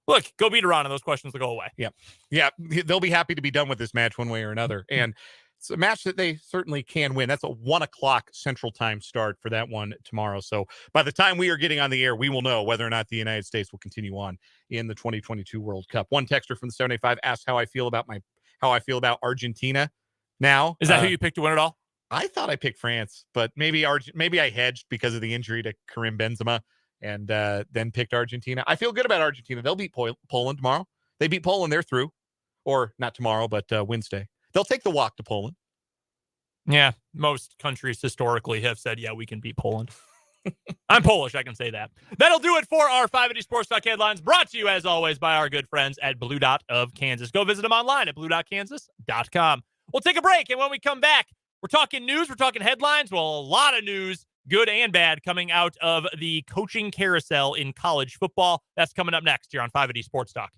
Look, go beat Iran and those questions will go away. Yeah, they'll be happy to be done with this match one way or another. And it's a match that they certainly can win. That's a 1:00 Central Time start for that one tomorrow. So by the time we are getting on the air, we will know whether or not the United States will continue on in the 2022 World Cup. One texter from the 785 asked how I feel about Argentina now. Is that who you picked to win it all? I thought I picked France, but maybe I hedged because of the injury to Karim Benzema and then picked Argentina. I feel good about Argentina. They'll beat Poland tomorrow. They beat Poland, they're through. Or not tomorrow, but Wednesday. They'll take the walk to Poland. Yeah, most countries historically have said, yeah, we can beat Poland. I'm Polish, I can say that. That'll do it for our 580 Sports Talk headlines, brought to you, as always, by our good friends at Blue Dot of Kansas. Go visit them online at bluedotkansas.com. We'll take a break, and when we come back, we're talking news, we're talking headlines. Well, a lot of news, good and bad, coming out of the coaching carousel in college football. That's coming up next here on 580 Sports Talk.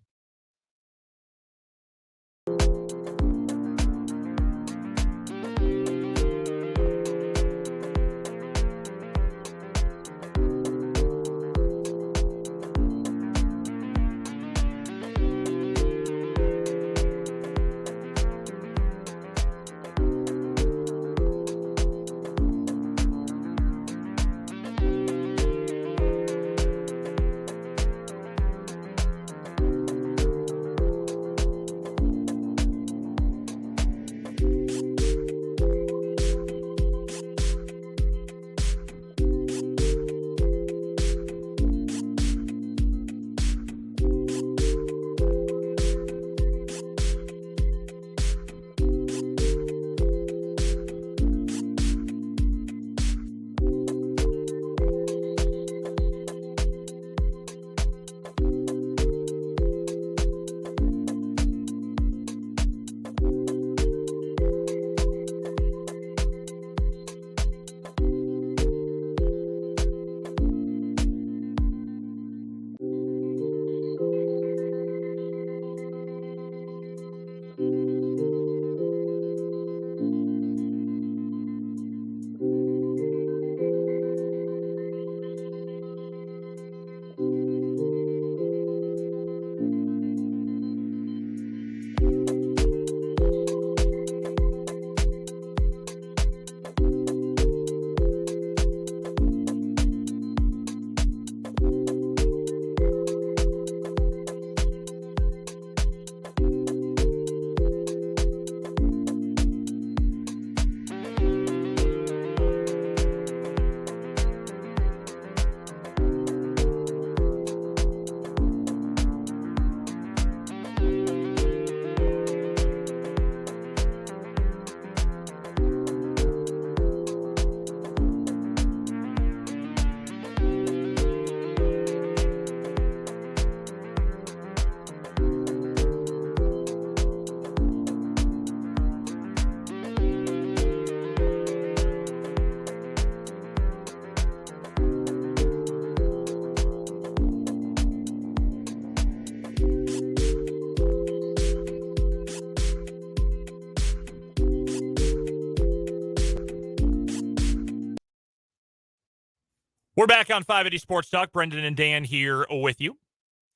We're back on 580 Sports Talk. Brendan and Dan here with you.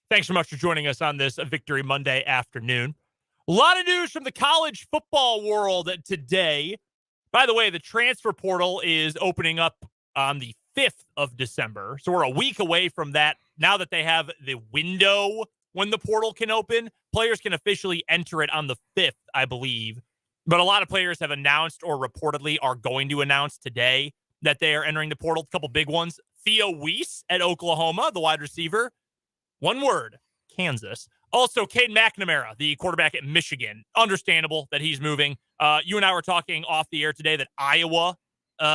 Thanks so much for joining us on this Victory Monday afternoon. A lot of news from the college football world today. By the way, the transfer portal is opening up on the 5th of December. So we're a week away from that. Now that they have the window when the portal can open, players can officially enter it on the 5th, I believe. But a lot of players have announced or reportedly are going to announce today that they are entering the portal. A couple big ones. Theo Weiss at Oklahoma, the wide receiver. One word, Kansas. Also, Cade McNamara, the quarterback at Michigan. Understandable that he's moving. You and I were talking off the air today that Iowa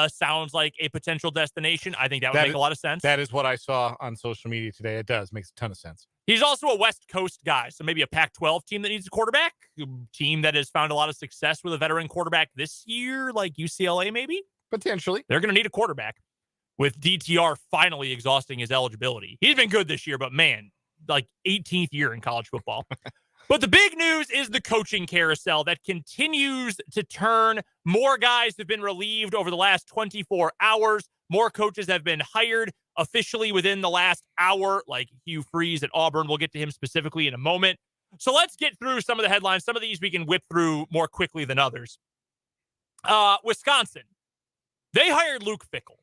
sounds like a potential destination. I think that would make a lot of sense. That is what I saw on social media today. It does. Makes a ton of sense. He's also a West Coast guy, so maybe a Pac-12 team that needs a quarterback, a team that has found a lot of success with a veteran quarterback this year, like UCLA maybe. Potentially. They're going to need a quarterback with DTR finally exhausting his eligibility. He's been good this year, but man, like 18th year in college football. But the big news is the coaching carousel that continues to turn. More guys have been relieved over the last 24 hours. More coaches have been hired officially within the last hour, like Hugh Freeze at Auburn. We'll get to him specifically in a moment. So let's get through some of the headlines. Some of these we can whip through more quickly than others. Wisconsin. They hired Luke Fickell.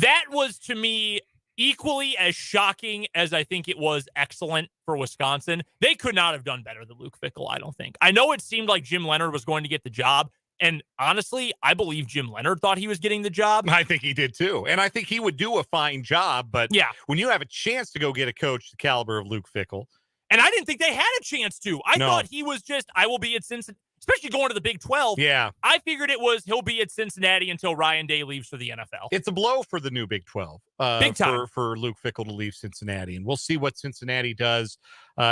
That was, to me, equally as shocking as I think it was excellent for Wisconsin. They could not have done better than Luke Fickell, I don't think. I know it seemed like Jim Leonhard was going to get the job, and honestly, I believe Jim Leonhard thought he was getting the job. I think he did too, and I think he would do a fine job, but yeah, when you have a chance to go get a coach the caliber of Luke Fickell. And I didn't think they had a chance to. I thought he was just, I will be at Cincinnati. Especially going to the Big 12. Yeah. I figured it was he'll be at Cincinnati until Ryan Day leaves for the NFL. It's a blow for the new Big 12. Big time. For Luke Fickell to leave Cincinnati. And we'll see what Cincinnati does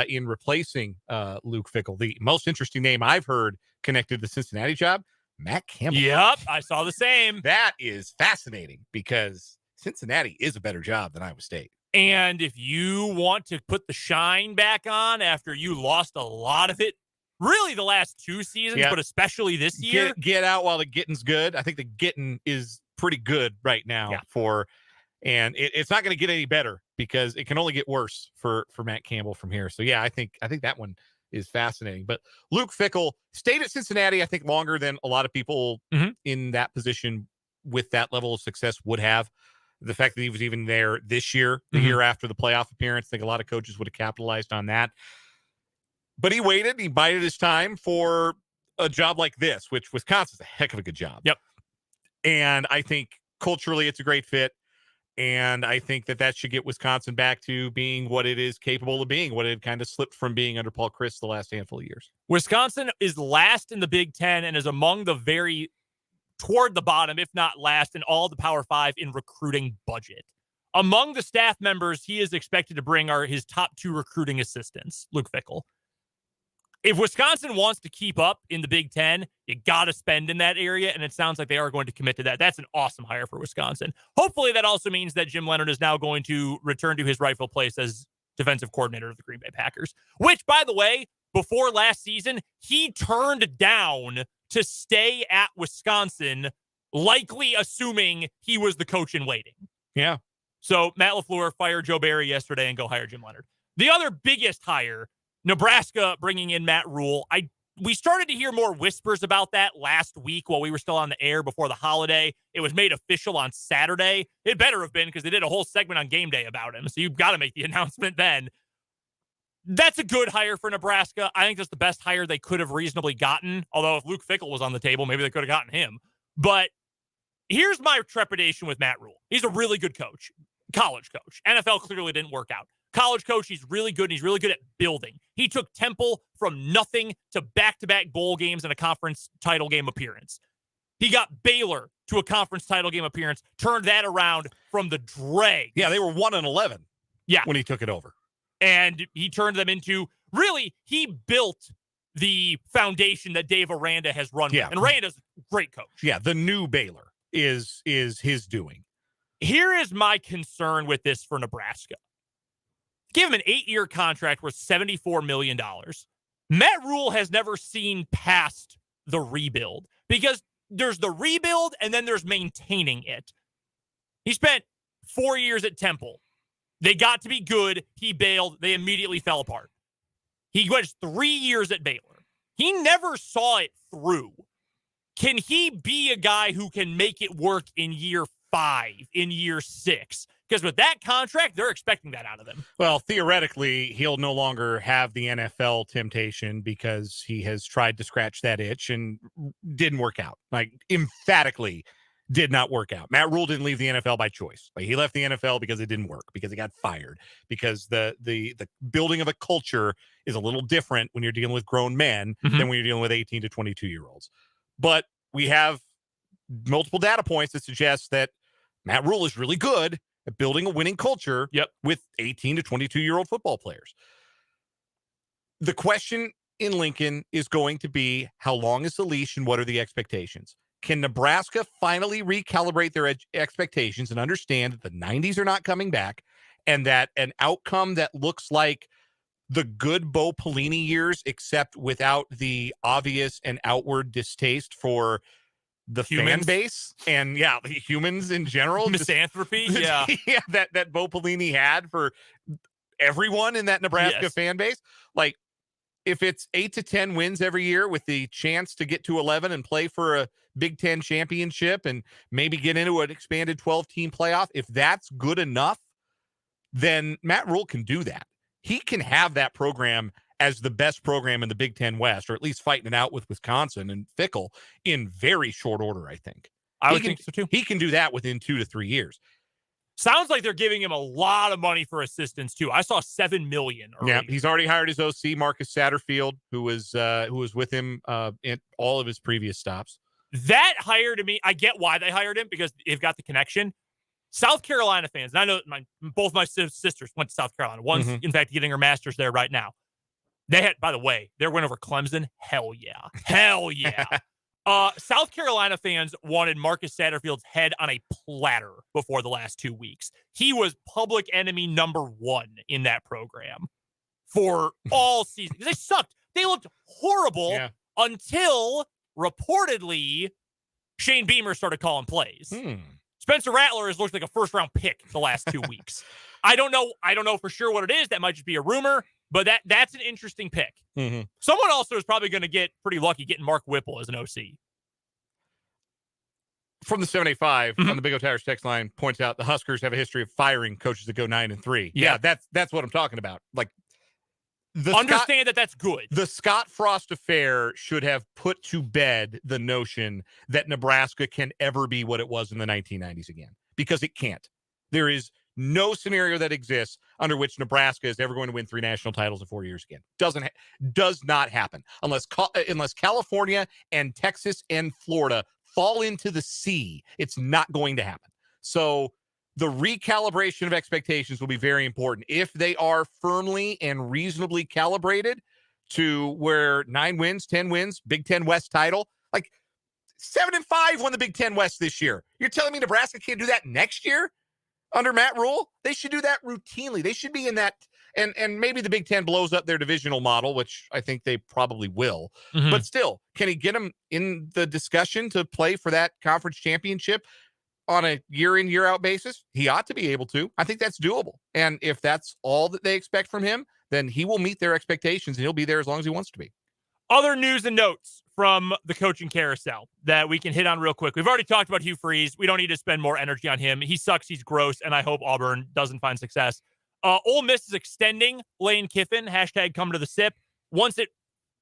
in replacing Luke Fickell. The most interesting name I've heard connected to the Cincinnati job, Matt Campbell. Yep, I saw the same. That is fascinating because Cincinnati is a better job than Iowa State. And if you want to put the shine back on after you lost a lot of it, really the last two seasons, but especially this year. Get out while the getting's good. I think the getting is pretty good right now and it's not going to get any better because it can only get worse for Matt Campbell from here. So yeah, I think that one is fascinating. But Luke Fickell stayed at Cincinnati, I think, longer than a lot of people in that position with that level of success would have. The fact that he was even there this year, the year after the playoff appearance, I think a lot of coaches would have capitalized on that. But he waited. He bided his time for a job like this, which Wisconsin's a heck of a good job. Yep. And I think culturally it's a great fit. And I think that should get Wisconsin back to being what it is capable of being, what it kind of slipped from being under Paul Chryst the last handful of years. Wisconsin is last in the Big Ten and is among the toward the bottom, if not last, in all the Power Five in recruiting budget. Among the staff members he is expected to bring are his top two recruiting assistants, Luke Fickell. If Wisconsin wants to keep up in the Big Ten, you got to spend in that area, and it sounds like they are going to commit to that. That's an awesome hire for Wisconsin. Hopefully that also means that Jim Leonhard is now going to return to his rightful place as defensive coordinator of the Green Bay Packers, which, by the way, before last season, he turned down to stay at Wisconsin, likely assuming he was the coach in waiting. Yeah. So Matt LaFleur fired Joe Barry yesterday and go hire Jim Leonhard. The other biggest hire, Nebraska bringing in Matt Rule. We started to hear more whispers about that last week while we were still on the air before the holiday. It was made official on Saturday. It better have been because they did a whole segment on game day about him. So you've got to make the announcement then. That's a good hire for Nebraska. I think that's the best hire they could have reasonably gotten. Although if Luke Fickell was on the table, maybe they could have gotten him. But here's my trepidation with Matt Rule. He's a really good coach, college coach. NFL clearly didn't work out. College coach, he's really good, and he's really good at building. He took Temple from nothing to back-to-back bowl games and a conference title game appearance. He got Baylor to a conference title game appearance, turned that around from the dregs. Yeah, they were 1-11 when he took it over. And he turned them into, really, he built the foundation that Dave Aranda has run with. And Aranda's a great coach. Yeah, the new Baylor is his doing. Here is my concern with this for Nebraska. Give him an 8-year contract worth $74 million. Matt Rule has never seen past the rebuild because there's the rebuild and then there's maintaining it. He spent 4 years at Temple. They got to be good. He bailed. They immediately fell apart. He was 3 years at Baylor. He never saw it through. Can he be a guy who can make it work in year 5, in year 6? Because with that contract, they're expecting that out of him. Well, theoretically, he'll no longer have the NFL temptation because he has tried to scratch that itch and didn't work out. Like, emphatically did not work out. Matt Rule didn't leave the NFL by choice. Like, he left the NFL because it didn't work, because he got fired, because the building of a culture is a little different when you're dealing with grown men than when you're dealing with 18 to 22-year-olds. But we have multiple data points that suggest that Matt Rule is really good at building a winning culture with 18 to 22-year-old football players. The question in Lincoln is going to be, how long is the leash and what are the expectations? Can Nebraska finally recalibrate their expectations and understand that the 90s are not coming back, and that an outcome that looks like the good Bo Pelini years, except without the obvious and outward distaste for the fan base and the humans in general, misanthropy, that Bo Pelini had for everyone in that Nebraska fan base. Like, if it's 8 to 10 wins every year with the chance to get to 11 and play for a Big Ten championship and maybe get into an expanded 12-team playoff, if that's good enough, then Matt Rule can do that. He can have that program as the best program in the Big Ten West, or at least fighting it out with Wisconsin and Fickle in very short order, I think. I would think so too. He can do that within 2 to 3 years. Sounds like they're giving him a lot of money for assistants too. I saw $7 million. Yeah, he's already hired his OC, Marcus Satterfield, who was with him in all of his previous stops. That hire, to me, I get why they hired him, because they've got the connection. South Carolina fans, and I know both my sisters went to South Carolina. One's, in fact, getting her master's there right now. They had, by the way, their win over Clemson. Hell yeah. Hell yeah. South Carolina fans wanted Marcus Satterfield's head on a platter before the last 2 weeks. He was public enemy number 1 in that program for all season. They sucked. They looked horrible until, reportedly, Shane Beamer started calling plays. Spencer Rattler has looked like a first-round pick the last 2 weeks. I don't know for sure what it is. That might just be a rumor, but that's an interesting pick. Someone also is probably going to get pretty lucky getting Mark Whipple as an OC. From the 785 on the Big O Tires text line points out the Huskers have a history of firing coaches that go 9-3. Yeah, that's what I'm talking about. Like, understand that's good. The Scott Frost affair should have put to bed the notion that Nebraska can ever be what it was in the 1990s again, because it can't. There is no scenario that exists under which Nebraska is ever going to win 3 national titles in 4 years again. Does not happen unless California and Texas and Florida fall into the sea. It's not going to happen. So the recalibration of expectations will be very important. If they are firmly and reasonably calibrated to where 9 wins, 10 wins, Big Ten West title, like 7-5 won the Big Ten West this year. You're telling me Nebraska can't do that next year under Matt Rule? They should do that routinely. They should be in that, and maybe the Big Ten blows up their divisional model, which I think they probably will. But still, can he get them in the discussion to play for that conference championship on a year-in, year-out basis? He ought to be able to. I think that's doable. And if that's all that they expect from him, then he will meet their expectations, and he'll be there as long as he wants to be. Other news and notes from the coaching carousel that we can hit on real quick. We've already talked about Hugh Freeze. We don't need to spend more energy on him. He sucks. He's gross, and I hope Auburn doesn't find success. Ole Miss is extending Lane Kiffin, hashtag come to the SIP. Once it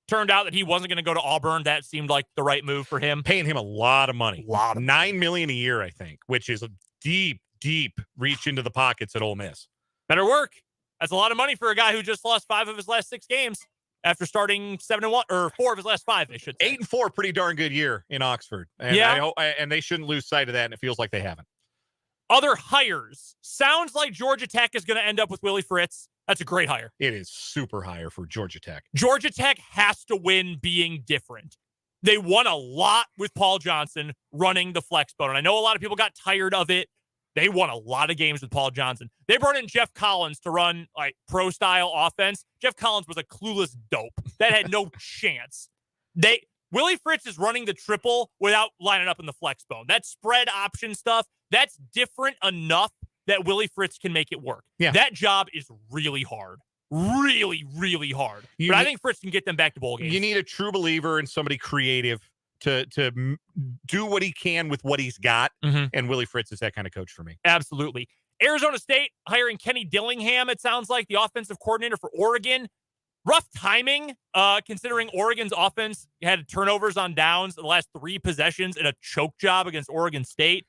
turned out that he wasn't going to go to Auburn, that seemed like the right move for him. Paying him a lot of money. $9 million a year, I think, which is a deep, deep reach into the pockets at Ole Miss. Better work. That's a lot of money for a guy who just lost 5 of his last 6 games after starting 7-1, or 4 of his last 5, they should say. 8-4, pretty darn good year in Oxford. And and they shouldn't lose sight of that, and it feels like they haven't. Other hires. Sounds like Georgia Tech is going to end up with Willie Fritz. That's a great hire. It is super hire for Georgia Tech. Georgia Tech has to win being different. They won a lot with Paul Johnson running the flex bone. And I know a lot of people got tired of it. They won a lot of games with Paul Johnson. They brought in Jeff Collins to run like pro-style offense. Jeff Collins was a clueless dope. That had no chance. Willie Fritz is running the triple without lining up in the flex bone. That spread option stuff, that's different enough that Willie Fritz can make it work. Yeah. That job is really hard. Really, really hard. But I think Fritz can get them back to bowl games. You need a true believer and somebody creative to do what he can with what he's got. And Willie Fritz is that kind of coach for me. Absolutely. Arizona State hiring Kenny Dillingham, it sounds like, the offensive coordinator for Oregon. Rough timing, considering Oregon's offense had turnovers on downs in the last 3 possessions and a choke job against Oregon State.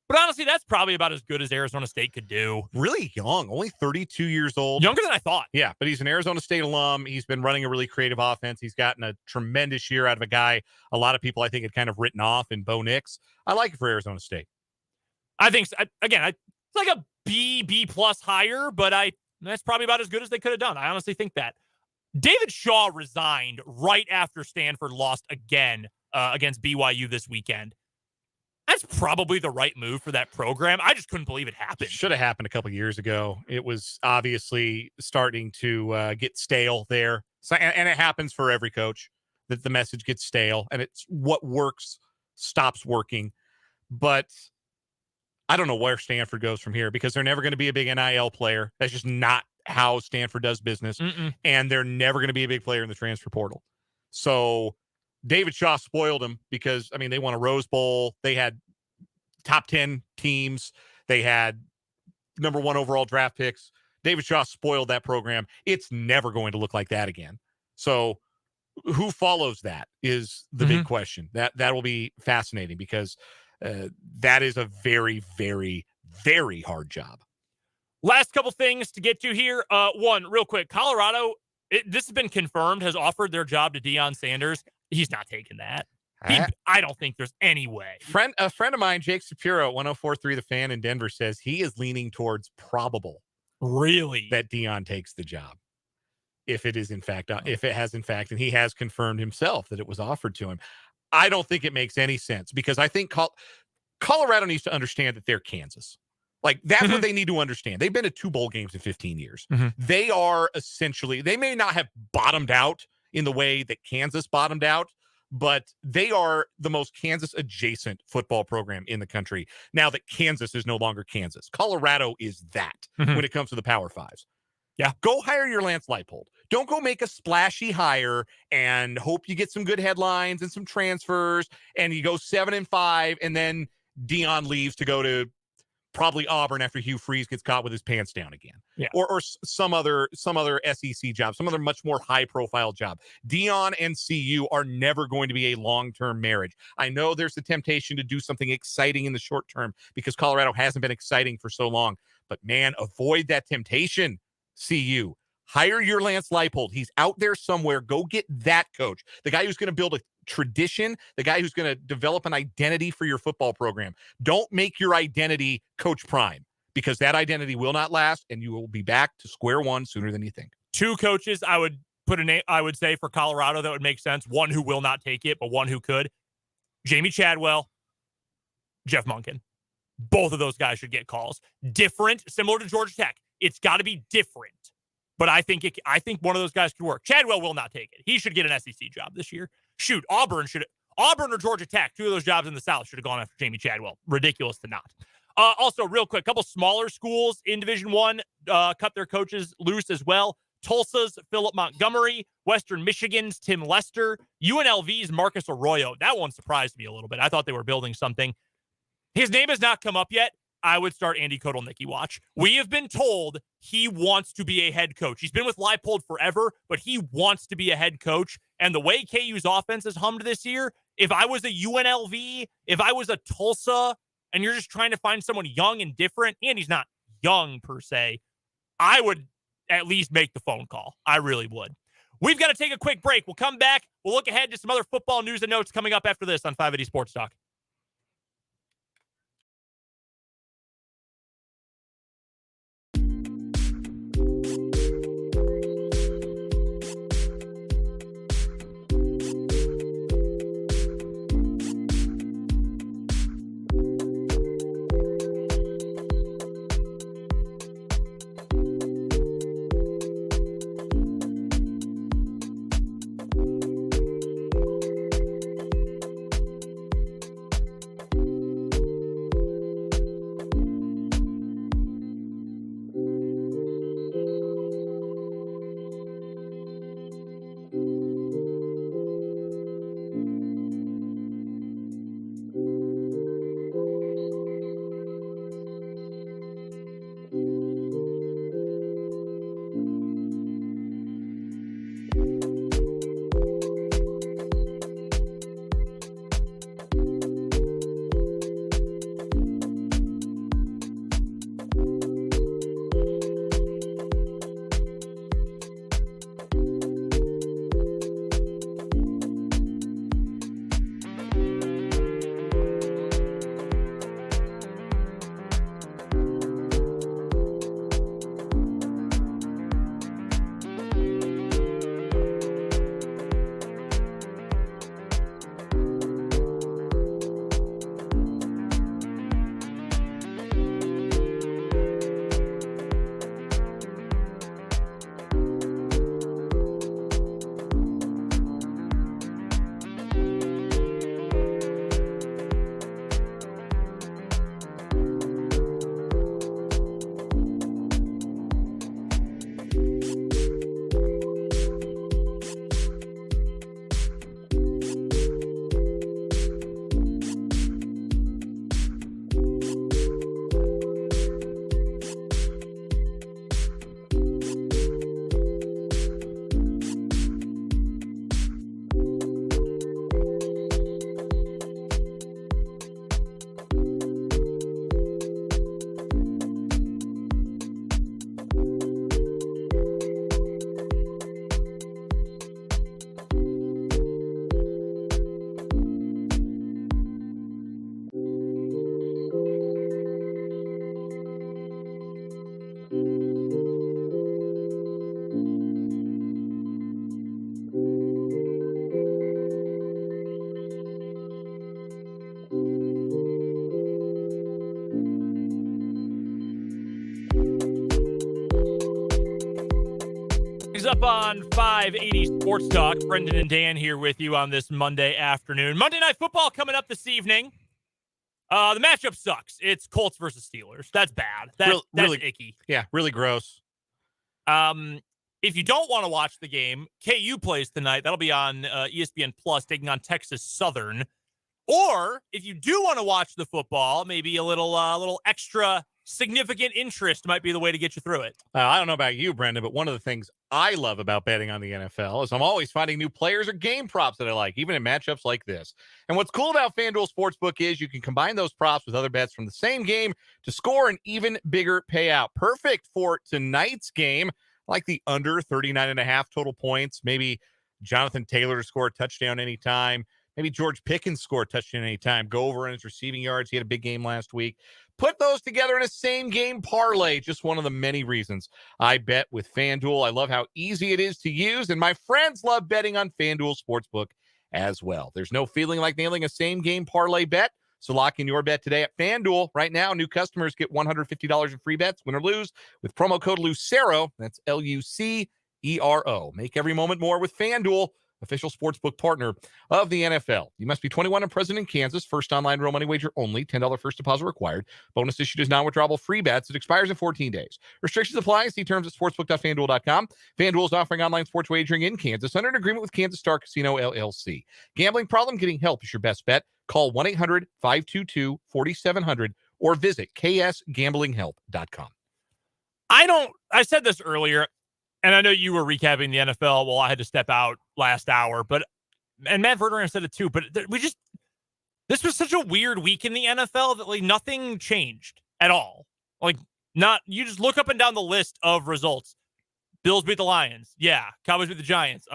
But honestly, that's probably about as good as Arizona State could do. Really young, only 32 years old. Younger than I thought. Yeah, but he's an Arizona State alum. He's been running a really creative offense. He's gotten a tremendous year out of a guy a lot of people, I think, had kind of written off in Bo Nix. I like it for Arizona State. I think, it's like a B plus higher, but that's probably about as good as they could have done. I honestly think that. David Shaw resigned right after Stanford lost again against BYU this weekend. That's probably the right move for that program. I just couldn't believe it happened. Should have happened a couple years ago. It was obviously starting to get stale there. So, and it happens for every coach that the message gets stale, and it's what works stops working. But I don't know where Stanford goes from here because they're never going to be a big NIL player. That's just not how Stanford does business. And they're never going to be a big player in the transfer portal. So David Shaw spoiled them because, I mean, they won a Rose Bowl. They had top 10 teams. They had number 1 overall draft picks. David Shaw spoiled that program. It's never going to look like that again. So who follows that is the big question. That will be fascinating because that is a very, very, very hard job. Last couple things to get to here. One, real quick. Colorado, this has been confirmed, has offered their job to Deion Sanders. He's not taking that. I don't think there's any way. A friend of mine, Jake Shapiro at 104.3 The Fan in Denver, says he is leaning towards probable. Really? That Deion takes the job. If it has in fact, and he has confirmed himself that it was offered to him. I don't think it makes any sense because I think Colorado needs to understand that they're Kansas. Like, that's what they need to understand. They've been to 2 bowl games in 15 years. They are essentially, they may not have bottomed out in the way that Kansas bottomed out, but they are the most Kansas-adjacent football program in the country now that Kansas is no longer Kansas. Colorado is that when it comes to the Power Fives. Yeah. Go hire your Lance Leipold. Don't go make a splashy hire and hope you get some good headlines and some transfers and you go 7-5 and then Deion leaves to go to probably Auburn after Hugh Freeze gets caught with his pants down again. Yeah. Or some other SEC job, some other much more high-profile job. Deion and CU are never going to be a long-term marriage. I know there's the temptation to do something exciting in the short term because Colorado hasn't been exciting for so long. But, man, avoid that temptation, CU. Hire your Lance Leipold. He's out there somewhere. Go get that coach. The guy who's going to build a tradition, the guy who's going to develop an identity for your football program. Don't make your identity Coach Prime because that identity will not last and you will be back to square one sooner than you think. 2 coaches I would say for Colorado that would make sense. One who will not take it, but one who could. Jamie Chadwell, Jeff Monken. Both of those guys should get calls. Different, similar to Georgia Tech. It's got to be different. But I think one of those guys could work. Chadwell will not take it. He should get an SEC job this year. Shoot, Auburn or Georgia Tech, 2 of those jobs in the South should have gone after Jamie Chadwell. Ridiculous to not. Also, real quick, a couple smaller schools in Division I cut their coaches loose as well. Tulsa's Philip Montgomery, Western Michigan's Tim Lester, UNLV's Marcus Arroyo. That one surprised me a little bit. I thought they were building something. His name has not come up yet. I would start Andy Kotelnicki watch. We have been told he wants to be a head coach. He's been with Leipold forever, but he wants to be a head coach. And the way KU's offense has hummed this year, if I was a UNLV, if I was a Tulsa, and you're just trying to find someone young and different, and he's not young per se, I would at least make the phone call. I really would. We've got to take a quick break. We'll come back. We'll look ahead to some other football news and notes coming up after this on 580 Sports Talk. things up on 580 Sports Talk. Brendan and Dan here with you on this Monday afternoon. Monday Night Football coming up this evening. The matchup sucks. It's Colts versus Steelers. That's bad. That's really icky. Yeah, really gross. If you don't want to watch the game, KU plays tonight. That'll be on ESPN Plus, taking on Texas Southern. Or if you do want to watch the football, maybe a little extra significant interest might be the way to get you through it. I don't know about you, Brendan, but one of the things I love about betting on the NFL is I'm always finding new players or game props that I like, even in matchups like this. And what's cool about FanDuel Sportsbook is you can combine those props with other bets from the same game to score an even bigger payout. Perfect for tonight's game, like the under 39.5 total points. Maybe Jonathan Taylor to score a touchdown anytime. Maybe George Pickens score a touchdown anytime. Go over in his receiving yards. He had a big game last week. Put those together in a same-game parlay. Just one of the many reasons I bet with FanDuel. I love how easy it is to use, and my friends love betting on FanDuel Sportsbook as well. There's no feeling like nailing a same-game parlay bet, so lock in your bet today at FanDuel. Right now, new customers get $150 in free bets, win or lose, with promo code Lucero. That's Lucero. Make every moment more with FanDuel, official sportsbook partner of the NFL. You must be 21 and present in Kansas. First online real money wager only. $10 first deposit required. Bonus issued is non-withdrawable free bets. It expires in 14 days. Restrictions apply. See terms at sportsbook.fanduel.com. FanDuel is offering online sports wagering in Kansas under an agreement with Kansas Star Casino, LLC. Gambling problem? Getting help is your best bet. Call 1-800-522-4700 or visit ksgamblinghelp.com. I said this earlier, and I know you were recapping the NFL while I had to step out last hour, and Matt Verderame said it too, but this was such a weird week in the NFL that like nothing changed at all. Like you just look up and down the list of results. Bills beat the Lions. Yeah. Cowboys beat the Giants.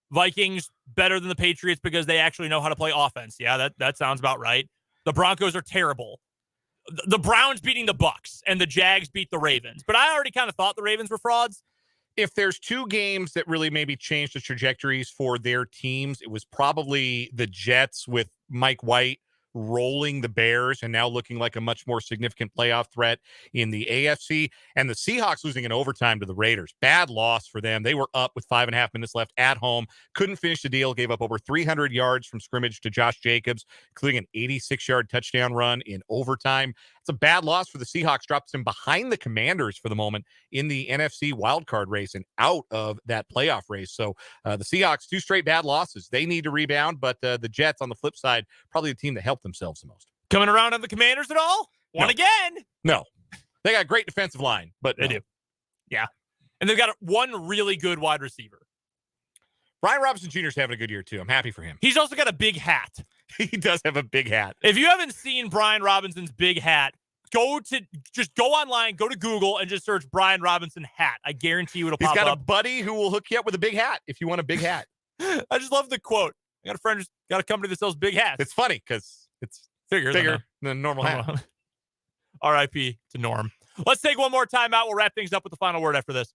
Vikings better than the Patriots because they actually know how to play offense. Yeah, that sounds about right. The Broncos are terrible. The Browns beating the Bucks and the Jags beat the Ravens. But I already kind of thought the Ravens were frauds. If there's two games that really maybe changed the trajectories for their teams, it was probably the Jets with Mike White rolling the Bears and now looking like a much more significant playoff threat in the AFC, and the Seahawks losing in overtime to the Raiders. Bad loss for them. They were up with 5.5 minutes left at home. Couldn't finish the deal. Gave up over 300 yards from scrimmage to Josh Jacobs, including an 86-yard touchdown run in overtime. It's a bad loss for the Seahawks. Drops them behind the Commanders for the moment in the NFC wildcard race and out of that playoff race. So the Seahawks, 2 straight bad losses. They need to rebound, but the Jets on the flip side, probably the team that helped themselves the most. Coming around on the Commanders at all? One again? No. They got a great defensive line, but they do. Yeah. And they've got one really good wide receiver. Brian Robinson Jr. is having a good year, too. I'm happy for him. He's also got a big hat. He does have a big hat. If you haven't seen Brian Robinson's big hat, go online, go to Google, and just search Brian Robinson hat. I guarantee you it'll pop up. He's got a buddy who will hook you up with a big hat if you want a big hat. I just love the quote. I got a friend who's got a company that sells big hats. It's funny because it's bigger than a normal hat. R.I.P. to Norm. Let's take one more time out. We'll wrap things up with the final word after this.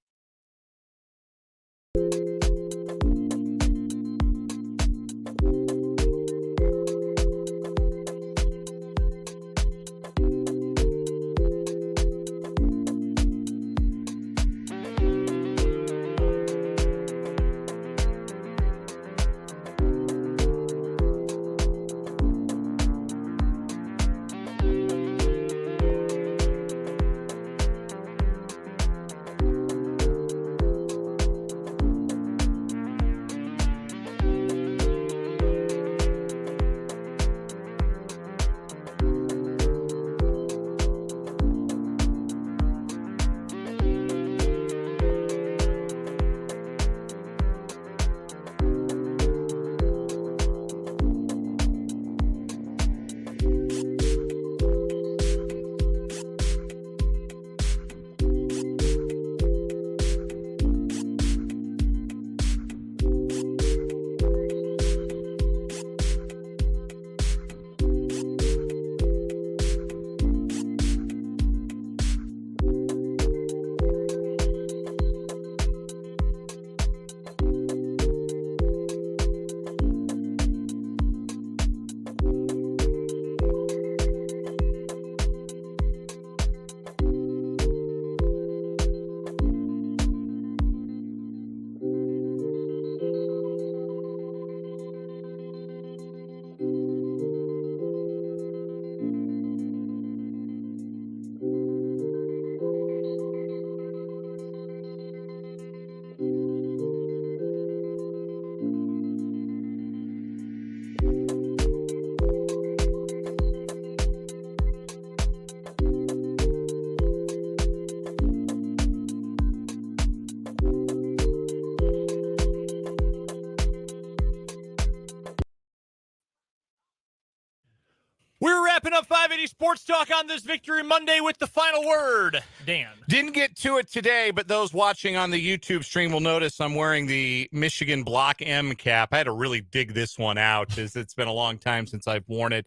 Sports Talk on this Victory Monday with the final word. Dan. Didn't get to it today, but those watching on the YouTube stream will notice I'm wearing the Michigan Block M cap. I had to really dig this one out as it's been a long time since I've worn it.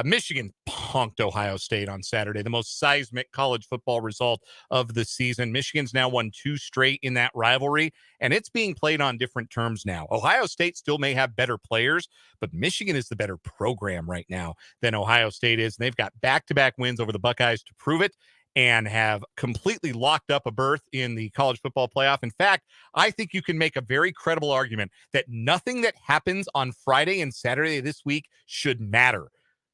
Michigan punked Ohio State on Saturday, the most seismic college football result of the season. Michigan's now won 2 straight in that rivalry, and it's being played on different terms now. Ohio State still may have better players, but Michigan is the better program right now than Ohio State is. And they've got back-to-back wins over the Buckeyes to prove it and have completely locked up a berth in the college football playoff. In fact, I think you can make a very credible argument that nothing that happens on Friday and Saturday this week should matter.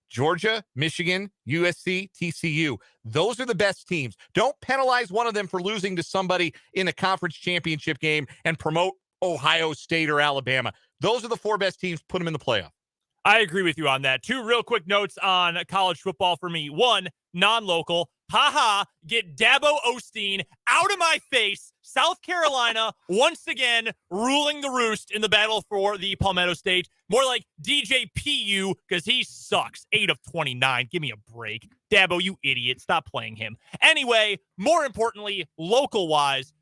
Georgia, Michigan, USC, TCU. Those are the best teams. Don't penalize one of them for losing to somebody in a conference championship game and promote Ohio State or Alabama. Those are the 4 best teams. Put them in the playoff. I agree with you on that. 2 real quick notes on college football for me. 1, non-local. Get Dabo Osteen out of my face. South Carolina, once again, ruling the roost in the battle for the Palmetto State. More like DJPU, because he sucks. 8 of 29. Give me a break. Dabo, you idiot. Stop playing him. Anyway, more importantly, local-wise,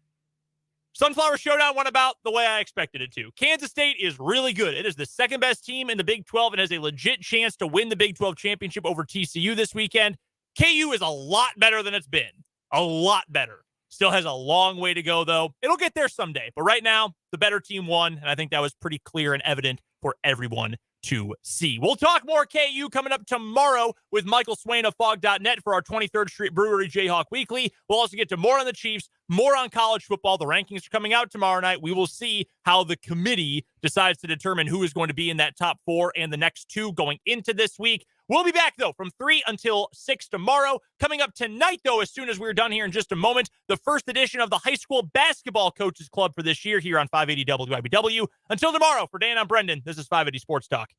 Sunflower Showdown went about the way I expected it to. Kansas State is really good. It is the second best team in the Big 12 and has a legit chance to win the Big 12 championship over TCU this weekend. KU is a lot better than it's been. A lot better. Still has a long way to go, though. It'll get there someday. But right now, the better team won, and I think that was pretty clear and evident for everyone to see. We'll talk more KU coming up tomorrow with Michael Swain of Fog.net for our 23rd Street Brewery Jayhawk Weekly. We'll also get to more on the Chiefs, more on college football. The rankings are coming out tomorrow night. We will see how the committee decides to determine who is going to be in that top 4 and the next 2 going into this week. We'll be back, though, from 3 until 6 tomorrow. Coming up tonight, though, as soon as we're done here in just a moment, the first edition of the High School Basketball Coaches Club for this year here on 580 WIBW. Until tomorrow, for Dan, I'm Brendan. This is 580 Sports Talk.